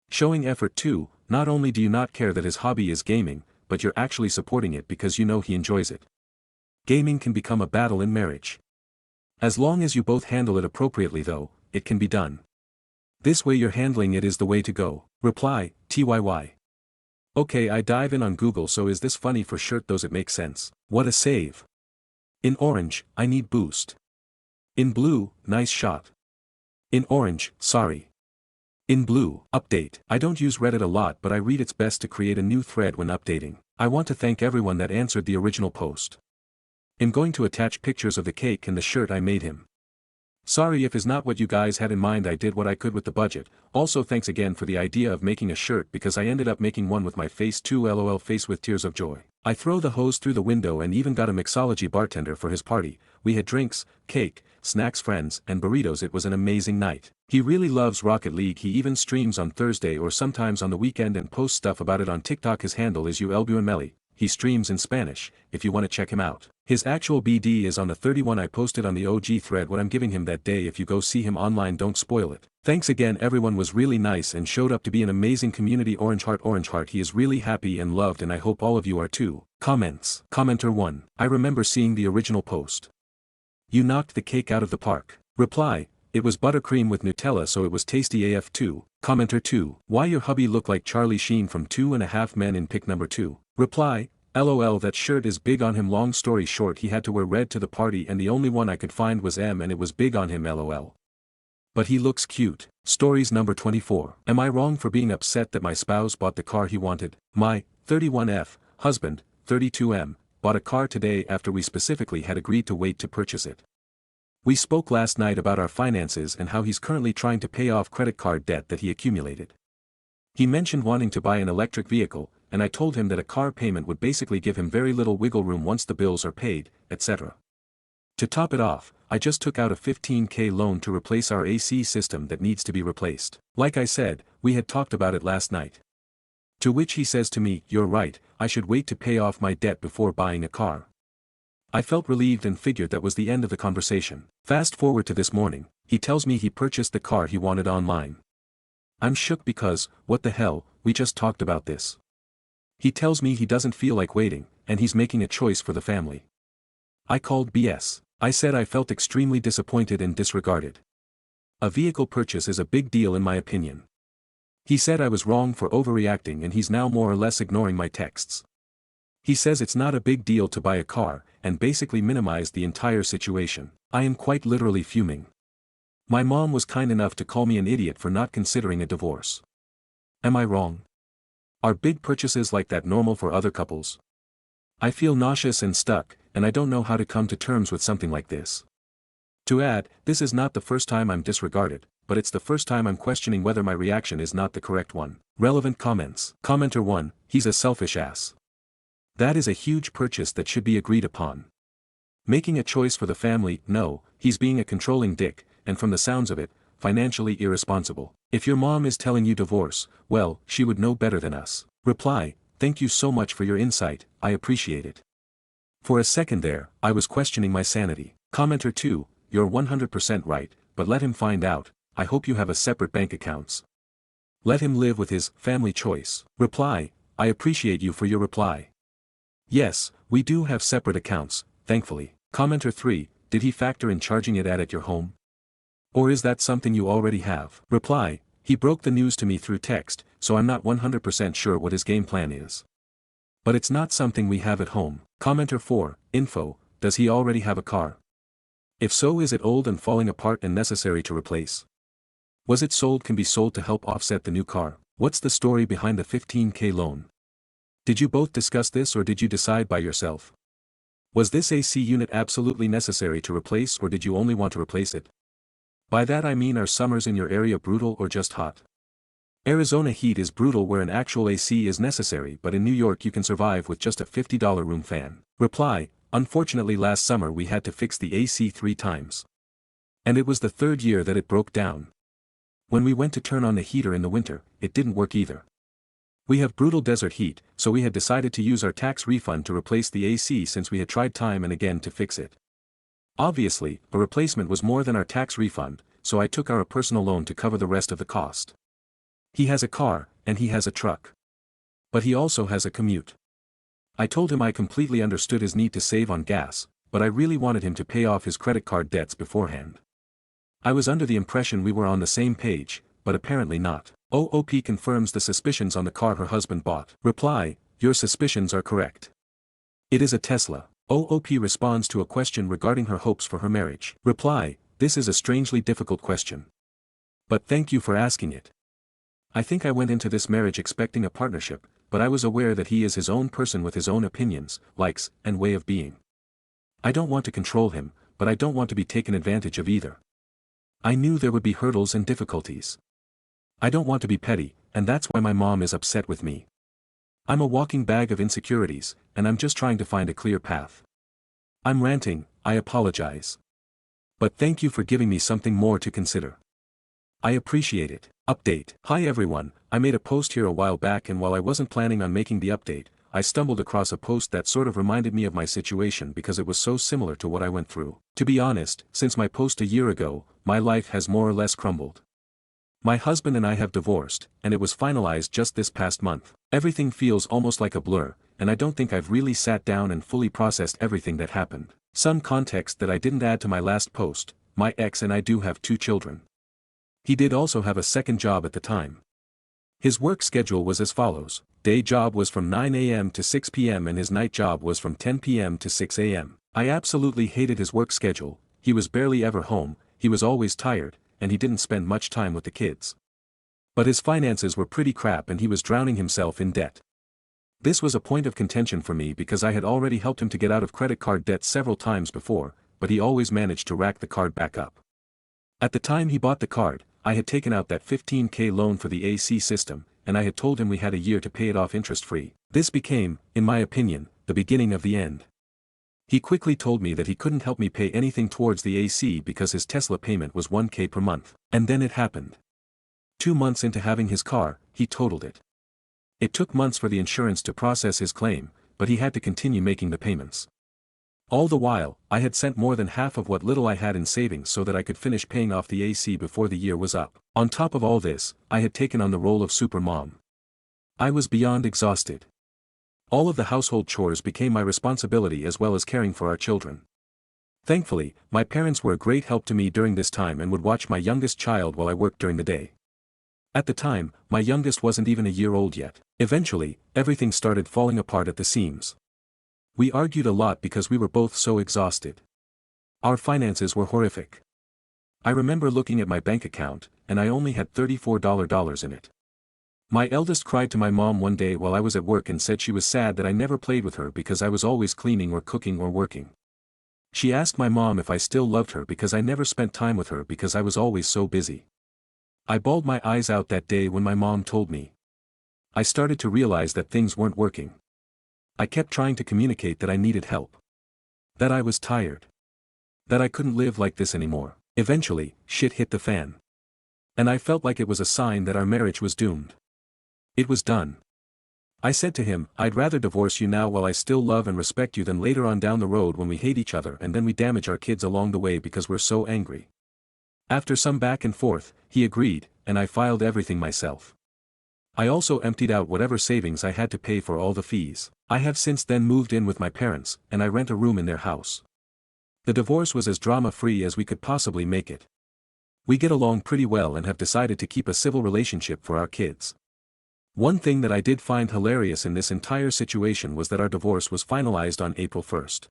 Showing effort too, not only do you not care that his hobby is gaming, but you're actually supporting it because you know he enjoys it. Gaming can become a battle in marriage. As long as you both handle it appropriately though, it can be done. This way you're handling it is the way to go. Reply, TYY. Okay, I dive in on Google. So is this funny for shirt? Does it make sense? What a save. In orange, I need boost. In blue, nice shot. In orange, sorry. In blue, update. I don't use Reddit a lot, but I read it's best to create a new thread when updating. I want to thank everyone that answered the original post. I'm going to attach pictures of the cake and the shirt I made him. Sorry if is not what you guys had in mind. I did what I could with the budget. Also thanks again for the idea of making a shirt, because I ended up making one with my face too, lol face with tears of joy. I throw the hose through the window and even got a mixology bartender for his party. We had drinks, cake, snacks, friends, and burritos. It was an amazing night. He really loves Rocket League. He even streams on Thursday or sometimes on the weekend and posts stuff about it on TikTok. His handle is ULBUNMELI. He streams in Spanish, if you want to check him out. His actual BD is on the 31. I posted on the OG thread what I'm giving him that day. If you go see him online, don't spoil it. Thanks again, everyone was really nice and showed up to be an amazing community. Orange heart. He is really happy and loved, and I hope all of you are too. Comments. Commenter 1. I remember seeing the original post. You knocked the cake out of the park. Reply. It was buttercream with Nutella, so it was tasty AF. 2. Commenter 2. Why your hubby look like Charlie Sheen from 2.5 Men in pic number 2. Reply. LOL, that shirt is big on him. Long story short, he had to wear red to the party and the only one I could find was M and it was big on him, LOL. But he looks cute. Stories number 24. Am I wrong for being upset that my spouse bought the car he wanted? My 31F husband, 32M, bought a car today after we specifically had agreed to wait to purchase it. We spoke last night about our finances and how he's currently trying to pay off credit card debt that he accumulated. He mentioned wanting to buy an electric vehicle, and I told him that a car payment would basically give him very little wiggle room once the bills are paid, etc. To top it off, I just took out a $15,000 loan to replace our AC system that needs to be replaced. Like I said, we had talked about it last night. To which he says to me, "You're right, I should wait to pay off my debt before buying a car." I felt relieved and figured that was the end of the conversation. Fast forward to this morning, he tells me he purchased the car he wanted online. I'm shook because, what the hell, we just talked about this. He tells me he doesn't feel like waiting, and he's making a choice for the family. I called BS. I said I felt extremely disappointed and disregarded. A vehicle purchase is a big deal in my opinion. He said I was wrong for overreacting and he's now more or less ignoring my texts. He says it's not a big deal to buy a car, and basically minimized the entire situation. I am quite literally fuming. My mom was kind enough to call me an idiot for not considering a divorce. Am I wrong? Are big purchases like that normal for other couples? I feel nauseous and stuck, and I don't know how to come to terms with something like this. To add, this is not the first time I'm disregarded, but it's the first time I'm questioning whether my reaction is not the correct one. Relevant comments. Commenter 1, he's a selfish ass. That is a huge purchase that should be agreed upon. Making a choice for the family, no, he's being a controlling dick, and from the sounds of it, financially irresponsible. If your mom is telling you divorce, well, she would know better than us. Reply, thank you so much for your insight, I appreciate it. For a second there, I was questioning my sanity. Commenter 2, you're 100% right, but let him find out. I hope you have a separate bank accounts. Let him live with his family choice. Reply, I appreciate you for your reply. Yes, we do have separate accounts, thankfully. Commenter 3, did he factor in charging it at your home? Or is that something you already have? Reply, he broke the news to me through text, so I'm not 100% sure what his game plan is. But it's not something we have at home. Commenter 4, info, does he already have a car? If so, is it old and falling apart and necessary to replace? Was it sold? Can be sold to help offset the new car? What's the story behind the $15,000 loan? Did you both discuss this or did you decide by yourself? Was this AC unit absolutely necessary to replace or did you only want to replace it? By that I mean, are summers in your area brutal or just hot? Arizona heat is brutal where an actual AC is necessary, but in New York you can survive with just a $50 room fan. Reply, unfortunately last summer we had to fix the AC 3 times. And it was the third year that it broke down. When we went to turn on the heater in the winter, it didn't work either. We have brutal desert heat, so we had decided to use our tax refund to replace the AC since we had tried time and again to fix it. Obviously, a replacement was more than our tax refund, so I took out a personal loan to cover the rest of the cost. He has a car, and he has a truck. But he also has a commute. I told him I completely understood his need to save on gas, but I really wanted him to pay off his credit card debts beforehand. I was under the impression we were on the same page, but apparently not. OOP confirms the suspicions on the car her husband bought. Reply, your suspicions are correct. It is a Tesla. OOP responds to a question regarding her hopes for her marriage. Reply, this is a strangely difficult question. But thank you for asking it. I think I went into this marriage expecting a partnership, but I was aware that he is his own person with his own opinions, likes, and way of being. I don't want to control him, but I don't want to be taken advantage of either. I knew there would be hurdles and difficulties. I don't want to be petty, and that's why my mom is upset with me. I'm a walking bag of insecurities, and I'm just trying to find a clear path. I'm ranting, I apologize. But thank you for giving me something more to consider. I appreciate it. Update. Hi everyone, I made a post here a while back, and while I wasn't planning on making the update, I stumbled across a post that sort of reminded me of my situation because it was so similar to what I went through. To be honest, since my post a year ago, my life has more or less crumbled. My husband and I have divorced, and it was finalized just this past month. Everything feels almost like a blur, and I don't think I've really sat down and fully processed everything that happened. Some context that I didn't add to my last post: my ex and I do have 2 children. He did also have a second job at the time. His work schedule was as follows: day job was from 9 a.m. to 6 p.m. and his night job was from 10 p.m. to 6 a.m. I absolutely hated his work schedule. He was barely ever home, he was always tired, and he didn't spend much time with the kids. But his finances were pretty crap and he was drowning himself in debt. This was a point of contention for me because I had already helped him to get out of credit card debt several times before, but he always managed to rack the card back up. At the time he bought the card, I had taken out that $15,000 loan for the AC system, and I had told him we had a year to pay it off interest-free. This became, in my opinion, the beginning of the end. He quickly told me that he couldn't help me pay anything towards the AC because his Tesla payment was $1,000 per month. And then it happened. 2 months into having his car, he totaled it. It took months for the insurance to process his claim, but he had to continue making the payments. All the while, I had sent more than half of what little I had in savings so that I could finish paying off the AC before the year was up. On top of all this, I had taken on the role of super mom. I was beyond exhausted. All of the household chores became my responsibility as well as caring for our children. Thankfully, my parents were a great help to me during this time and would watch my youngest child while I worked during the day. At the time, my youngest wasn't even a year old yet. Eventually, everything started falling apart at the seams. We argued a lot because we were both so exhausted. Our finances were horrific. I remember looking at my bank account, and I only had $34 in it. My eldest cried to my mom one day while I was at work and said she was sad that I never played with her because I was always cleaning or cooking or working. She asked my mom if I still loved her because I never spent time with her because I was always so busy. I bawled my eyes out that day when my mom told me. I started to realize that things weren't working. I kept trying to communicate that I needed help. That I was tired. That I couldn't live like this anymore. Eventually, shit hit the fan. And I felt like it was a sign that our marriage was doomed. It was done. I said to him, I'd rather divorce you now while I still love and respect you than later on down the road when we hate each other and then we damage our kids along the way because we're so angry. After some back and forth, he agreed, and I filed everything myself. I also emptied out whatever savings I had to pay for all the fees. I have since then moved in with my parents, and I rent a room in their house. The divorce was as drama-free as we could possibly make it. We get along pretty well and have decided to keep a civil relationship for our kids. One thing that I did find hilarious in this entire situation was that our divorce was finalized on April 1st.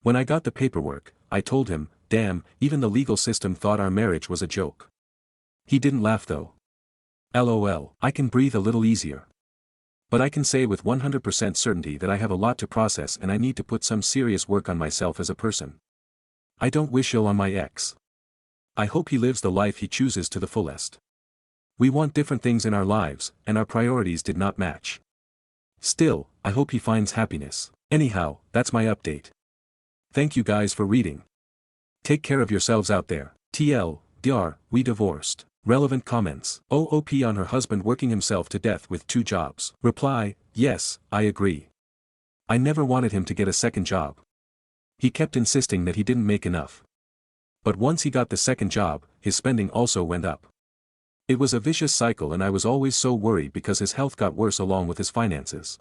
When I got the paperwork, I told him, damn, even the legal system thought our marriage was a joke. He didn't laugh though. LOL, I can breathe a little easier. But I can say with 100% certainty that I have a lot to process and I need to put some serious work on myself as a person. I don't wish ill on my ex. I hope he lives the life he chooses to the fullest. We want different things in our lives, and our priorities did not match. Still, I hope he finds happiness. Anyhow, that's my update. Thank you guys for reading. Take care of yourselves out there. TL, we divorced. Relevant comments. OOP on her husband working himself to death with 2 jobs. Reply, yes, I agree. I never wanted him to get a second job. He kept insisting that he didn't make enough. But once he got the second job, his spending also went up. It was a vicious cycle and I was always so worried because his health got worse along with his finances.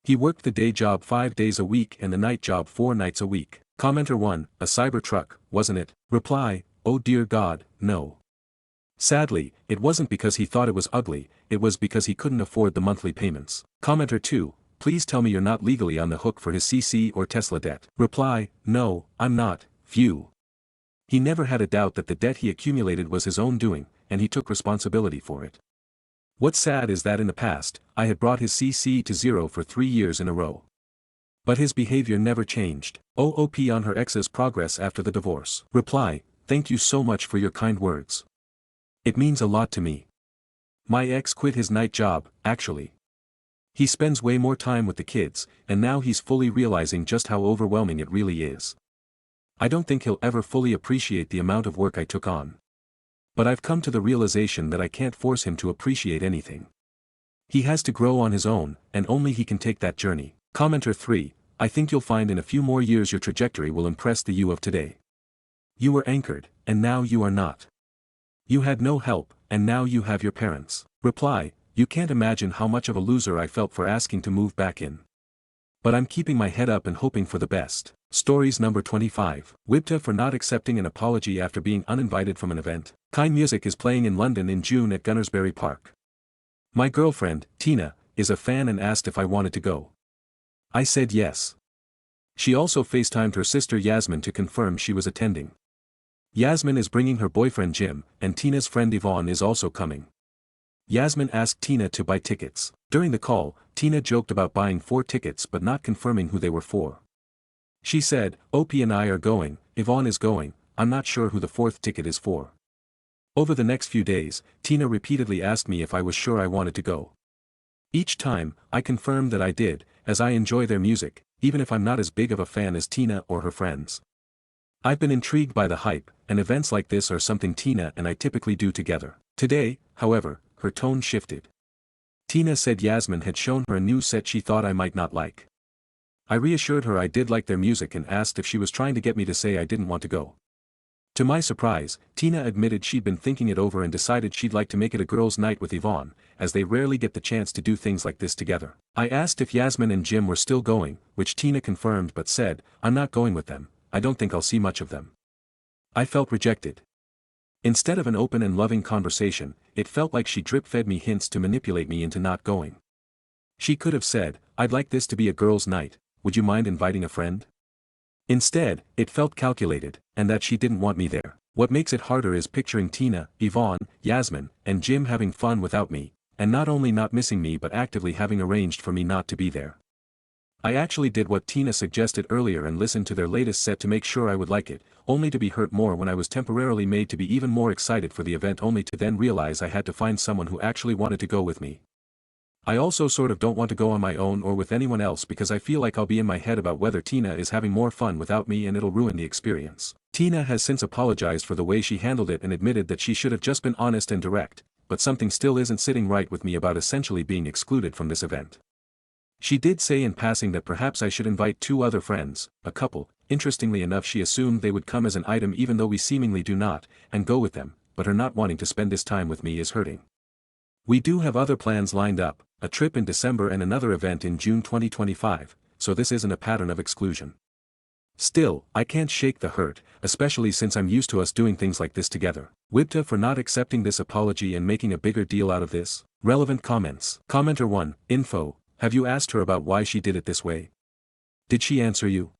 He worked the day job 5 days a week and the night job 4 nights a week. Commenter 1, a Cybertruck, wasn't it? Reply, oh dear God, no. Sadly, it wasn't because he thought it was ugly, it was because he couldn't afford the monthly payments. Commenter 2, please tell me you're not legally on the hook for his CC or Tesla debt. Reply, no, I'm not, phew. He never had a doubt that the debt he accumulated was his own doing, and he took responsibility for it. What's sad is that in the past, I had brought his CC to zero for 3 years in a row. But his behavior never changed. OOP on her ex's progress after the divorce. Reply, thank you so much for your kind words. It means a lot to me. My ex quit his night job, actually. He spends way more time with the kids, and now he's fully realizing just how overwhelming it really is. I don't think he'll ever fully appreciate the amount of work I took on. But I've come to the realization that I can't force him to appreciate anything. He has to grow on his own, and only he can take that journey. Commenter 3, I think you'll find in a few more years your trajectory will impress the you of today. You were anchored, and now you are not. You had no help, and now you have your parents. Reply, you can't imagine how much of a loser I felt for asking to move back in. But I'm keeping my head up and hoping for the best. Stories number 25. Wibta for not accepting an apology after being uninvited from an event. Kind Music is playing in London in June at Gunnersbury Park. My girlfriend, Tina, is a fan and asked if I wanted to go. I said yes. She also FaceTimed her sister Yasmin to confirm she was attending. Yasmin is bringing her boyfriend Jim, and Tina's friend Yvonne is also coming. Yasmin asked Tina to buy tickets. During the call, Tina joked about buying 4 tickets but not confirming who they were for. She said, OP and I are going, Yvonne is going, I'm not sure who the 4th ticket is for. Over the next few days, Tina repeatedly asked me if I was sure I wanted to go. Each time, I confirmed that I did, as I enjoy their music, even if I'm not as big of a fan as Tina or her friends. I've been intrigued by the hype, and events like this are something Tina and I typically do together. Today, however, her tone shifted. Tina said Yasmin had shown her a new set she thought I might not like. I reassured her I did like their music and asked if she was trying to get me to say I didn't want to go. To my surprise, Tina admitted she'd been thinking it over and decided she'd like to make it a girls' night with Yvonne, as they rarely get the chance to do things like this together. I asked if Yasmin and Jim were still going, which Tina confirmed but said, I'm not going with them, I don't think I'll see much of them. I felt rejected. Instead of an open and loving conversation, it felt like she drip-fed me hints to manipulate me into not going. She could have said, I'd like this to be a girls' night, would you mind inviting a friend? Instead, it felt calculated, and that she didn't want me there. What makes it harder is picturing Tina, Yvonne, Yasmin, and Jim having fun without me, and not only not missing me but actively having arranged for me not to be there. I actually did what Tina suggested earlier and listened to their latest set to make sure I would like it, only to be hurt more when I was temporarily made to be even more excited for the event only to then realize I had to find someone who actually wanted to go with me. I also sort of don't want to go on my own or with anyone else because I feel like I'll be in my head about whether Tina is having more fun without me and it'll ruin the experience. Tina has since apologized for the way she handled it and admitted that she should have just been honest and direct, but something still isn't sitting right with me about essentially being excluded from this event. She did say in passing that perhaps I should invite 2 other friends, a couple. Interestingly enough she assumed they would come as an item even though we seemingly do not, and go with them, but her not wanting to spend this time with me is hurting. We do have other plans lined up, a trip in December and another event in June 2025, so this isn't a pattern of exclusion. Still, I can't shake the hurt, especially since I'm used to us doing things like this together. Wibta for not accepting this apology and making a bigger deal out of this. Relevant comments. Commenter 1, info, have you asked her about why she did it this way? Did she answer you?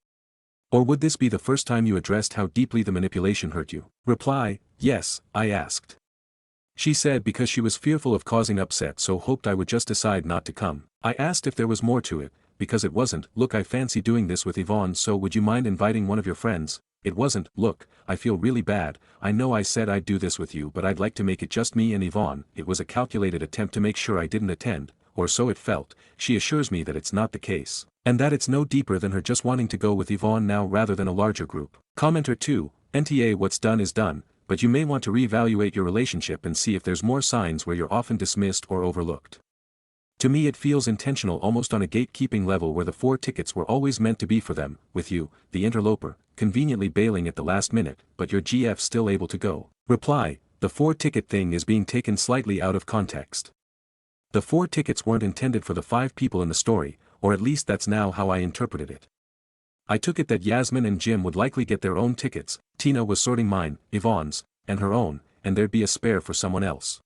Or would this be the first time you addressed how deeply the manipulation hurt you? Reply, yes, I asked. She said because she was fearful of causing upset so hoped I would just decide not to come. I asked if there was more to it, because it wasn't, look I fancy doing this with Yvonne so would you mind inviting one of your friends? It wasn't, look, I feel really bad, I know I said I'd do this with you but I'd like to make it just me and Yvonne. It was a calculated attempt to make sure I didn't attend, or so it felt. She assures me that it's not the case, and that it's no deeper than her just wanting to go with Yvonne now rather than a larger group. Commenter 2, NTA what's done is done, but you may want to reevaluate your relationship and see if there's more signs where you're often dismissed or overlooked. To me it feels intentional almost on a gatekeeping level where the 4 tickets were always meant to be for them, with you, the interloper, conveniently bailing at the last minute, but your GF still able to go. Reply, the 4-ticket thing is being taken slightly out of context. The 4 tickets weren't intended for the 5 people in the story, or at least that's now how I interpreted it. I took it that Yasmin and Jim would likely get their own tickets, Tina was sorting mine, Yvonne's, and her own, and there'd be a spare for someone else.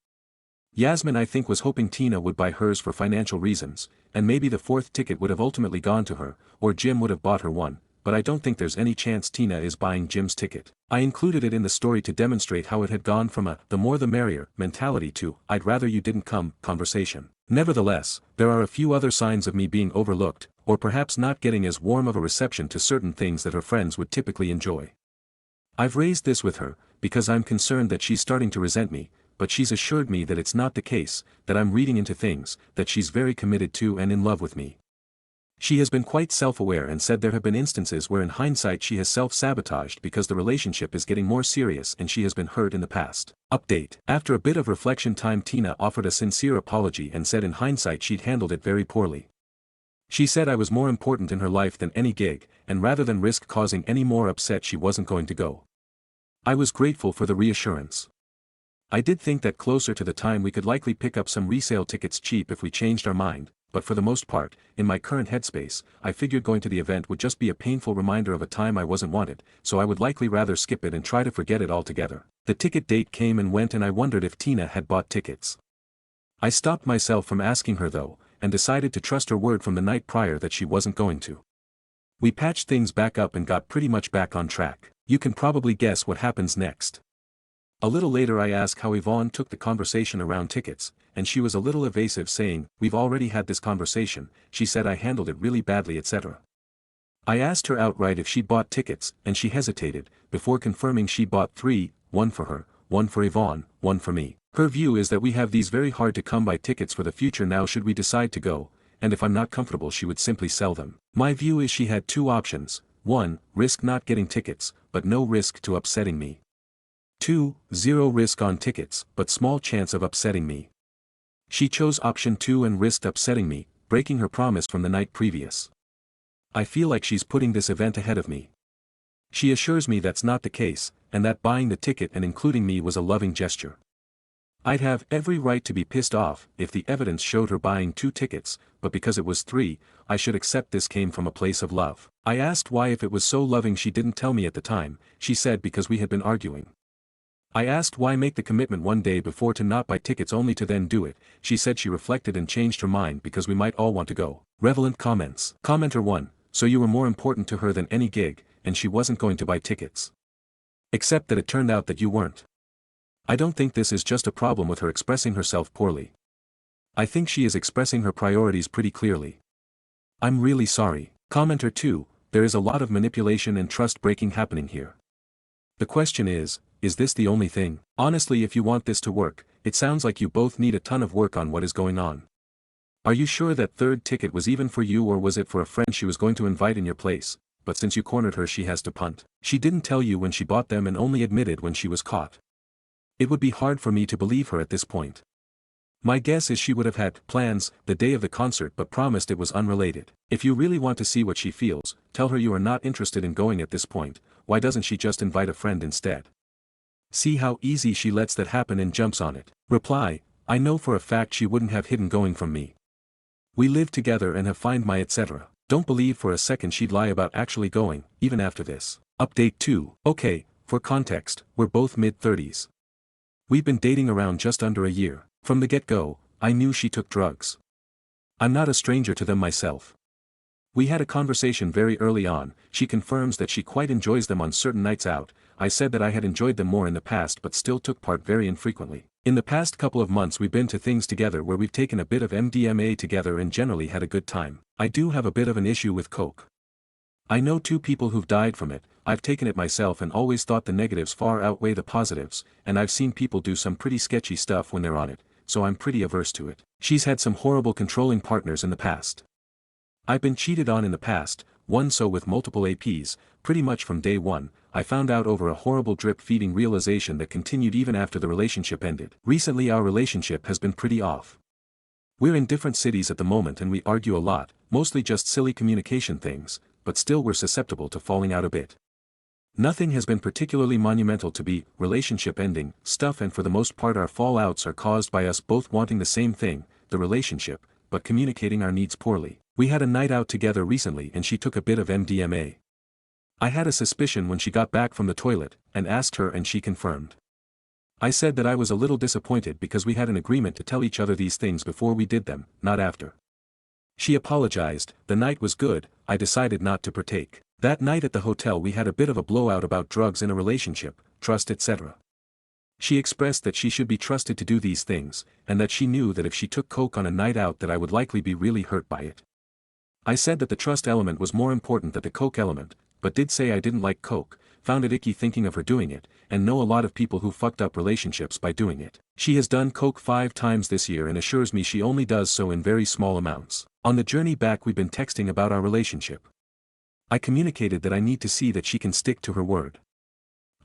Yasmin I think was hoping Tina would buy hers for financial reasons, and maybe the 4th ticket would have ultimately gone to her, or Jim would have bought her one, but I don't think there's any chance Tina is buying Jim's ticket. I included it in the story to demonstrate how it had gone from a the more the merrier mentality to I'd rather you didn't come conversation. Nevertheless, there are a few other signs of me being overlooked, or perhaps not getting as warm of a reception to certain things that her friends would typically enjoy. I've raised this with her, because I'm concerned that she's starting to resent me, but she's assured me that it's not the case, that I'm reading into things, that she's very committed to and in love with me. She has been quite self-aware and said there have been instances where in hindsight she has self-sabotaged because the relationship is getting more serious and she has been hurt in the past. Update. After a bit of reflection time, Tina offered a sincere apology and said in hindsight she'd handled it very poorly. She said I was more important in her life than any gig, and rather than risk causing any more upset she wasn't going to go. I was grateful for the reassurance. I did think that closer to the time we could likely pick up some resale tickets cheap if we changed our mind, but for the most part, in my current headspace, I figured going to the event would just be a painful reminder of a time I wasn't wanted, so I would likely rather skip it and try to forget it altogether. The ticket date came and went and I wondered if Tina had bought tickets. I stopped myself from asking her though, and decided to trust her word from the night prior that she wasn't going to. We patched things back up and got pretty much back on track. You can probably guess what happens next. A little later I asked how Yvonne took the conversation around tickets, and she was a little evasive saying, "We've already had this conversation," she said I handled it really badly etc. I asked her outright if she'd bought tickets, and she hesitated, before confirming she bought 3, one for her, one for Yvonne, one for me. Her view is that we have these very hard to come by tickets for the future now should we decide to go, and if I'm not comfortable she would simply sell them. My view is she had 2 options, 1, risk not getting tickets, but no risk to upsetting me. 2, 0 risk on tickets, but small chance of upsetting me. She chose option 2 and risked upsetting me, breaking her promise from the night previous. I feel like she's putting this event ahead of me. She assures me that's not the case, and that buying the ticket and including me was a loving gesture. I'd have every right to be pissed off if the evidence showed her buying 2 tickets, but because it was 3, I should accept this came from a place of love. I asked why if it was so loving she didn't tell me at the time, she said because we had been arguing. I asked why make the commitment one day before to not buy tickets only to then do it, she said she reflected and changed her mind because we might all want to go. Relevant comments. Commenter 1, so you were more important to her than any gig, and she wasn't going to buy tickets. Except that it turned out that you weren't. I don't think this is just a problem with her expressing herself poorly. I think she is expressing her priorities pretty clearly. I'm really sorry. Commenter 2, there is a lot of manipulation and trust breaking happening here. The question is this the only thing? Honestly, if you want this to work, it sounds like you both need a ton of work on what is going on. Are you sure that 3rd ticket was even for you or was it for a friend she was going to invite in your place, but since you cornered her she has to punt? She didn't tell you when she bought them and only admitted when she was caught. It would be hard for me to believe her at this point. My guess is she would have had plans the day of the concert but promised it was unrelated. If you really want to see what she feels, tell her you are not interested in going at this point. Why doesn't she just invite a friend instead? See how easy she lets that happen and jumps on it. Reply, I know for a fact she wouldn't have hidden going from me. We live together and have find my etc. Don't believe for a second she'd lie about actually going, even after this. Update 2. Okay, for context, we're both mid-30s. We've been dating around just under a year. From the get-go, I knew she took drugs. I'm not a stranger to them myself. We had a conversation very early on. She confirms that she quite enjoys them on certain nights out. I said that I had enjoyed them more in the past but still took part very infrequently. In the past couple of months we've been to things together where we've taken a bit of MDMA together and generally had a good time. I do have a bit of an issue with coke. I know 2 people who've died from it. I've taken it myself and always thought the negatives far outweigh the positives, and I've seen people do some pretty sketchy stuff when they're on it, so I'm pretty averse to it. She's had some horrible controlling partners in the past. I've been cheated on in the past, one so with multiple APs, pretty much from day one. I found out over a horrible drip-feeding realization that continued even after the relationship ended. Recently our relationship has been pretty off. We're in different cities at the moment and we argue a lot, mostly just silly communication things, but still we're susceptible to falling out a bit. Nothing has been particularly monumental to be relationship ending stuff, and for the most part our fallouts are caused by us both wanting the same thing, the relationship, but communicating our needs poorly. We had a night out together recently and she took a bit of MDMA. I had a suspicion when she got back from the toilet, and asked her and she confirmed. I said that I was a little disappointed because we had an agreement to tell each other these things before we did them, not after. She apologized, the night was good, I decided not to partake. That night at the hotel we had a bit of a blowout about drugs in a relationship, trust etc. She expressed that she should be trusted to do these things, and that she knew that if she took coke on a night out that I would likely be really hurt by it. I said that the trust element was more important than the coke element, but did say I didn't like coke, found it icky thinking of her doing it, and know a lot of people who fucked up relationships by doing it. She has done coke 5 times this year and assures me she only does so in very small amounts. On the journey back we've been texting about our relationship. I communicated that I need to see that she can stick to her word.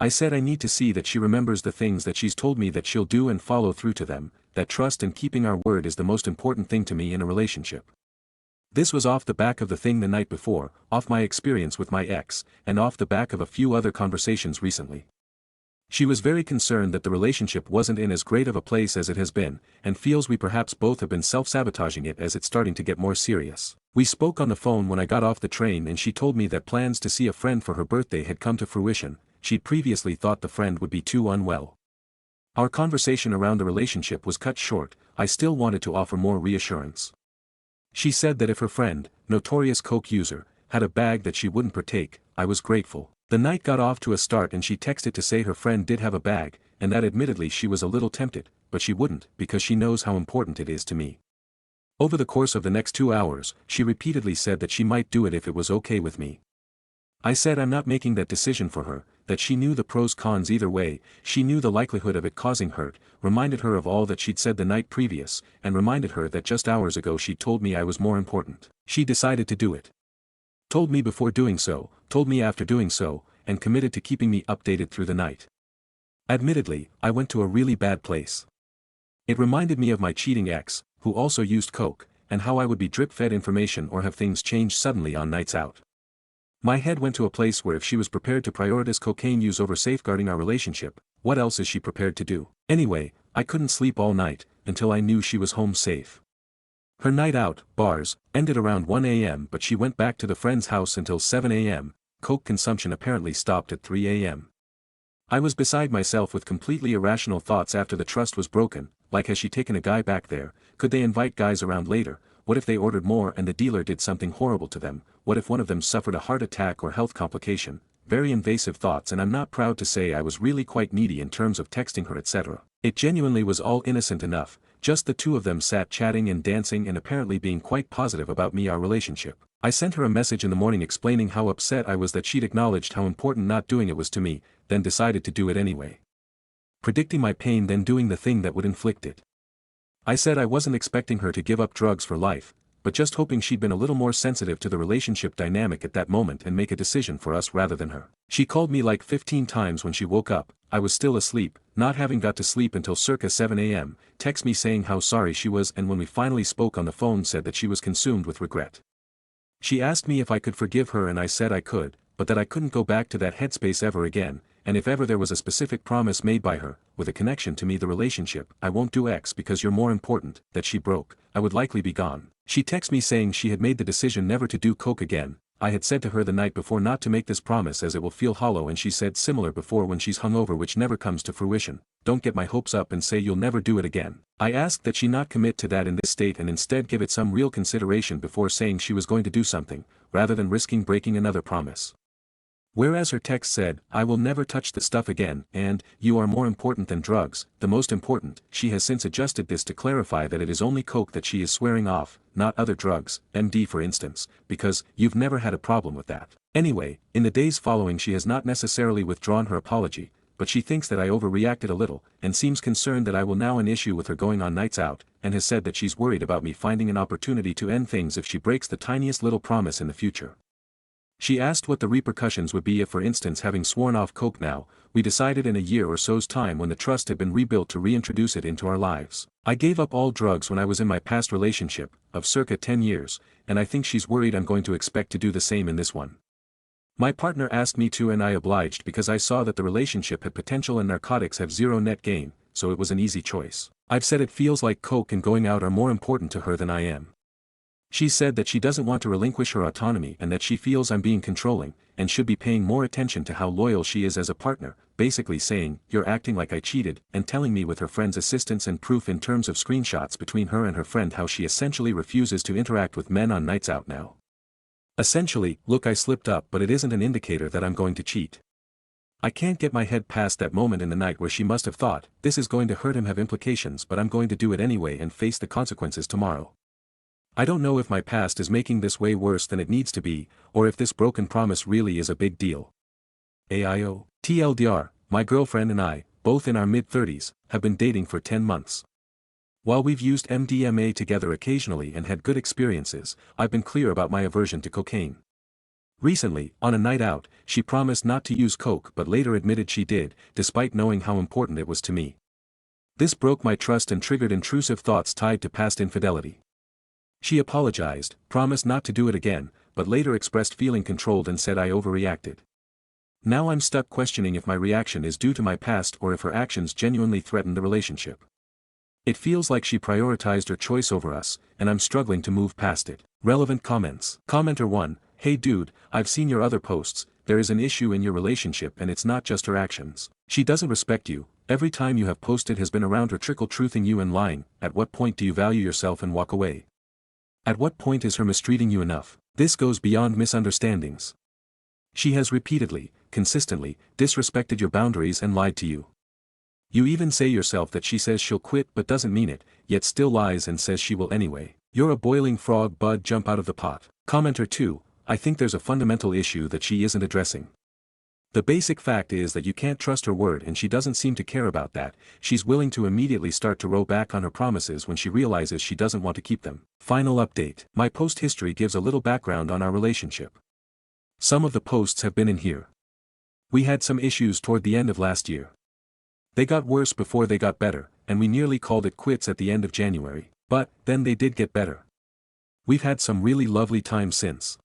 I said I need to see that she remembers the things that she's told me that she'll do and follow through to them, that trust and keeping our word is the most important thing to me in a relationship. This was off the back of the thing the night before, off my experience with my ex, and off the back of a few other conversations recently. She was very concerned that the relationship wasn't in as great of a place as it has been, and feels we perhaps both have been self-sabotaging it as it's starting to get more serious. We spoke on the phone when I got off the train and she told me that plans to see a friend for her birthday had come to fruition. She'd previously thought the friend would be too unwell. Our conversation around the relationship was cut short. I still wanted to offer more reassurance. She said that if her friend, notorious coke user, had a bag that she wouldn't partake, I was grateful. The night got off to a start and she texted to say her friend did have a bag, and that admittedly she was a little tempted, but she wouldn't because she knows how important it is to me. Over the course of the next 2 hours, she repeatedly said that she might do it if it was okay with me. I said I'm not making that decision for her, that she knew the pros cons either way, she knew the likelihood of it causing hurt, reminded her of all that she'd said the night previous, and reminded her that just hours ago she told me I was more important. She decided to do it. Told me before doing so, told me after doing so, and committed to keeping me updated through the night. Admittedly, I went to a really bad place. It reminded me of my cheating ex, who also used coke, and how I would be drip-fed information or have things change suddenly on nights out. My head went to a place where if she was prepared to prioritize cocaine use over safeguarding our relationship, what else is she prepared to do? Anyway, I couldn't sleep all night, until I knew she was home safe. Her night out, bars, ended around 1 a.m. but she went back to the friend's house until 7 a.m., coke consumption apparently stopped at 3 a.m. I was beside myself with completely irrational thoughts after the trust was broken, like has she taken a guy back there, could they invite guys around later, what if they ordered more and the dealer did something horrible to them, what if one of them suffered a heart attack or health complication, very invasive thoughts and I'm not proud to say I was really quite needy in terms of texting her etc. It genuinely was all innocent enough, just the two of them sat chatting and dancing and apparently being quite positive about me our relationship. I sent her a message in the morning explaining how upset I was that she'd acknowledged how important not doing it was to me, then decided to do it anyway. Predicting my pain then doing the thing that would inflict it. I said I wasn't expecting her to give up drugs for life, but just hoping she'd been a little more sensitive to the relationship dynamic at that moment and make a decision for us rather than her. She called me like 15 times when she woke up, I was still asleep, not having got to sleep until circa 7 a.m., text me saying how sorry she was and when we finally spoke on the phone said that she was consumed with regret. She asked me if I could forgive her and I said I could, but that I couldn't go back to that headspace ever again, and if ever there was a specific promise made by her, with a connection to me the relationship, I won't do X because you're more important, that she broke, I would likely be gone. She texted me saying she had made the decision never to do coke again. I had said to her the night before not to make this promise as it will feel hollow and she said similar before when she's hungover which never comes to fruition, don't get my hopes up and say you'll never do it again. I asked that she not commit to that in this state and instead give it some real consideration before saying she was going to do something, rather than risking breaking another promise. Whereas her text said, I will never touch the stuff again, and, you are more important than drugs, the most important, she has since adjusted this to clarify that it is only coke that she is swearing off, not other drugs, MD for instance, because, you've never had a problem with that. Anyway, in the days following she has not necessarily withdrawn her apology, but she thinks that I overreacted a little, and seems concerned that I will now an issue with her going on nights out, and has said that she's worried about me finding an opportunity to end things if she breaks the tiniest little promise in the future. She asked what the repercussions would be if for instance having sworn off coke now, we decided in a year or so's time when the trust had been rebuilt to reintroduce it into our lives. I gave up all drugs when I was in my past relationship, of circa 10 years, and I think she's worried I'm going to expect to do the same in this one. My partner asked me to and I obliged because I saw that the relationship had potential and narcotics have zero net gain, so it was an easy choice. I've said it feels like coke and going out are more important to her than I am. She said that she doesn't want to relinquish her autonomy and that she feels I'm being controlling, and should be paying more attention to how loyal she is as a partner, basically saying, you're acting like I cheated, and telling me with her friend's assistance and proof in terms of screenshots between her and her friend how she essentially refuses to interact with men on nights out now. Essentially, look, I slipped up, but it isn't an indicator that I'm going to cheat. I can't get my head past that moment in the night where she must have thought, this is going to hurt him, have implications, but I'm going to do it anyway and face the consequences tomorrow. I don't know if my past is making this way worse than it needs to be, or if this broken promise really is a big deal. AIO. TLDR, my girlfriend and I, both in our mid-30s, have been dating for 10 months. While we've used MDMA together occasionally and had good experiences, I've been clear about my aversion to cocaine. Recently, on a night out, she promised not to use coke but later admitted she did, despite knowing how important it was to me. This broke my trust and triggered intrusive thoughts tied to past infidelity. She apologized, promised not to do it again, but later expressed feeling controlled and said I overreacted. Now I'm stuck questioning if my reaction is due to my past or if her actions genuinely threaten the relationship. It feels like she prioritized her choice over us, and I'm struggling to move past it. Relevant comments. Commenter 1, hey dude, I've seen your other posts, there is an issue in your relationship and it's not just her actions. She doesn't respect you, every time you have posted has been around her trickle-truthing you and lying. At what point do you value yourself and walk away? At what point is her mistreating you enough? This goes beyond misunderstandings. She has repeatedly, consistently, disrespected your boundaries and lied to you. You even say yourself that she says she'll quit but doesn't mean it, yet still lies and says she will anyway. You're a boiling frog, bud, jump out of the pot. Commenter 2, I think there's a fundamental issue that she isn't addressing. The basic fact is that you can't trust her word and she doesn't seem to care about that. She's willing to immediately start to row back on her promises when she realizes she doesn't want to keep them. Final update. My post history gives a little background on our relationship. Some of the posts have been in here. We had some issues toward the end of last year. They got worse before they got better, and we nearly called it quits at the end of January, but then they did get better. We've had some really lovely times since.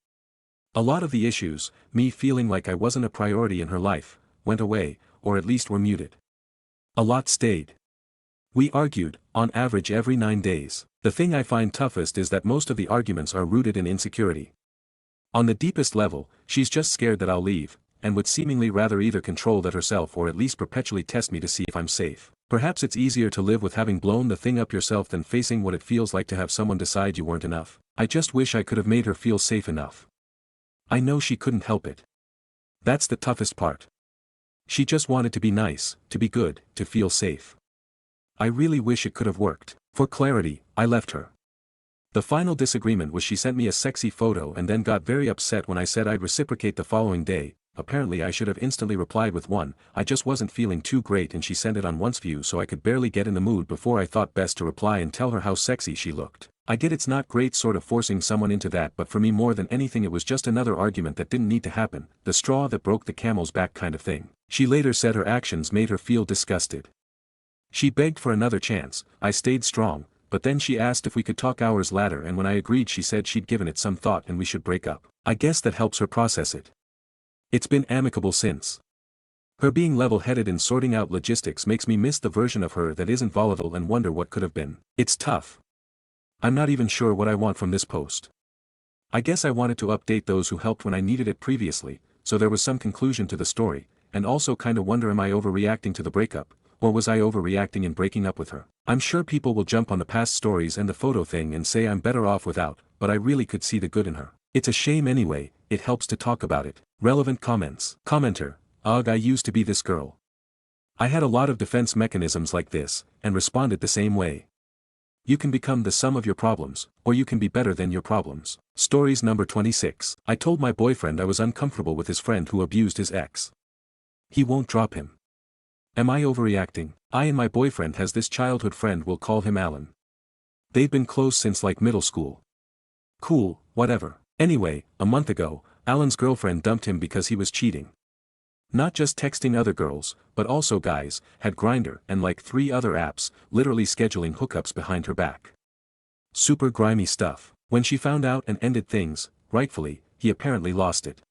A lot of the issues, me feeling like I wasn't a priority in her life, went away, or at least were muted. A lot stayed. We argued, on average every 9 days. The thing I find toughest is that most of the arguments are rooted in insecurity. On the deepest level, she's just scared that I'll leave, and would seemingly rather either control that herself or at least perpetually test me to see if I'm safe. Perhaps it's easier to live with having blown the thing up yourself than facing what it feels like to have someone decide you weren't enough. I just wish I could have made her feel safe enough. I know she couldn't help it. That's the toughest part. She just wanted to be nice, to be good, to feel safe. I really wish it could have worked. For clarity, I left her. The final disagreement was she sent me a sexy photo and then got very upset when I said I'd reciprocate the following day. Apparently I should have instantly replied with one, I just wasn't feeling too great, and she sent it on once view so I could barely get in the mood before I thought best to reply and tell her how sexy she looked. I get it's not great sort of forcing someone into that, but for me more than anything it was just another argument that didn't need to happen, the straw that broke the camel's back kind of thing. She later said her actions made her feel disgusted. She begged for another chance, I stayed strong, but then she asked if we could talk hours later, and when I agreed she said she'd given it some thought and we should break up. I guess that helps her process it. It's been amicable since. Her being level-headed in sorting out logistics makes me miss the version of her that isn't volatile and wonder what could have been. It's tough. I'm not even sure what I want from this post. I guess I wanted to update those who helped when I needed it previously, so there was some conclusion to the story, and also kinda wonder, am I overreacting to the breakup, or was I overreacting in breaking up with her? I'm sure people will jump on the past stories and the photo thing and say I'm better off without, but I really could see the good in her. It's a shame anyway, it helps to talk about it. Relevant comments. Commenter, ugh, I used to be this girl. I had a lot of defense mechanisms like this, and responded the same way. You can become the sum of your problems, or you can be better than your problems. Stories number 26. I told my boyfriend I was uncomfortable with his friend who abused his ex. He won't drop him. Am I overreacting? I and my boyfriend has this childhood friend, we'll call him Alan. They've been close since like middle school. Cool, whatever. Anyway, a month ago, Alan's girlfriend dumped him because he was cheating. Not just texting other girls, but also guys, had Grindr and like 3 other apps, literally scheduling hookups behind her back. Super grimy stuff. When she found out and ended things, rightfully, he apparently lost it.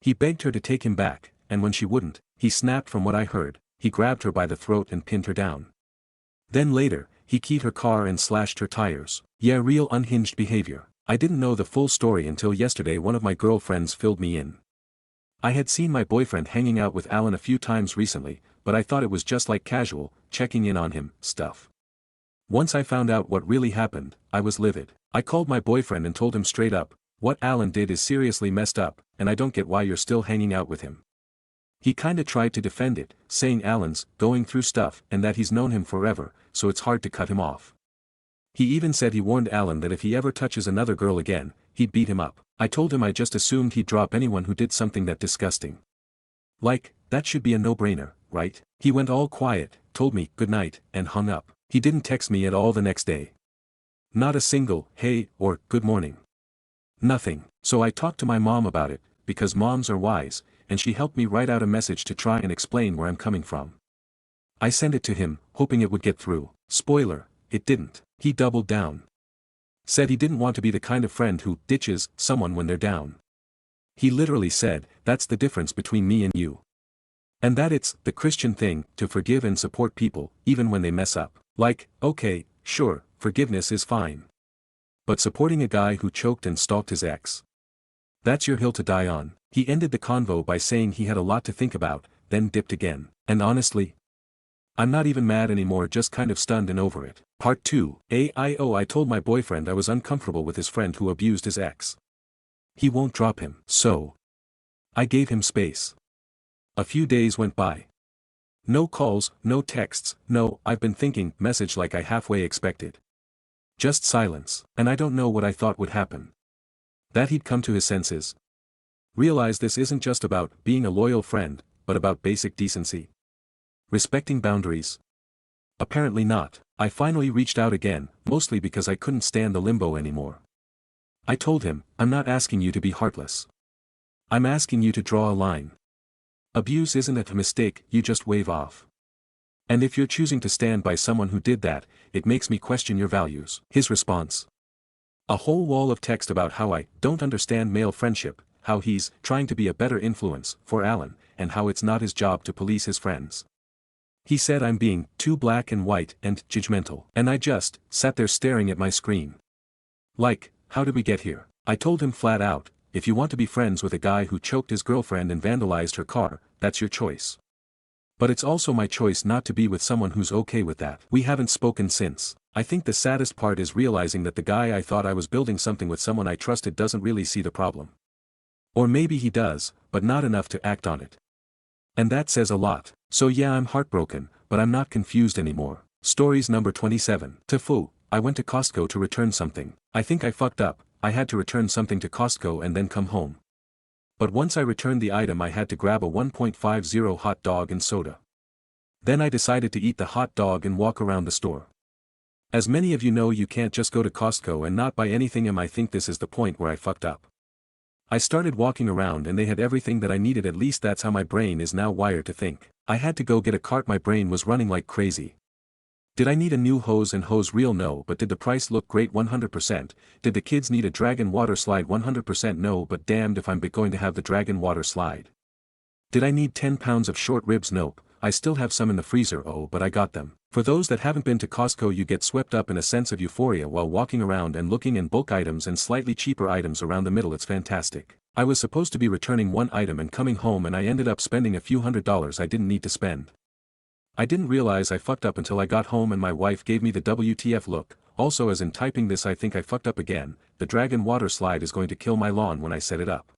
He begged her to take him back, and when she wouldn't, he snapped. From what I heard, he grabbed her by the throat and pinned her down. Then later, he keyed her car and slashed her tires. Yeah, real unhinged behavior. I didn't know the full story until yesterday. One of my girlfriends filled me in. I had seen my boyfriend hanging out with Alan a few times recently, but I thought it was just like casual, checking in on him, stuff. Once I found out what really happened, I was livid. I called my boyfriend and told him straight up, What Alan did is seriously messed up, and I don't get why you're still hanging out with him. He kinda tried to defend it, saying Alan's going through stuff and that he's known him forever, so it's hard to cut him off. He even said he warned Alan that if he ever touches another girl again, he'd beat him up. I told him I just assumed he'd drop anyone who did something that disgusting. Like, that should be a no-brainer, right? He went all quiet, told me good night, and hung up. He didn't text me at all the next day. Not a single, hey, or, good morning. Nothing. So I talked to my mom about it, because moms are wise, and she helped me write out a message to try and explain where I'm coming from. I sent it to him, hoping it would get through. Spoiler, it didn't. He doubled down. Said he didn't want to be the kind of friend who ditches someone when they're down. He literally said, that's the difference between me and you. And that it's the Christian thing to forgive and support people, even when they mess up. Like, okay, sure, forgiveness is fine. But supporting a guy who choked and stalked his ex? That's your hill to die on. He ended the convo by saying he had a lot to think about, then dipped again. And honestly, I'm not even mad anymore, just kind of stunned and over it. Part 2. I told my boyfriend I was uncomfortable with his friend who abused his ex. He won't drop him, so I gave him space. A few days went by. No calls, no texts, no I've been thinking message like I halfway expected. Just silence, and I don't know what I thought would happen. That he'd come to his senses. Realize this isn't just about being a loyal friend, but about basic decency. Respecting boundaries? Apparently not. I finally reached out again, mostly because I couldn't stand the limbo anymore. I told him, I'm not asking you to be heartless. I'm asking you to draw a line. Abuse isn't a mistake you just wave off. And if you're choosing to stand by someone who did that, it makes me question your values. His response. A whole wall of text about how I don't understand male friendship, how he's trying to be a better influence for Alan, and how it's not his job to police his friends. He said I'm being too black and white and judgmental. And I just sat there staring at my screen. Like, how did we get here? I told him flat out, if you want to be friends with a guy who choked his girlfriend and vandalized her car, that's your choice. But it's also my choice not to be with someone who's okay with that. We haven't spoken since. I think the saddest part is realizing that the guy I thought I was building something with, someone I trusted, doesn't really see the problem. Or maybe he does, but not enough to act on it. And that says a lot. So yeah, I'm heartbroken, but I'm not confused anymore. Stories number 27. Tofu. I went to Costco to return something. I think I fucked up. I had to return something to Costco and then come home. But once I returned the item, I had to grab a 1.50 hot dog and soda. Then I decided to eat the hot dog and walk around the store. As many of you know, you can't just go to Costco and not buy anything, and I think this is the point where I fucked up. I started walking around and they had everything that I needed, at least that's how my brain is now wired to think. I had to go get a cart, my brain was running like crazy. Did I need a new hose and hose reel? No. But did the price look great? 100%. Did the kids need a dragon water slide? 100% no, but damned if I'm going to have the dragon water slide. Did I need 10 pounds of short ribs? Nope. I still have some in the freezer, oh but I got them. For those that haven't been to Costco, you get swept up in a sense of euphoria while walking around and looking in bulk items and slightly cheaper items around the middle. It's fantastic. I was supposed to be returning one item and coming home, and I ended up spending a few $100s I didn't need to spend. I didn't realize I fucked up until I got home and my wife gave me the WTF look. Also, as in typing this, I think I fucked up again. The dragon water slide is going to kill my lawn when I set it up.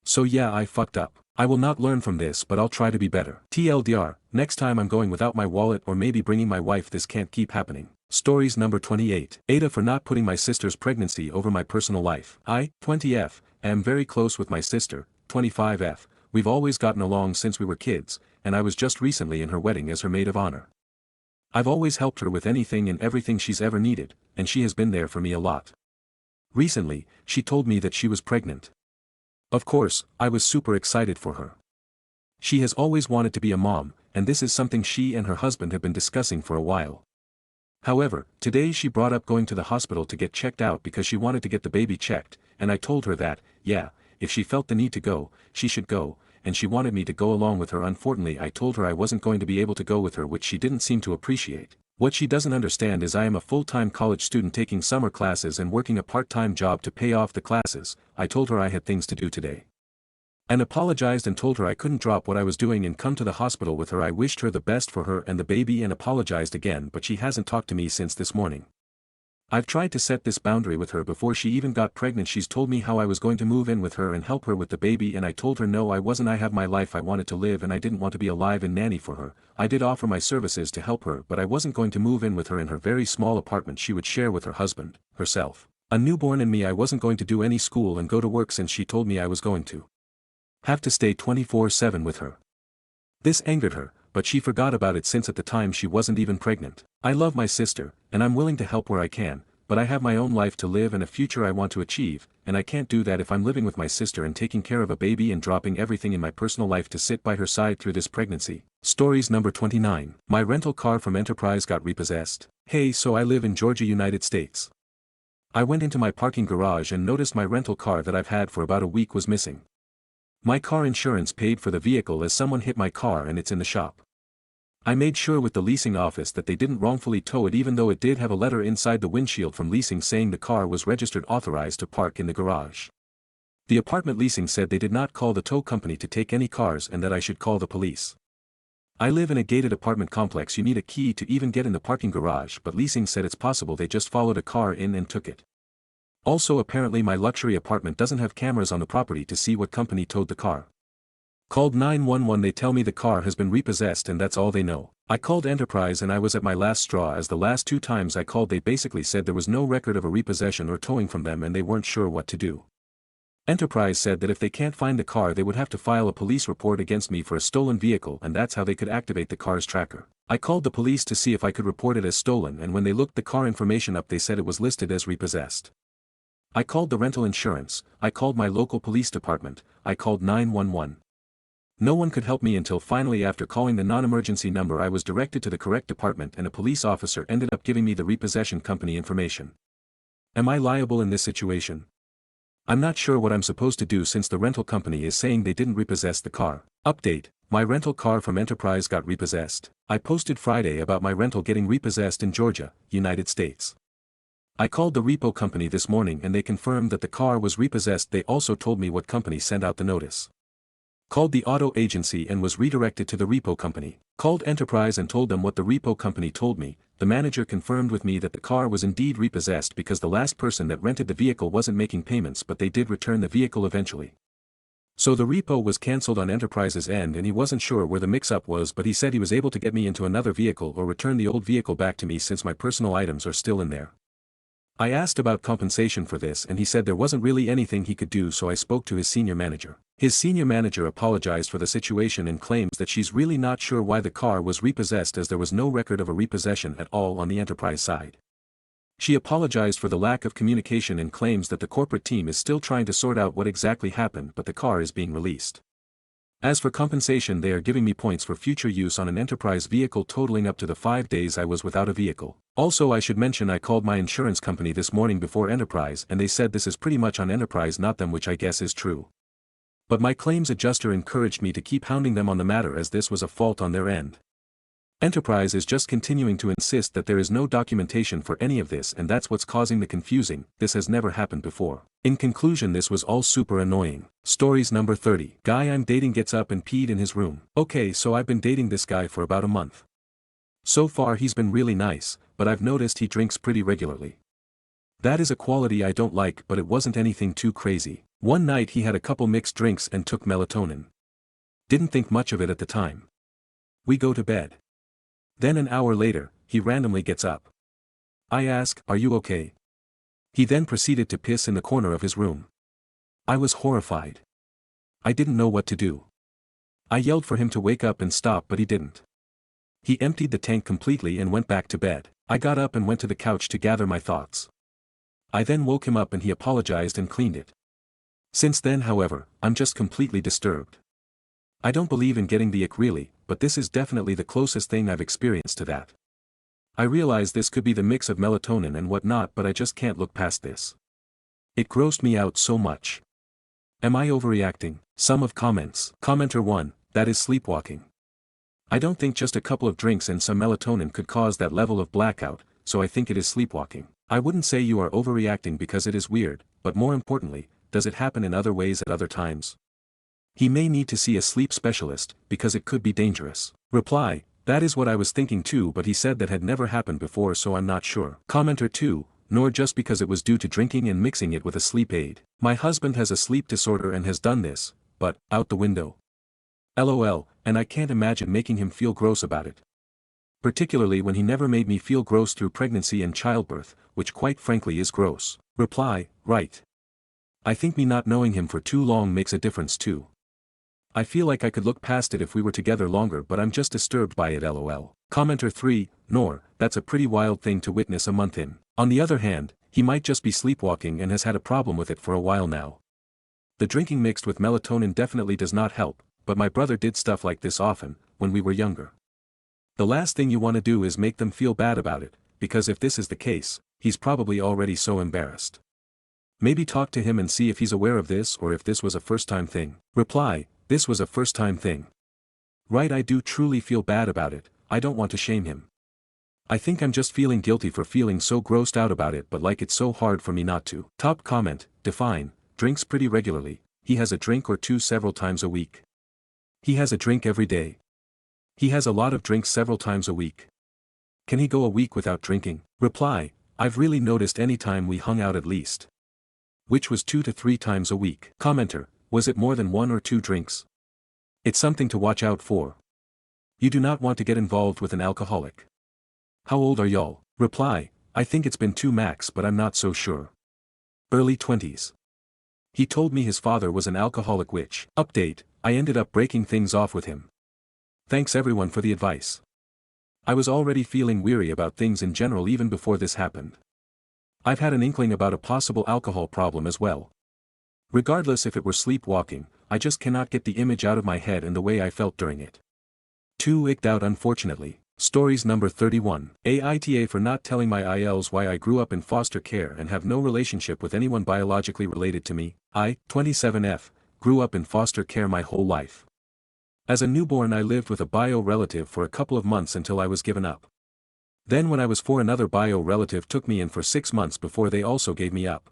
So yeah, I fucked up. I will not learn from this, but I'll try to be better. TLDR, next time I'm going without my wallet or maybe bringing my wife. This can't keep happening. Stories number 28. Aita for not putting my sister's pregnancy over my personal life. I, 20F, am very close with my sister, 25F. We've always gotten along since we were kids, and I was just recently in her wedding as her maid of honor. I've always helped her with anything and everything she's ever needed, and she has been there for me a lot. Recently, she told me that she was pregnant. Of course, I was super excited for her. She has always wanted to be a mom, and this is something she and her husband have been discussing for a while. However, today she brought up going to the hospital to get checked out because she wanted to get the baby checked, and I told her that, yeah, if she felt the need to go, she should go, and she wanted me to go along with her. Unfortunately, I told her I wasn't going to be able to go with her, which she didn't seem to appreciate. What she doesn't understand is I am a full-time college student taking summer classes and working a part-time job to pay off the classes. I told her I had things to do today, and apologized and told her I couldn't drop what I was doing and come to the hospital with her. I wished her the best for her and the baby and apologized again, but she hasn't talked to me since this morning. I've tried to set this boundary with her before she even got pregnant. She's told me how I was going to move in with her and help her with the baby, and I told her no, I wasn't. I have my life I wanted to live and I didn't want to be a live-in nanny for her. I did offer my services to help her, but I wasn't going to move in with her in her very small apartment she would share with her husband, herself, a newborn and me. I wasn't going to do any school and go to work since she told me I was going to have to stay 24/7 with her. This angered her, but she forgot about it since at the time she wasn't even pregnant. I love my sister, and I'm willing to help where I can, but I have my own life to live and a future I want to achieve, and I can't do that if I'm living with my sister and taking care of a baby and dropping everything in my personal life to sit by her side through this pregnancy. Stories number 29. My rental car from Enterprise got repossessed. Hey, so I live in Georgia, United States. I went into my parking garage and noticed my rental car that I've had for about a week was missing. My car insurance paid for the vehicle as someone hit my car and it's in the shop. I made sure with the leasing office that they didn't wrongfully tow it, even though it did have a letter inside the windshield from leasing saying the car was registered authorized to park in the garage. The apartment leasing said they did not call the tow company to take any cars and that I should call the police. I live in a gated apartment complex. You need a key to even get in the parking garage, but leasing said it's possible they just followed a car in and took it. Also, apparently my luxury apartment doesn't have cameras on the property to see what company towed the car. Called 911, they tell me the car has been repossessed and that's all they know. I called Enterprise and I was at my last straw, as the last 2 times I called they basically said there was no record of a repossession or towing from them and they weren't sure what to do. Enterprise said that if they can't find the car they would have to file a police report against me for a stolen vehicle, and that's how they could activate the car's tracker. I called the police to see if I could report it as stolen, and when they looked the car information up they said it was listed as repossessed. I called the rental insurance, I called my local police department, I called 911. No one could help me until finally, after calling the non-emergency number, I was directed to the correct department and a police officer ended up giving me the repossession company information. Am I liable in this situation? I'm not sure what I'm supposed to do since the rental company is saying they didn't repossess the car. Update: my rental car from Enterprise got repossessed. I posted Friday about my rental getting repossessed in Georgia, United States. I called the repo company this morning and they confirmed that the car was repossessed. They also told me what company sent out the notice. Called the auto agency and was redirected to the repo company. Called Enterprise and told them what the repo company told me. The manager confirmed with me that the car was indeed repossessed because the last person that rented the vehicle wasn't making payments, but they did return the vehicle eventually. So the repo was cancelled on Enterprise's end and he wasn't sure where the mix-up was, but he said he was able to get me into another vehicle or return the old vehicle back to me since my personal items are still in there. I asked about compensation for this and he said there wasn't really anything he could do, so I spoke to his senior manager. His senior manager apologized for the situation and claims that she's really not sure why the car was repossessed, as there was no record of a repossession at all on the Enterprise side. She apologized for the lack of communication and claims that the corporate team is still trying to sort out what exactly happened, but the car is being released. As for compensation, they are giving me points for future use on an Enterprise vehicle totaling up to the 5 days I was without a vehicle. Also, I should mention I called my insurance company this morning before Enterprise and they said this is pretty much on Enterprise, not them, which I guess is true. But my claims adjuster encouraged me to keep hounding them on the matter as this was a fault on their end. Enterprise is just continuing to insist that there is no documentation for any of this, and that's what's causing the confusing. This has never happened before. In conclusion, this was all super annoying. Stories number 30. Guy I'm dating gets up and peed in his room. Okay, so I've been dating this guy for about a month. So far he's been really nice, but I've noticed he drinks pretty regularly. That is a quality I don't like, but it wasn't anything too crazy. One night he had a couple mixed drinks and took melatonin. Didn't think much of it at the time. We go to bed. Then an hour later, he randomly gets up. I ask, "Are you okay?" He then proceeded to piss in the corner of his room. I was horrified. I didn't know what to do. I yelled for him to wake up and stop, but he didn't. He emptied the tank completely and went back to bed. I got up and went to the couch to gather my thoughts. I then woke him up and he apologized and cleaned it. Since then, however, I'm just completely disturbed. I don't believe in getting the ick really, but this is definitely the closest thing I've experienced to that. I realize this could be the mix of melatonin and whatnot, but I just can't look past this. It grossed me out so much. Am I overreacting? Sum of comments. Commenter 1, that is sleepwalking. I don't think just a couple of drinks and some melatonin could cause that level of blackout, so I think it is sleepwalking. I wouldn't say you are overreacting because it is weird, but more importantly, does it happen in other ways at other times? He may need to see a sleep specialist, because it could be dangerous. Reply, that is what I was thinking too, but he said that had never happened before, so I'm not sure. Commenter 2, nor just because it was due to drinking and mixing it with a sleep aid. My husband has a sleep disorder and has done this, but, out the window. LOL, and I can't imagine making him feel gross about it. Particularly when he never made me feel gross through pregnancy and childbirth, which quite frankly is gross. Reply, right. I think me not knowing him for too long makes a difference too. I feel like I could look past it if we were together longer, but I'm just disturbed by it LOL. Commenter 3, Nor, that's a pretty wild thing to witness a month in. On the other hand, he might just be sleepwalking and has had a problem with it for a while now. The drinking mixed with melatonin definitely does not help, but my brother did stuff like this often, when we were younger. The last thing you want to do is make them feel bad about it, because if this is the case, he's probably already so embarrassed. Maybe talk to him and see if he's aware of this or if this was a first-time thing. Reply, this was a first-time thing. Right, I do truly feel bad about it, I don't want to shame him. I think I'm just feeling guilty for feeling so grossed out about it, but like it's so hard for me not to. Top comment, define, drinks pretty regularly, he has a drink or two several times a week. He has a drink every day. He has a lot of drinks several times a week. Can he go a week without drinking? Reply, I've really noticed any time we hung out at least. Which was 2 to 3 times a week. Commenter, was it more than 1 or 2 drinks? It's something to watch out for. You do not want to get involved with an alcoholic. How old are y'all? Reply, I think it's been 2 max, but I'm not so sure. Early 20s. He told me his father was an alcoholic, which, update, I ended up breaking things off with him. Thanks everyone for the advice. I was already feeling weary about things in general even before this happened. I've had an inkling about a possible alcohol problem as well. Regardless if it were sleepwalking, I just cannot get the image out of my head and the way I felt during it. Too icked out unfortunately. Stories number 31. Aita for not telling my ILs why I grew up in foster care and have no relationship with anyone biologically related to me. I, 27F, grew up in foster care my whole life. As a newborn I lived with a bio relative for a couple of months until I was given up. Then when I was 4 another bio relative took me in for 6 months before they also gave me up.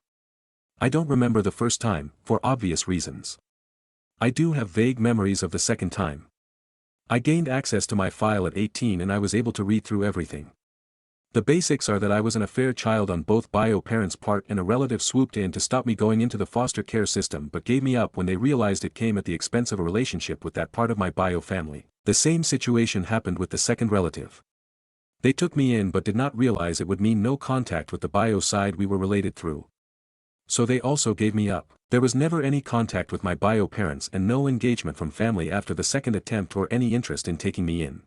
I don't remember the first time, for obvious reasons. I do have vague memories of the second time. I gained access to my file at 18 and I was able to read through everything. The basics are that I was an affair child on both bio parents' part and a relative swooped in to stop me going into the foster care system but gave me up when they realized it came at the expense of a relationship with that part of my bio family. The same situation happened with the second relative. They took me in but did not realize it would mean no contact with the bio side we were related through. So they also gave me up. There was never any contact with my bio parents and no engagement from family after the second attempt or any interest in taking me in.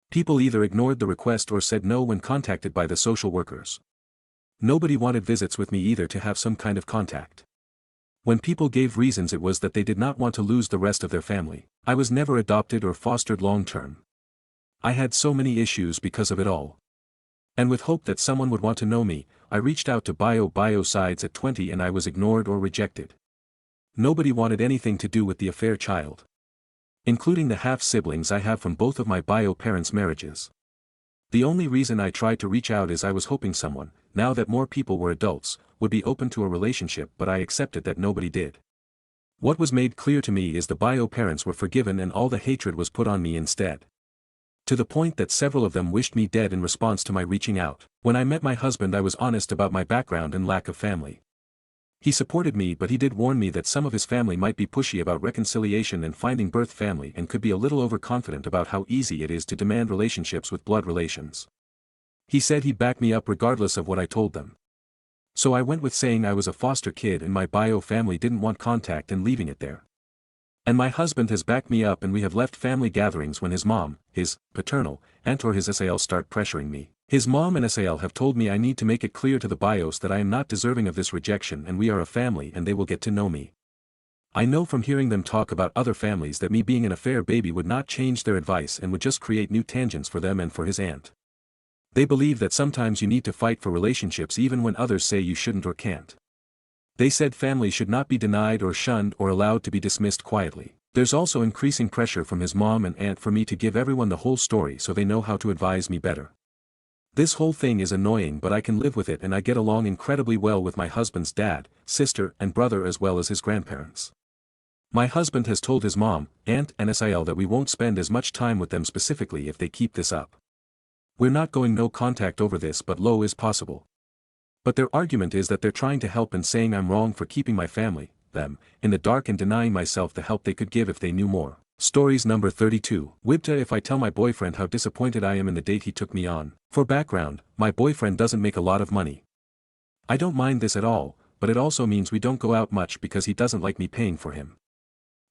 People either ignored the request or said no when contacted by the social workers. Nobody wanted visits with me either to have some kind of contact. When people gave reasons it was that they did not want to lose the rest of their family. I was never adopted or fostered long term. I had so many issues because of it all. And with hope that someone would want to know me, I reached out to bio sides at 20 and I was ignored or rejected. Nobody wanted anything to do with the affair child. Including the half-siblings I have from both of my bio parents' marriages. The only reason I tried to reach out is I was hoping someone, now that more people were adults, would be open to a relationship, but I accepted that nobody did. What was made clear to me is the bio parents were forgiven and all the hatred was put on me instead. To the point that several of them wished me dead in response to my reaching out. When I met my husband I was honest about my background and lack of family. He supported me, but he did warn me that some of his family might be pushy about reconciliation and finding birth family and could be a little overconfident about how easy it is to demand relationships with blood relations. He said he'd back me up regardless of what I told them. So I went with saying I was a foster kid and my bio family didn't want contact and leaving it there. And my husband has backed me up and we have left family gatherings when his mom, his paternal, aunt or his SAL start pressuring me. His mom and SAL have told me I need to make it clear to the bios that I am not deserving of this rejection and we are a family and they will get to know me. I know from hearing them talk about other families that me being an affair baby would not change their advice and would just create new tangents for them and for his aunt. They believe that sometimes you need to fight for relationships even when others say you shouldn't or can't. They said family should not be denied or shunned or allowed to be dismissed quietly. There's also increasing pressure from his mom and aunt for me to give everyone the whole story so they know how to advise me better. This whole thing is annoying, but I can live with it and I get along incredibly well with my husband's dad, sister and brother as well as his grandparents. My husband has told his mom, aunt and SIL that we won't spend as much time with them specifically if they keep this up. We're not going no contact over this, but low is possible. But their argument is that they're trying to help and saying I'm wrong for keeping my family, them, in the dark and denying myself the help they could give if they knew more. Stories number 32. Wibta if I tell my boyfriend how disappointed I am in the date he took me on. For background, my boyfriend doesn't make a lot of money. I don't mind this at all, but it also means we don't go out much because he doesn't like me paying for him.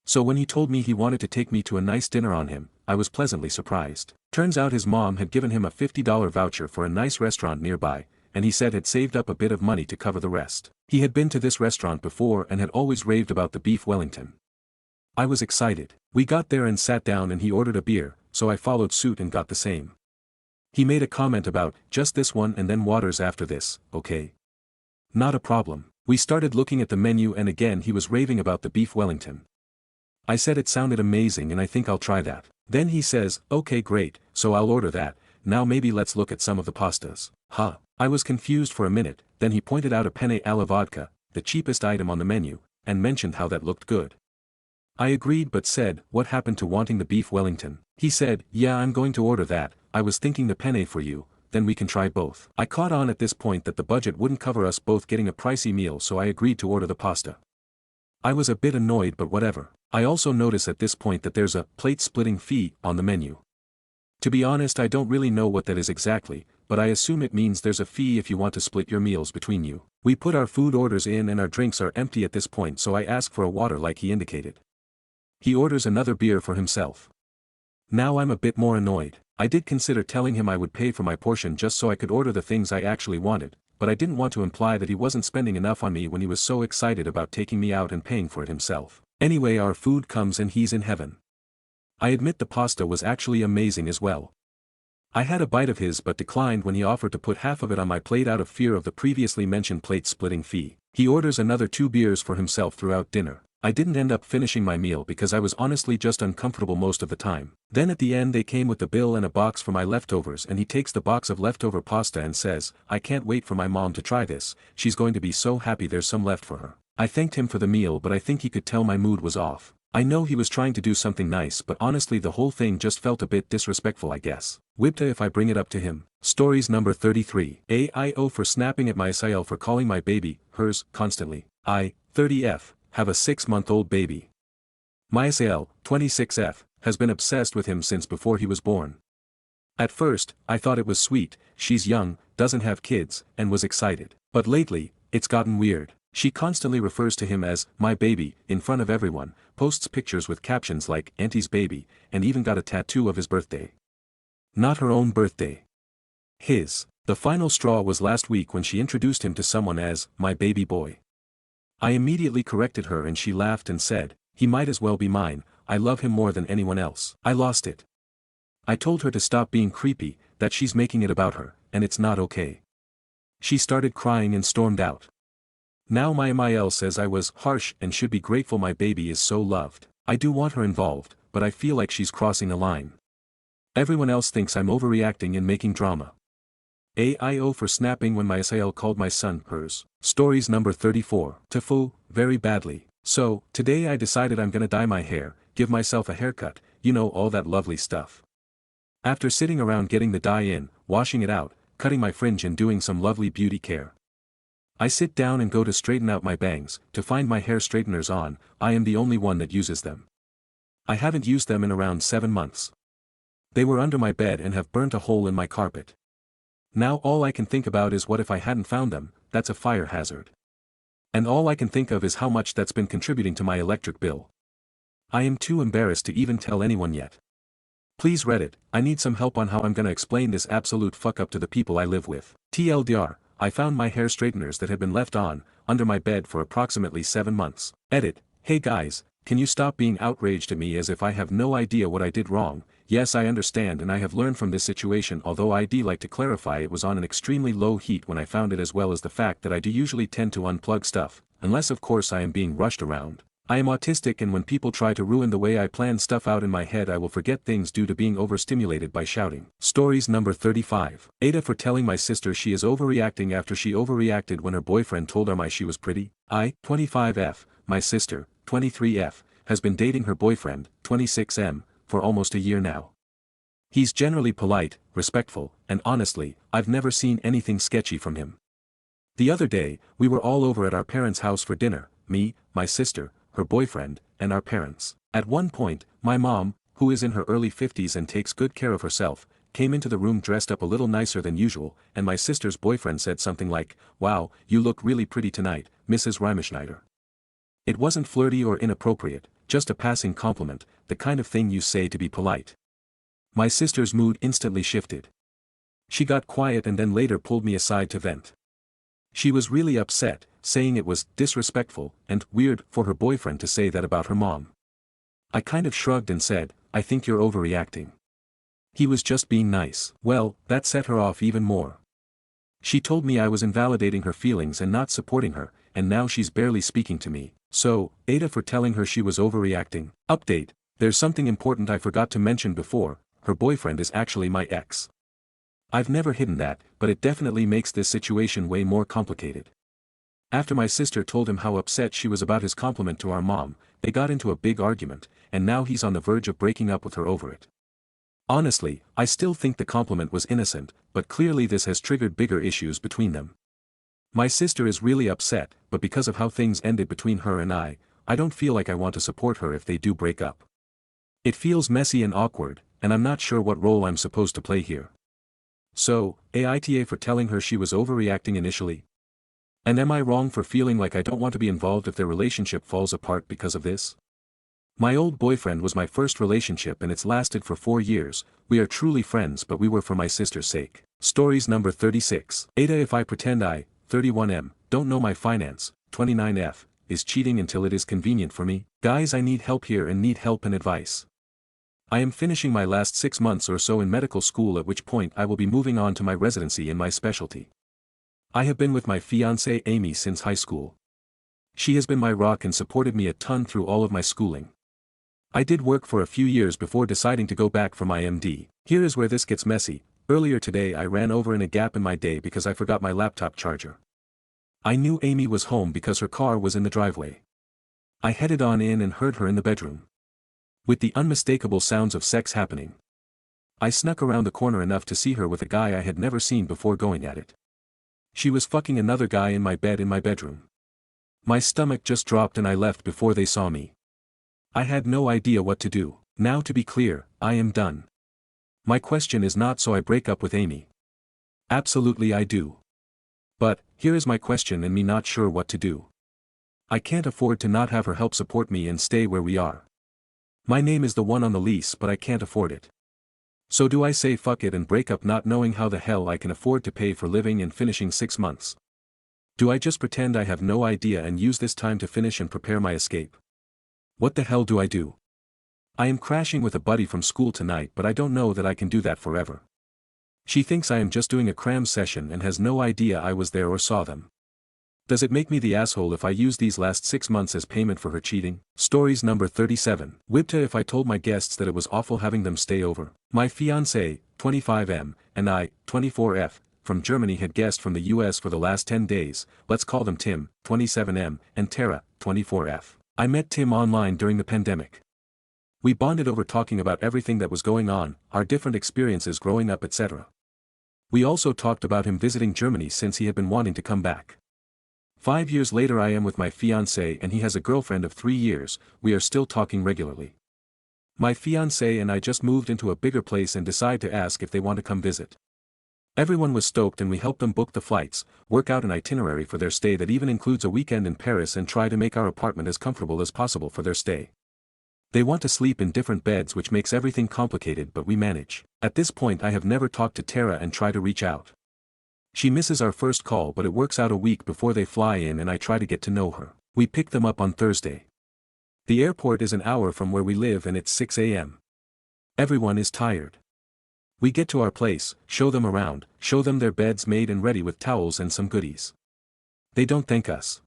So when he told me he wanted to take me to a nice dinner on him, I was pleasantly surprised. Turns out his mom had given him a $50 voucher for a nice restaurant nearby, and he said had saved up a bit of money to cover the rest. He had been to this restaurant before and had always raved about the beef Wellington. I was excited. We got there and sat down and he ordered a beer, so I followed suit and got the same. He made a comment about, just this one and then waters after this, okay? Not a problem. We started looking at the menu and again he was raving about the beef Wellington. I said it sounded amazing and I think I'll try that. Then he says, okay great, so I'll order that, now maybe let's look at some of the pastas. Huh. I was confused for a minute, then he pointed out a penne alla vodka, the cheapest item on the menu, and mentioned how that looked good. I agreed but said, what happened to wanting the beef Wellington? He said, yeah I'm going to order that, I was thinking the penne for you, then we can try both. I caught on at this point that the budget wouldn't cover us both getting a pricey meal so I agreed to order the pasta. I was a bit annoyed but whatever. I also notice at this point that there's a plate splitting fee on the menu. To be honest I don't really know what that is exactly, but I assume it means there's a fee if you want to split your meals between you. We put our food orders in and our drinks are empty at this point so I ask for a water like he indicated. He orders another beer for himself. Now I'm a bit more annoyed. I did consider telling him I would pay for my portion just so I could order the things I actually wanted, but I didn't want to imply that he wasn't spending enough on me when he was so excited about taking me out and paying for it himself. Anyway our food comes and he's in heaven. I admit the pasta was actually amazing as well. I had a bite of his but declined when he offered to put half of it on my plate out of fear of the previously mentioned plate splitting fee. He orders another 2 beers for himself throughout dinner. I didn't end up finishing my meal because I was honestly just uncomfortable most of the time. Then at the end they came with the bill and a box for my leftovers and he takes the box of leftover pasta and says, I can't wait for my mom to try this, she's going to be so happy there's some left for her. I thanked him for the meal but I think he could tell my mood was off. I know he was trying to do something nice but honestly the whole thing just felt a bit disrespectful I guess. Wibta if I bring it up to him. Stories number 33. AIO for snapping at my SIL for calling my baby, hers, constantly. I, 30F. Have a 6-month-old baby. My SAL, 26F, has been obsessed with him since before he was born. At first, I thought it was sweet, she's young, doesn't have kids, and was excited. But lately, it's gotten weird. She constantly refers to him as, my baby, in front of everyone, posts pictures with captions like, Auntie's baby, and even got a tattoo of his birthday. Not her own birthday. His. The final straw was last week when she introduced him to someone as, my baby boy. I immediately corrected her and she laughed and said, he might as well be mine, I love him more than anyone else. I lost it. I told her to stop being creepy, that she's making it about her, and it's not okay. She started crying and stormed out. Now my MIL says I was harsh and should be grateful my baby is so loved. I do want her involved, but I feel like she's crossing a line. Everyone else thinks I'm overreacting and making drama. AIO for snapping when my SIL called my son hers. Stories number 34. Tofu, very badly. So, today I decided I'm gonna dye my hair, give myself a haircut, you know all that lovely stuff. After sitting around getting the dye in, washing it out, cutting my fringe and doing some lovely beauty care. I sit down and go to straighten out my bangs, to find my hair straighteners on, I am the only one that uses them. I haven't used them in around 7 months. They were under my bed and have burnt a hole in my carpet. Now all I can think about is what if I hadn't found them, that's a fire hazard. And all I can think of is how much that's been contributing to my electric bill. I am too embarrassed to even tell anyone yet. Please Reddit, I need some help on how I'm gonna explain this absolute fuck up to the people I live with. TLDR, I found my hair straighteners that had been left on, under my bed for approximately 7 months. Edit, hey guys, can you stop being outraged at me as if I have no idea what I did wrong? Yes I understand and I have learned from this situation although I'd like to clarify it was on an extremely low heat when I found it as well as the fact that I do usually tend to unplug stuff, unless of course I am being rushed around. I am autistic and when people try to ruin the way I plan stuff out in my head I will forget things due to being overstimulated by shouting. Stories number 35. Aita for telling my sister she is overreacting after she overreacted when her boyfriend told her she was pretty. I, 25F, my sister, 23F, has been dating her boyfriend, 26M, for almost a year now. He's generally polite, respectful, and honestly, I've never seen anything sketchy from him. The other day, we were all over at our parents' house for dinner, me, my sister, her boyfriend, and our parents. At one point, my mom, who is in her early 50s and takes good care of herself, came into the room dressed up a little nicer than usual, and my sister's boyfriend said something like, "Wow, you look really pretty tonight, Mrs. Reimerschneider." It wasn't flirty or inappropriate, just a passing compliment, the kind of thing you say to be polite. My sister's mood instantly shifted. She got quiet and then later pulled me aside to vent. She was really upset, saying it was disrespectful and weird for her boyfriend to say that about her mom. I kind of shrugged and said, "I think you're overreacting. He was just being nice." Well, that set her off even more. She told me I was invalidating her feelings and not supporting her, and now she's barely speaking to me. So, Ada for telling her she was overreacting. Update: there's something important I forgot to mention before, her boyfriend is actually my ex. I've never hidden that, but it definitely makes this situation way more complicated. After my sister told him how upset she was about his compliment to our mom, they got into a big argument, and now he's on the verge of breaking up with her over it. Honestly, I still think the compliment was innocent, but clearly this has triggered bigger issues between them. My sister is really upset, but because of how things ended between her and I don't feel like I want to support her if they do break up. It feels messy and awkward, and I'm not sure what role I'm supposed to play here. So, Aita for telling her she was overreacting initially? And am I wrong for feeling like I don't want to be involved if their relationship falls apart because of this? My old boyfriend was my first relationship and it's lasted for 4 years, we are truly friends but we were for my sister's sake. Stories number 36. Ada if I pretend I, 31M, don't know my finance, 29F, is cheating until it is convenient for me? Guys, I need help here and need help and advice. I am finishing my last 6 months or so in medical school, at which point I will be moving on to my residency in my specialty. I have been with my fiancée Amy since high school. She has been my rock and supported me a ton through all of my schooling. I did work for a few years before deciding to go back for my MD. Here is where this gets messy. Earlier today I ran over in a gap in my day because I forgot my laptop charger. I knew Amy was home because her car was in the driveway. I headed on in and heard her in the bedroom, with the unmistakable sounds of sex happening. I snuck around the corner enough to see her with a guy I had never seen before going at it. She was fucking another guy in my bed in my bedroom. My stomach just dropped and I left before they saw me. I had no idea what to do. Now to be clear, I am done. My question is not so I break up with Amy. Absolutely I do. But, here is my question and me not sure what to do. I can't afford to not have her help support me and stay where we are. My name is the one on the lease but I can't afford it. So do I say fuck it and break up not knowing how the hell I can afford to pay for living and finishing 6 months? Do I just pretend I have no idea and use this time to finish and prepare my escape? What the hell do I do? I am crashing with a buddy from school tonight but I don't know that I can do that forever. She thinks I am just doing a cram session and has no idea I was there or saw them. Does it make me the asshole if I use these last 6 months as payment for her cheating? Stories number 37. Wibta if I told my guests that it was awful having them stay over. My fiancé, 25M, and I, 24F, from Germany had guests from the US for the last 10 days, let's call them Tim, 27M, and Tara, 24F. I met Tim online during the pandemic. We bonded over talking about everything that was going on, our different experiences growing up, etc. We also talked about him visiting Germany since he had been wanting to come back. 5 years later I am with my fiancé and he has a girlfriend of 3 years, we are still talking regularly. My fiancé and I just moved into a bigger place and decide to ask if they want to come visit. Everyone was stoked and we helped them book the flights, work out an itinerary for their stay that even includes a weekend in Paris and try to make our apartment as comfortable as possible for their stay. They want to sleep in different beds which makes everything complicated but we manage. At this point I have never talked to Tara and try to reach out. She misses our first call but it works out a week before they fly in and I try to get to know her. We pick them up on Thursday. The airport is an hour from where we live and it's 6 a.m. Everyone is tired. We get to our place, show them around, show them their beds made and ready with towels and some goodies. They don't thank us.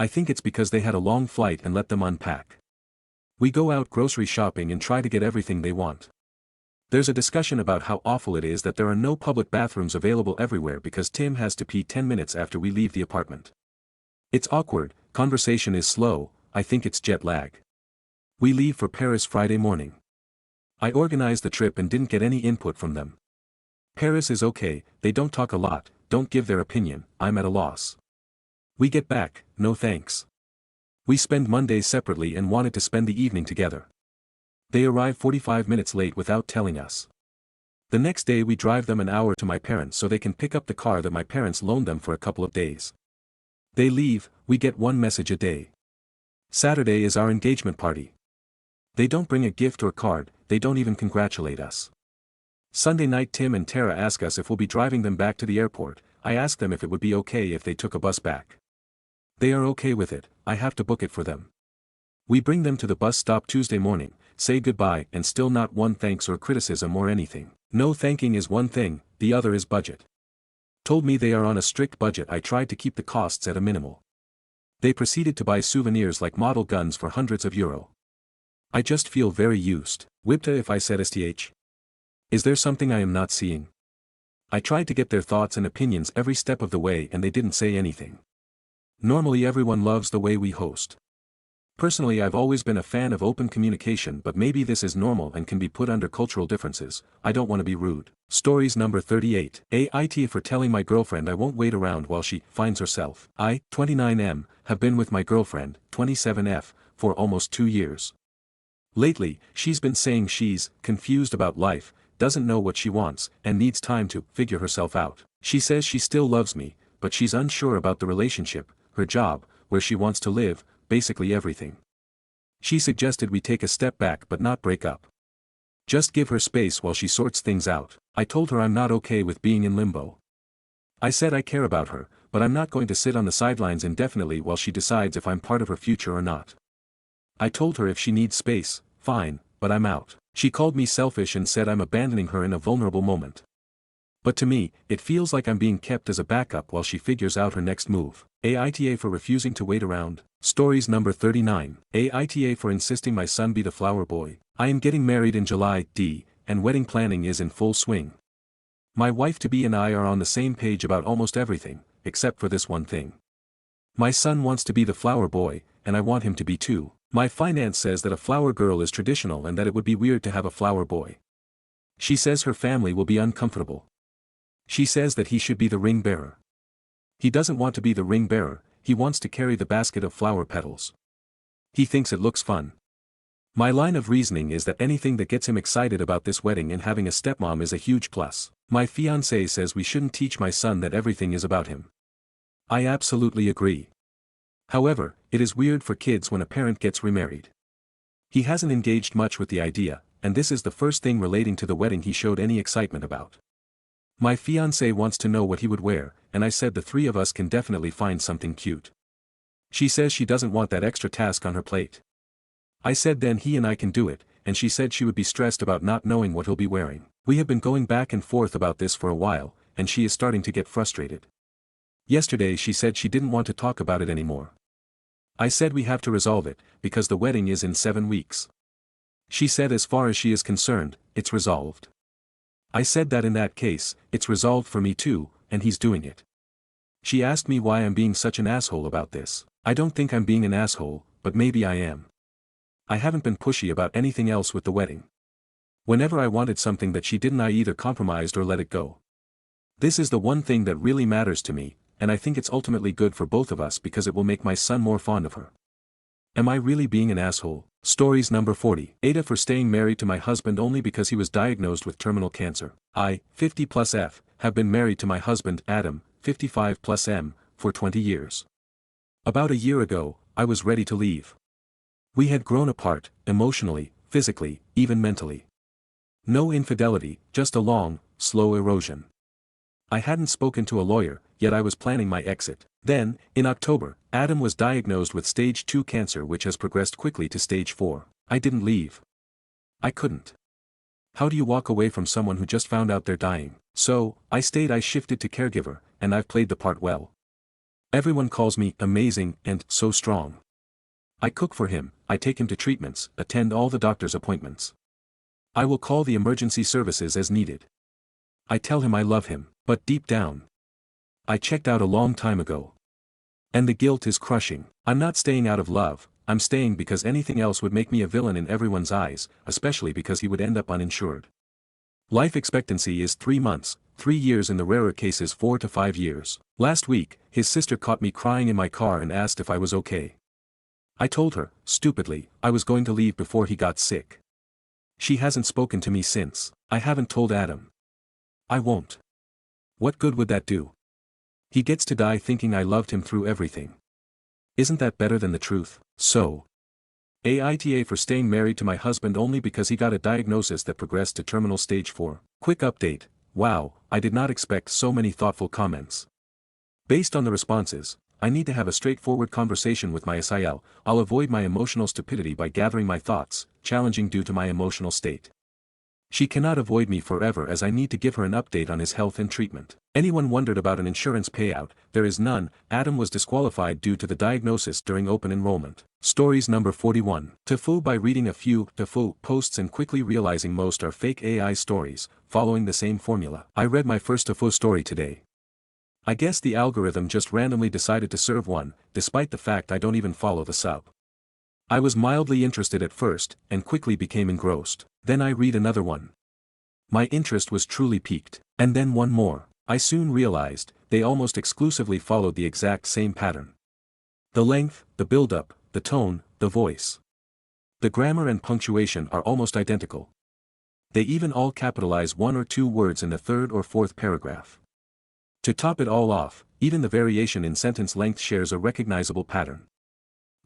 I think it's because they had a long flight and let them unpack. We go out grocery shopping and try to get everything they want. There's a discussion about how awful it is that there are no public bathrooms available everywhere because Tim has to pee 10 minutes after we leave the apartment. It's awkward, conversation is slow, I think it's jet lag. We leave for Paris Friday morning. I organized the trip and didn't get any input from them. Paris is okay, they don't talk a lot, don't give their opinion, I'm at a loss. We get back, no thanks. We spend Mondays separately and wanted to spend the evening together. They arrive 45 minutes late without telling us. The next day we drive them an hour to my parents so they can pick up the car that my parents loaned them for a couple of days. They leave, we get one message a day. Saturday is our engagement party. They don't bring a gift or card, they don't even congratulate us. Sunday night Tim and Tara ask us if we'll be driving them back to the airport. I ask them if it would be okay if they took a bus back. They are okay with it, I have to book it for them. We bring them to the bus stop Tuesday morning, say goodbye and still not one thanks or criticism or anything. No thanking is one thing, the other is budget. Told me they are on a strict budget. I tried to keep the costs at a minimal. They proceeded to buy souvenirs like model guns for hundreds of euro. I just feel very used. Whipta if I said STH. Is there something I am not seeing? I tried to get their thoughts and opinions every step of the way and they didn't say anything. Normally everyone loves the way we host. Personally I've always been a fan of open communication, but maybe this is normal and can be put under cultural differences. I don't want to be rude. Stories number 38. Aita for telling my girlfriend I won't wait around while she finds herself. I, 29M, have been with my girlfriend, 27F, for almost 2 years. Lately, she's been saying she's confused about life, doesn't know what she wants, and needs time to figure herself out. She says she still loves me, but she's unsure about the relationship, her job, where she wants to live, basically everything. She suggested we take a step back but not break up. Just give her space while she sorts things out. I told her I'm not okay with being in limbo. I said I care about her, but I'm not going to sit on the sidelines indefinitely while she decides if I'm part of her future or not. I told her if she needs space, fine, but I'm out. She called me selfish and said I'm abandoning her in a vulnerable moment. But to me, it feels like I'm being kept as a backup while she figures out her next move. Aita for refusing to wait around. Stories number 39. Aita for insisting my son be the flower boy. I am getting married in July, and wedding planning is in full swing. My wife-to-be and I are on the same page about almost everything, except for this one thing. My son wants to be the flower boy, and I want him to be too. My finance says that a flower girl is traditional and that it would be weird to have a flower boy. She says her family will be uncomfortable. She says that he should be the ring bearer. He doesn't want to be the ring bearer, he wants to carry the basket of flower petals. He thinks it looks fun. My line of reasoning is that anything that gets him excited about this wedding and having a stepmom is a huge plus. My fiancé says we shouldn't teach my son that everything is about him. I absolutely agree. However, it is weird for kids when a parent gets remarried. He hasn't engaged much with the idea, and this is the first thing relating to the wedding he showed any excitement about. My fiancé wants to know what he would wear, and I said the three of us can definitely find something cute. She says she doesn't want that extra task on her plate. I said then he and I can do it, and she said she would be stressed about not knowing what he'll be wearing. We have been going back and forth about this for a while, and she is starting to get frustrated. Yesterday she said she didn't want to talk about it anymore. I said we have to resolve it, because the wedding is in 7 weeks. She said as far as she is concerned, it's resolved. I said that in that case, it's resolved for me too, and he's doing it. She asked me why I'm being such an asshole about this. I don't think I'm being an asshole, but maybe I am. I haven't been pushy about anything else with the wedding. Whenever I wanted something that she didn't, I either compromised or let it go. This is the one thing that really matters to me, and I think it's ultimately good for both of us because it will make my son more fond of her. Am I really being an asshole? Stories number 40. Aita for staying married to my husband only because he was diagnosed with terminal cancer. I, 50 plus F, have been married to my husband, Adam, 55 plus M, for 20 years. About a year ago, I was ready to leave. We had grown apart, emotionally, physically, even mentally. No infidelity, just a long, slow erosion. I hadn't spoken to a lawyer, yet I was planning my exit. Then, in October, Adam was diagnosed with stage 2 cancer, which has progressed quickly to stage 4. I didn't leave. I couldn't. How do you walk away from someone who just found out they're dying? So, I stayed. I shifted to caregiver, and I've played the part well. Everyone calls me amazing and so strong. I cook for him, I take him to treatments, attend all the doctor's appointments. I will call the emergency services as needed. I tell him I love him, but deep down, I checked out a long time ago. And the guilt is crushing. I'm not staying out of love, I'm staying because anything else would make me a villain in everyone's eyes, especially because he would end up uninsured. Life expectancy is 3 months, 3 years in the rarer cases 4 to 5 years. Last week, his sister caught me crying in my car and asked if I was okay. I told her, stupidly, I was going to leave before he got sick. She hasn't spoken to me since. I haven't told Adam. I won't. What good would that do? He gets to die thinking I loved him through everything. Isn't that better than the truth? So. Aita for staying married to my husband only because he got a diagnosis that progressed to terminal stage 4. Quick update. Wow, I did not expect so many thoughtful comments. Based on the responses, I need to have a straightforward conversation with my SIL. I'll avoid my emotional stupidity by gathering my thoughts, challenging due to my emotional state. She cannot avoid me forever as I need to give her an update on his health and treatment. Anyone wondered about an insurance payout? There is none. Adam was disqualified due to the diagnosis during open enrollment. Stories number 41. Tofu. By reading a few Tofu posts and quickly realizing most are fake AI stories, following the same formula. I read my first Tofu story today. I guess the algorithm just randomly decided to serve one, despite the fact I don't even follow the sub. I was mildly interested at first, and quickly became engrossed. Then I read another one. My interest was truly piqued. And then one more. I soon realized, they almost exclusively followed the exact same pattern. The length, the build-up, the tone, the voice. The grammar and punctuation are almost identical. They even all capitalize 1 or 2 words in the 3rd or 4th paragraph. To top it all off, even the variation in sentence length shares a recognizable pattern.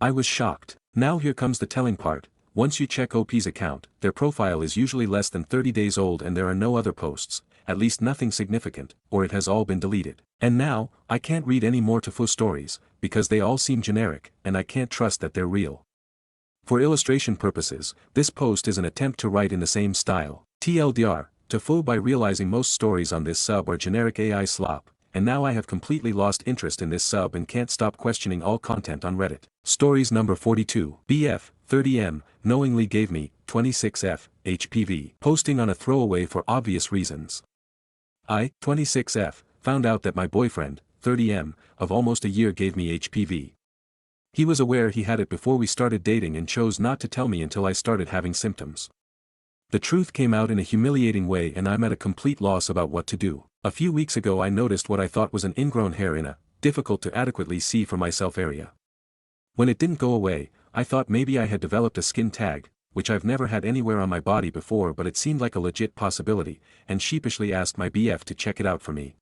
I was shocked. Now here comes the telling part. Once you check OP's account, their profile is usually less than 30 days old and there are no other posts, at least nothing significant, or it has all been deleted. And now, I can't read any more Tofu stories, because they all seem generic, and I can't trust that they're real. For illustration purposes, this post is an attempt to write in the same style. TLDR, Tofu. By realizing most stories on this sub are generic AI slop, and now I have completely lost interest in this sub and can't stop questioning all content on Reddit. Stories number 42. BF, 30M, knowingly gave me 26F, HPV. Posting on a throwaway for obvious reasons. I, 26F, found out that my boyfriend, 30M, of almost a year gave me HPV. He was aware he had it before we started dating and chose not to tell me until I started having symptoms. The truth came out in a humiliating way and I'm at a complete loss about what to do. A few weeks ago I noticed what I thought was an ingrown hair in a, difficult to adequately see for myself area. When it didn't go away, I thought maybe I had developed a skin tag, which I've never had anywhere on my body before, but it seemed like a legit possibility, and sheepishly asked my BF to check it out for me.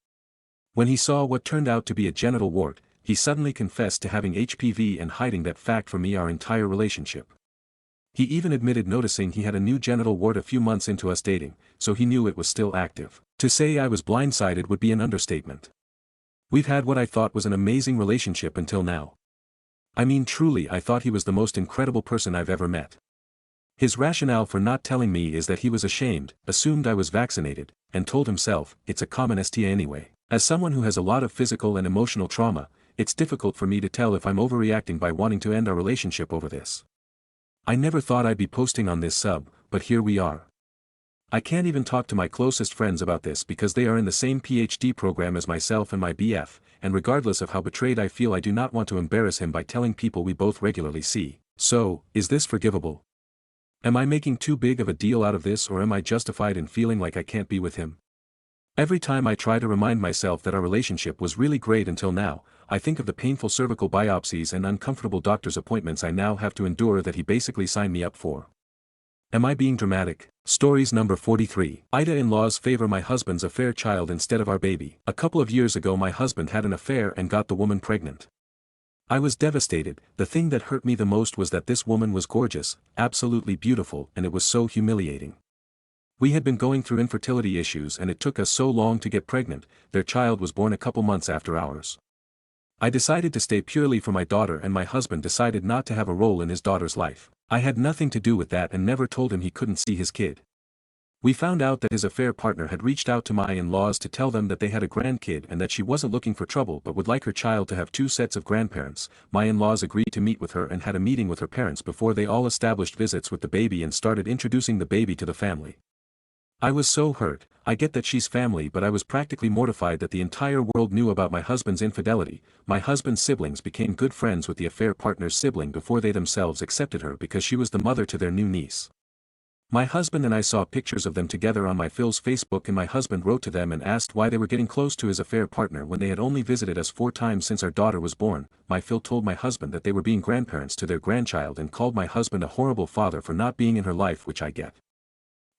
When he saw what turned out to be a genital wart, he suddenly confessed to having HPV and hiding that fact from me our entire relationship. He even admitted noticing he had a new genital wart a few months into us dating, so he knew it was still active. To say I was blindsided would be an understatement. We've had what I thought was an amazing relationship until now. I mean truly, I thought he was the most incredible person I've ever met. His rationale for not telling me is that he was ashamed, assumed I was vaccinated, and told himself, it's a common STI anyway. As someone who has a lot of physical and emotional trauma, it's difficult for me to tell if I'm overreacting by wanting to end our relationship over this. I never thought I'd be posting on this sub, but here we are. I can't even talk to my closest friends about this because they are in the same PhD program as myself and my BF, and regardless of how betrayed I feel, I do not want to embarrass him by telling people we both regularly see. So, is this forgivable? Am I making too big of a deal out of this, or am I justified in feeling like I can't be with him? Every time I try to remind myself that our relationship was really great until now, I think of the painful cervical biopsies and uncomfortable doctor's appointments I now have to endure that he basically signed me up for. Am I being dramatic? Stories number 43. Aita in-laws favor my husband's affair child instead of our baby. A couple of years ago my husband had an affair and got the woman pregnant. I was devastated. The thing that hurt me the most was that this woman was gorgeous, absolutely beautiful, and it was so humiliating. We had been going through infertility issues and it took us so long to get pregnant. Their child was born a couple months after ours. I decided to stay purely for my daughter and my husband decided not to have a role in his daughter's life. I had nothing to do with that and never told him he couldn't see his kid. We found out that his affair partner had reached out to my in-laws to tell them that they had a grandkid and that she wasn't looking for trouble but would like her child to have 2 sets of grandparents. My in-laws agreed to meet with her and had a meeting with her parents before they all established visits with the baby and started introducing the baby to the family. I was so hurt. I get that she's family, but I was practically mortified that the entire world knew about my husband's infidelity. My husband's siblings became good friends with the affair partner's sibling before they themselves accepted her because she was the mother to their new niece. My husband and I saw pictures of them together on my Phil's Facebook, and my husband wrote to them and asked why they were getting close to his affair partner when they had only visited us 4 times since our daughter was born. My Phil told my husband that they were being grandparents to their grandchild and called my husband a horrible father for not being in her life, which I get.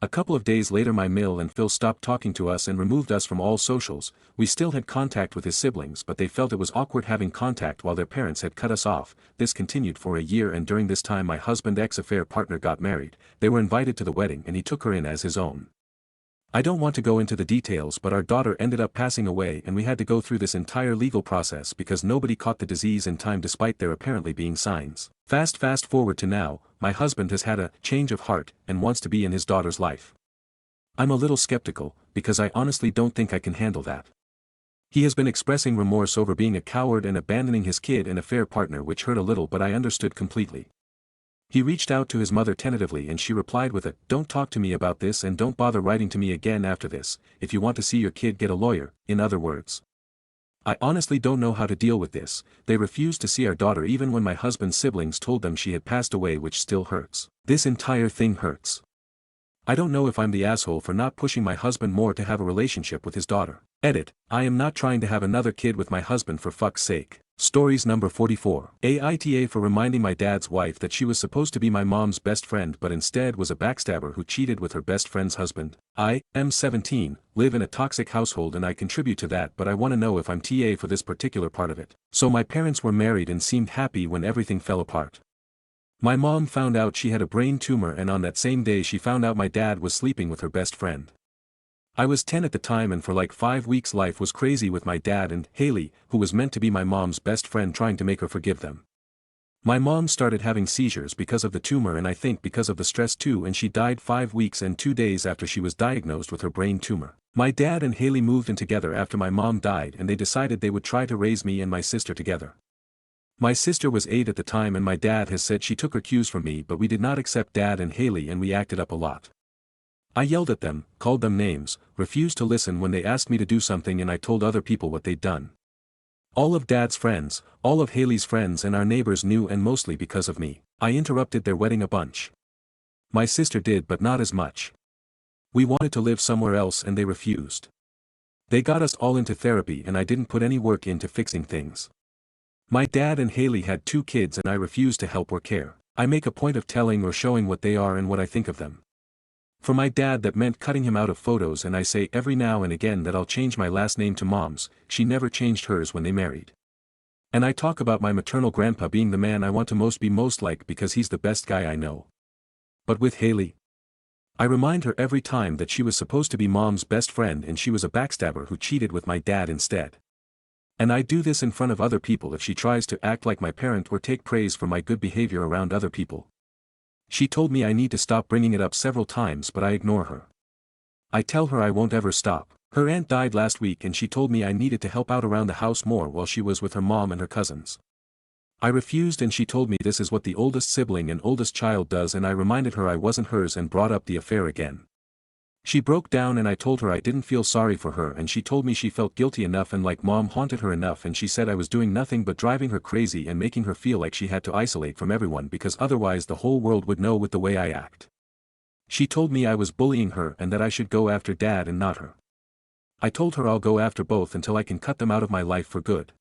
A couple of days later my Mill and Phil stopped talking to us and removed us from all socials. We still had contact with his siblings, but they felt it was awkward having contact while their parents had cut us off. This continued for a year, and during this time my husband's ex-affair partner got married. They were invited to the wedding and he took her in as his own. I don't want to go into the details, but our daughter ended up passing away and we had to go through this entire legal process because nobody caught the disease in time despite there apparently being signs. Fast forward to now, my husband has had a change of heart and wants to be in his daughter's life. I'm a little skeptical, because I honestly don't think I can handle that. He has been expressing remorse over being a coward and abandoning his kid and affair partner, which hurt a little, but I understood completely. He reached out to his mother tentatively and she replied with a, "Don't talk to me about this and don't bother writing to me again after this. If you want to see your kid, get a lawyer," in other words. I honestly don't know how to deal with this. They refused to see our daughter even when my husband's siblings told them she had passed away, which still hurts. This entire thing hurts. I don't know if I'm the asshole for not pushing my husband more to have a relationship with his daughter. Edit, I am not trying to have another kid with my husband, for fuck's sake. Stories number 44. Aita for reminding my dad's wife that she was supposed to be my mom's best friend but instead was a backstabber who cheated with her best friend's husband. I am 17, live in a toxic household and I contribute to that, but I want to know if I'm TA for this particular part of it. So my parents were married and seemed happy when everything fell apart. My mom found out she had a brain tumor, and on that same day she found out my dad was sleeping with her best friend. I was 10 at the time, and for like 5 weeks life was crazy with my dad and Haley, who was meant to be my mom's best friend, trying to make her forgive them. My mom started having seizures because of the tumor and I think because of the stress too, and she died 5 weeks and 2 days after she was diagnosed with her brain tumor. My dad and Haley moved in together after my mom died and they decided they would try to raise me and my sister together. My sister was 8 at the time and my dad has said she took her cues from me, but we did not accept Dad and Haley and we acted up a lot. I yelled at them, called them names, refused to listen when they asked me to do something, and I told other people what they'd done. All of Dad's friends, all of Haley's friends and our neighbors knew, and mostly because of me. I interrupted their wedding a bunch. My sister did, but not as much. We wanted to live somewhere else and they refused. They got us all into therapy and I didn't put any work into fixing things. My dad and Haley had 2 kids and I refused to help or care. I make a point of telling or showing what they are and what I think of them. For my dad that meant cutting him out of photos, and I say every now and again that I'll change my last name to Mom's. She never changed hers when they married. And I talk about my maternal grandpa being the man I want to be most like because he's the best guy I know. But with Haley, I remind her every time that she was supposed to be Mom's best friend and she was a backstabber who cheated with my dad instead. And I do this in front of other people if she tries to act like my parent or take praise for my good behavior around other people. She told me I need to stop bringing it up several times, but I ignore her. I tell her I won't ever stop. Her aunt died last week and she told me I needed to help out around the house more while she was with her mom and her cousins. I refused and she told me this is what the oldest sibling and oldest child does, and I reminded her I wasn't hers and brought up the affair again. She broke down and I told her I didn't feel sorry for her, and she told me she felt guilty enough and like Mom haunted her enough, and she said I was doing nothing but driving her crazy and making her feel like she had to isolate from everyone because otherwise the whole world would know with the way I act. She told me I was bullying her and that I should go after Dad and not her. I told her I'll go after both until I can cut them out of my life for good.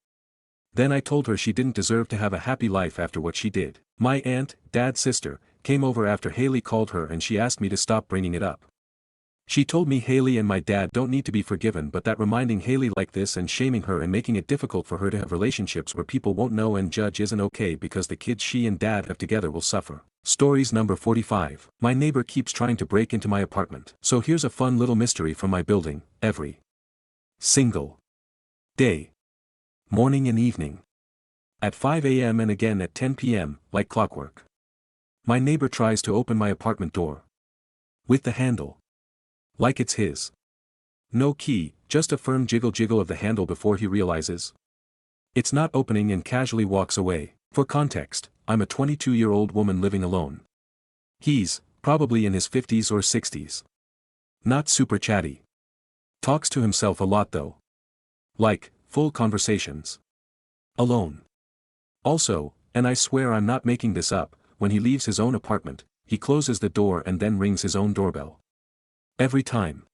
Then I told her she didn't deserve to have a happy life after what she did. My aunt, Dad's sister, came over after Haley called her and she asked me to stop bringing it up. She told me Haley and my dad don't need to be forgiven, but that reminding Haley like this and shaming her and making it difficult for her to have relationships where people won't know and judge isn't okay because the kids she and Dad have together will suffer. Stories number 45. My neighbor keeps trying to break into my apartment. So here's a fun little mystery from my building. Every single day, morning and evening, at 5 a.m. and again at 10 p.m., like clockwork, my neighbor tries to open my apartment door with the handle. Like it's his. No key, just a firm jiggle of the handle before he realizes it's not opening and casually walks away. For context, I'm a 22-year-old woman living alone. He's probably in his 50s or 60s. Not super chatty. Talks to himself a lot though. Like, full conversations. Alone. Also, and I swear I'm not making this up, when he leaves his own apartment, he closes the door and then rings his own doorbell. Every time.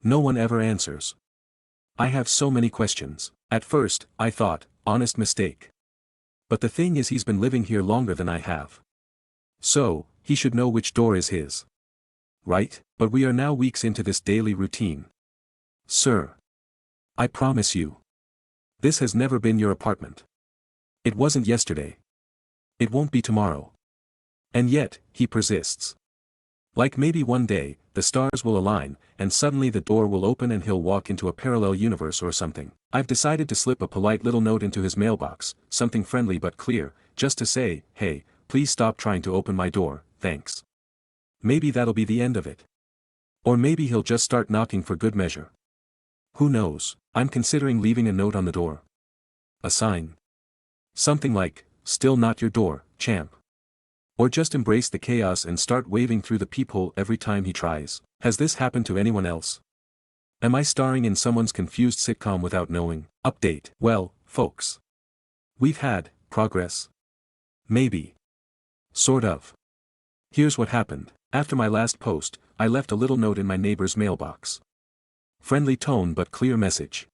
No one ever answers. I have so many questions. At first, I thought, honest mistake. But the thing is he's been living here longer than I have. So, he should know which door is his. Right? But we are now weeks into this daily routine. Sir. I promise you. This has never been your apartment. It wasn't yesterday. It won't be tomorrow. And yet, he persists. Like maybe one day, the stars will align, and suddenly the door will open and he'll walk into a parallel universe or something. I've decided to slip a polite little note into his mailbox, something friendly but clear, just to say, hey, please stop trying to open my door, thanks. Maybe that'll be the end of it. Or maybe he'll just start knocking for good measure. Who knows? I'm considering leaving a note on the door. A sign. Something like, still not your door, champ. Or just embrace the chaos and start waving through the peephole every time he tries. Has this happened to anyone else? Am I starring in someone's confused sitcom without knowing? Update. Well, folks. We've had progress. Maybe. Sort of. Here's what happened. After my last post, I left a little note in my neighbor's mailbox. Friendly tone but clear message.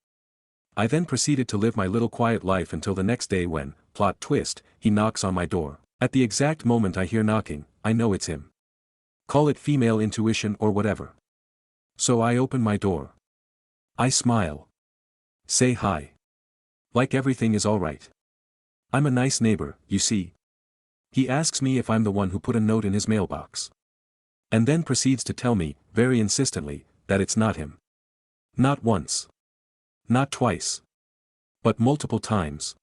I then proceeded to live my little quiet life until the next day when, plot twist, he knocks on my door. At the exact moment I hear knocking, I know it's him. Call it female intuition or whatever. So I open my door. I smile. Say hi. Like everything is alright. I'm a nice neighbor, you see. He asks me if I'm the one who put a note in his mailbox. And then proceeds to tell me, very insistently, that it's not him. Not once. Not twice. But multiple times.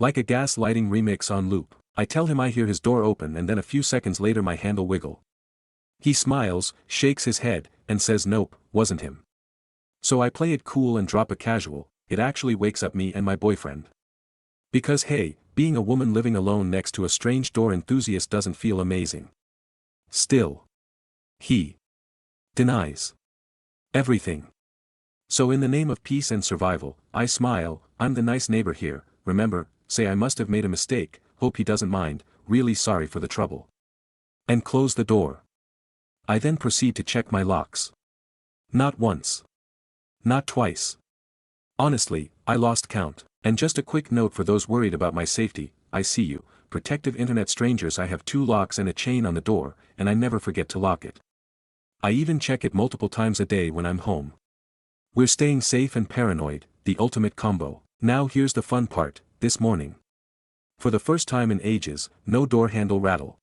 Like a gaslighting remix on loop. I tell him I hear his door open and then a few seconds later my handle wiggle. He smiles, shakes his head, and says nope, wasn't him. So I play it cool and drop a casual, it actually wakes up me and my boyfriend. Because hey, being a woman living alone next to a strange door enthusiast doesn't feel amazing. Still. He denies everything. So in the name of peace and survival, I smile, I'm the nice neighbor here, remember, say I must have made a mistake, hope he doesn't mind, really sorry for the trouble. And close the door. I then proceed to check my locks. Not once. Not twice. Honestly, I lost count. And just a quick note for those worried about my safety, I see you, protective internet strangers. I have 2 locks and a chain on the door, and I never forget to lock it. I even check it multiple times a day when I'm home. We're staying safe and paranoid, the ultimate combo. Now here's the fun part, this morning. For the first time in ages, no door handle rattle.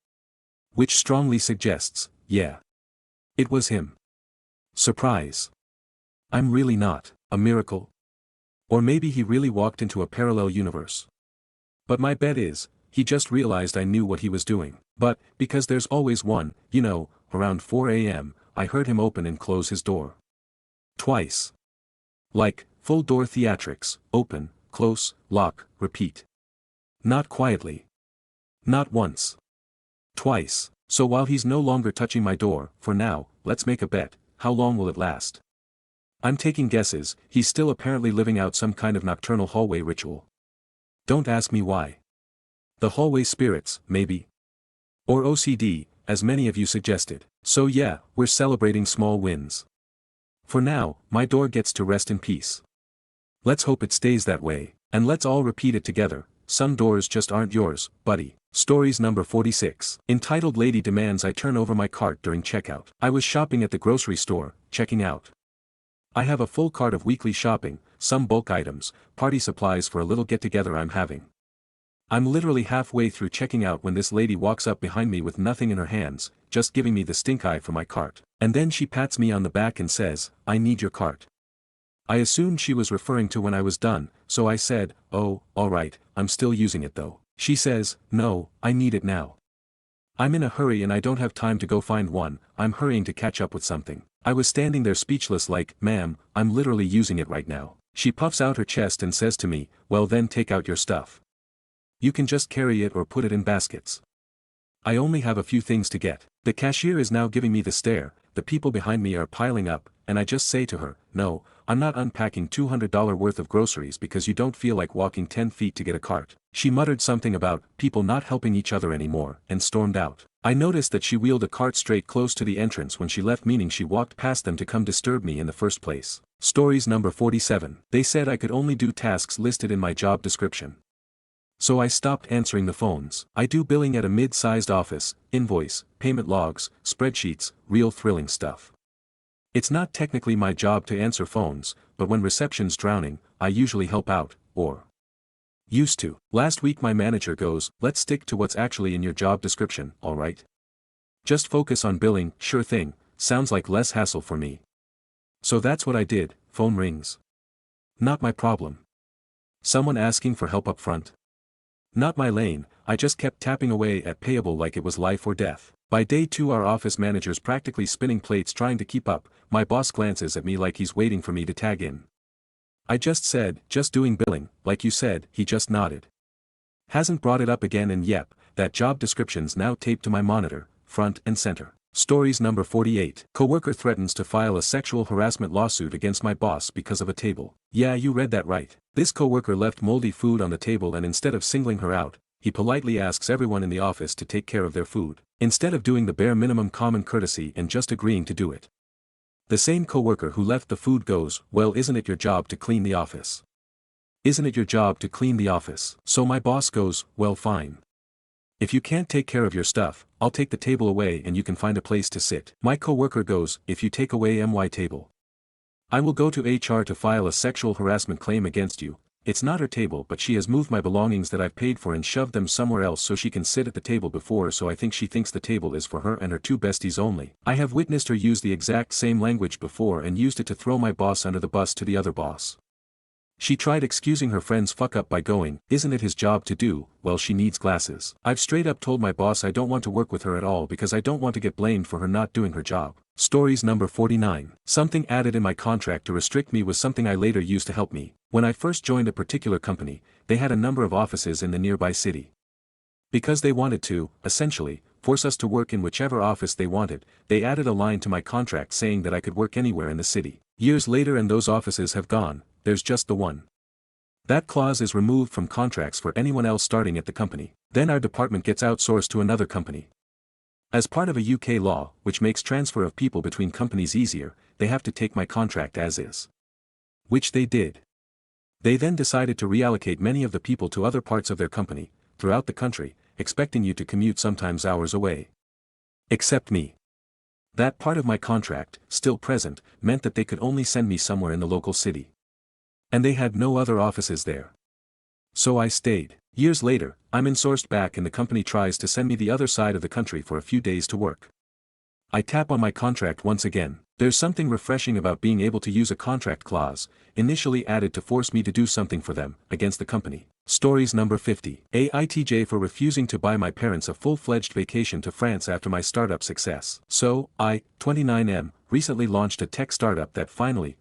Which strongly suggests, yeah. It was him. Surprise. I'm really not, a miracle. Or maybe he really walked into a parallel universe. But my bet is, he just realized I knew what he was doing. But, because there's always one, you know, around 4 a.m., I heard him open and close his door. Twice. Like, full door theatrics, open, close, lock, repeat. Not quietly. Not once. Twice. So while he's no longer touching my door, for now, let's make a bet, how long will it last? I'm taking guesses, he's still apparently living out some kind of nocturnal hallway ritual. Don't ask me why. The hallway spirits, maybe. Or OCD, as many of you suggested. So yeah, we're celebrating small wins. For now, my door gets to rest in peace. Let's hope it stays that way, and let's all repeat it together, some doors just aren't yours, buddy. Stories number 46. Entitled Lady Demands I Turn Over My Cart During Checkout. I was shopping at the grocery store, checking out. I have a full cart of weekly shopping, some bulk items, party supplies for a little get-together I'm having. I'm literally halfway through checking out when this lady walks up behind me with nothing in her hands, just giving me the stink eye for my cart. And then she pats me on the back and says, I need your cart. I assumed she was referring to when I was done, so I said, oh, alright, I'm still using it though. She says, no, I need it now. I'm in a hurry and I don't have time to go find one, I'm hurrying to catch up with something. I was standing there speechless like, ma'am, I'm literally using it right now. She puffs out her chest and says to me, well then take out your stuff. You can just carry it or put it in baskets. I only have a few things to get. The cashier is now giving me the stare, the people behind me are piling up, and I just say to her, no, I'm not unpacking $200 worth of groceries because you don't feel like walking 10 feet to get a cart. She muttered something about people not helping each other anymore and stormed out. I noticed that she wheeled a cart straight close to the entrance when she left, meaning she walked past them to come disturb me in the first place. Stories number 47. They said I could only do tasks listed in my job description. So I stopped answering the phones. I do billing at a mid-sized office, invoice, payment logs, spreadsheets, real thrilling stuff. It's not technically my job to answer phones, but when reception's drowning, I usually help out, or used to. Last week my manager goes, let's stick to what's actually in your job description, alright? Just focus on billing, sure thing, sounds like less hassle for me. So that's what I did. Phone rings. Not my problem. Someone asking for help up front? Not my lane. I just kept tapping away at payable like it was life or death. By day 2 our office manager's practically spinning plates trying to keep up. My boss glances at me like he's waiting for me to tag in. I just said, just doing billing, like you said. He just nodded. Hasn't brought it up again, and yep, that job description's now taped to my monitor, front and center. Stories number 48. Coworker threatens to file a sexual harassment lawsuit against my boss because of a table. Yeah, you read that right. This coworker left moldy food on the table, and instead of singling her out, he politely asks everyone in the office to take care of their food, instead of doing the bare minimum common courtesy and just agreeing to do it. The same coworker who left the food goes, well, isn't it your job to clean the office? Isn't it your job to clean the office? So my boss goes, well, fine. If you can't take care of your stuff, I'll take the table away and you can find a place to sit. My coworker goes, if you take away my table, I will go to HR to file a sexual harassment claim against you. It's not her table, but she has moved my belongings that I've paid for and shoved them somewhere else so she can sit at the table before, so I think she thinks the table is for her and her 2 besties only. I have witnessed her use the exact same language before and used it to throw my boss under the bus to the other boss. She tried excusing her friend's fuck up by going, isn't it his job to do, well, she needs glasses. I've straight up told my boss I don't want to work with her at all because I don't want to get blamed for her not doing her job. Stories number 49. Something added in my contract to restrict me was something I later used to help me. When I first joined a particular company, they had a number of offices in the nearby city. Because they wanted to, essentially, force us to work in whichever office they wanted, they added a line to my contract saying that I could work anywhere in the city. Years later and those offices have gone, there's just the one. That clause is removed from contracts for anyone else starting at the company. Then our department gets outsourced to another company. As part of a UK law, which makes transfer of people between companies easier, they have to take my contract as is. Which they did. They then decided to reallocate many of the people to other parts of their company, throughout the country, expecting you to commute sometimes hours away. Except me. That part of my contract, still present, meant that they could only send me somewhere in the local city. And they had no other offices there. So I stayed. Years later, I'm insourced back and the company tries to send me the other side of the country for a few days to work. I tap on my contract once again. There's something refreshing about being able to use a contract clause, initially added to force me to do something for them, against the company. Stories number 50. AITJ for refusing to buy my parents a full-fledged vacation to France after my startup success. So, I, 29M, recently launched a tech startup that finally,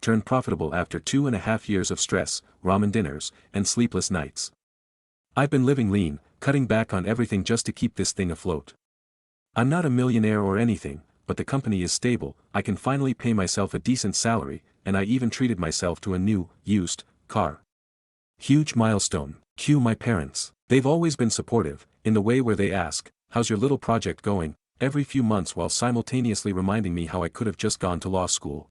turned profitable after 2.5 years of stress, ramen dinners, and sleepless nights. I've been living lean, cutting back on everything just to keep this thing afloat. I'm not a millionaire or anything, but the company is stable, I can finally pay myself a decent salary, and I even treated myself to a new, used, car. Huge milestone. Cue my parents. They've always been supportive, in the way where they ask, how's your little project going, every few months while simultaneously reminding me how I could have just gone to law school.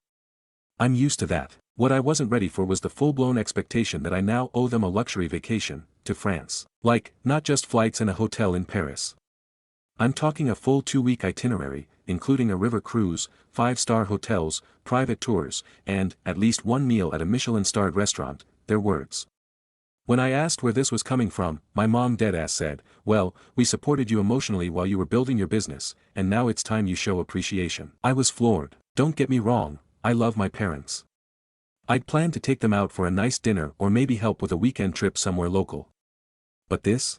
I'm used to that. What I wasn't ready for was the full-blown expectation that I now owe them a luxury vacation, to France. Like, not just flights and a hotel in Paris. I'm talking a full 2-week itinerary, including a river cruise, 5-star hotels, private tours, and, at least one meal at a Michelin-starred restaurant, their words. When I asked where this was coming from, my mom deadass said, well, we supported you emotionally while you were building your business, and now it's time you show appreciation. I was floored. Don't get me wrong, I love my parents. I'd planned to take them out for a nice dinner or maybe help with a weekend trip somewhere local. But this?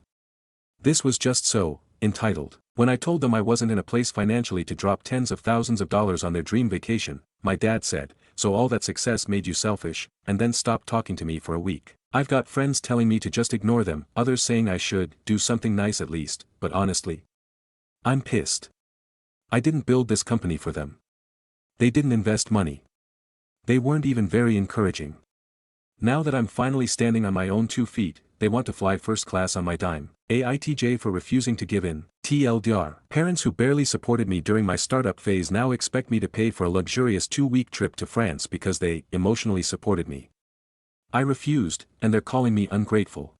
This was just so, entitled. When I told them I wasn't in a place financially to drop tens of thousands of dollars on their dream vacation, my dad said, so all that success made you selfish, and then stopped talking to me for a week. I've got friends telling me to just ignore them, others saying I should do something nice at least, but honestly, I'm pissed. I didn't build this company for them. They didn't invest money. They weren't even very encouraging. Now that I'm finally standing on my own 2 feet, they want to fly first class on my dime. AITJ for refusing to give in. TLDR. Parents who barely supported me during my startup phase now expect me to pay for a luxurious 2-week trip to France because they emotionally supported me. I refused, and they're calling me ungrateful.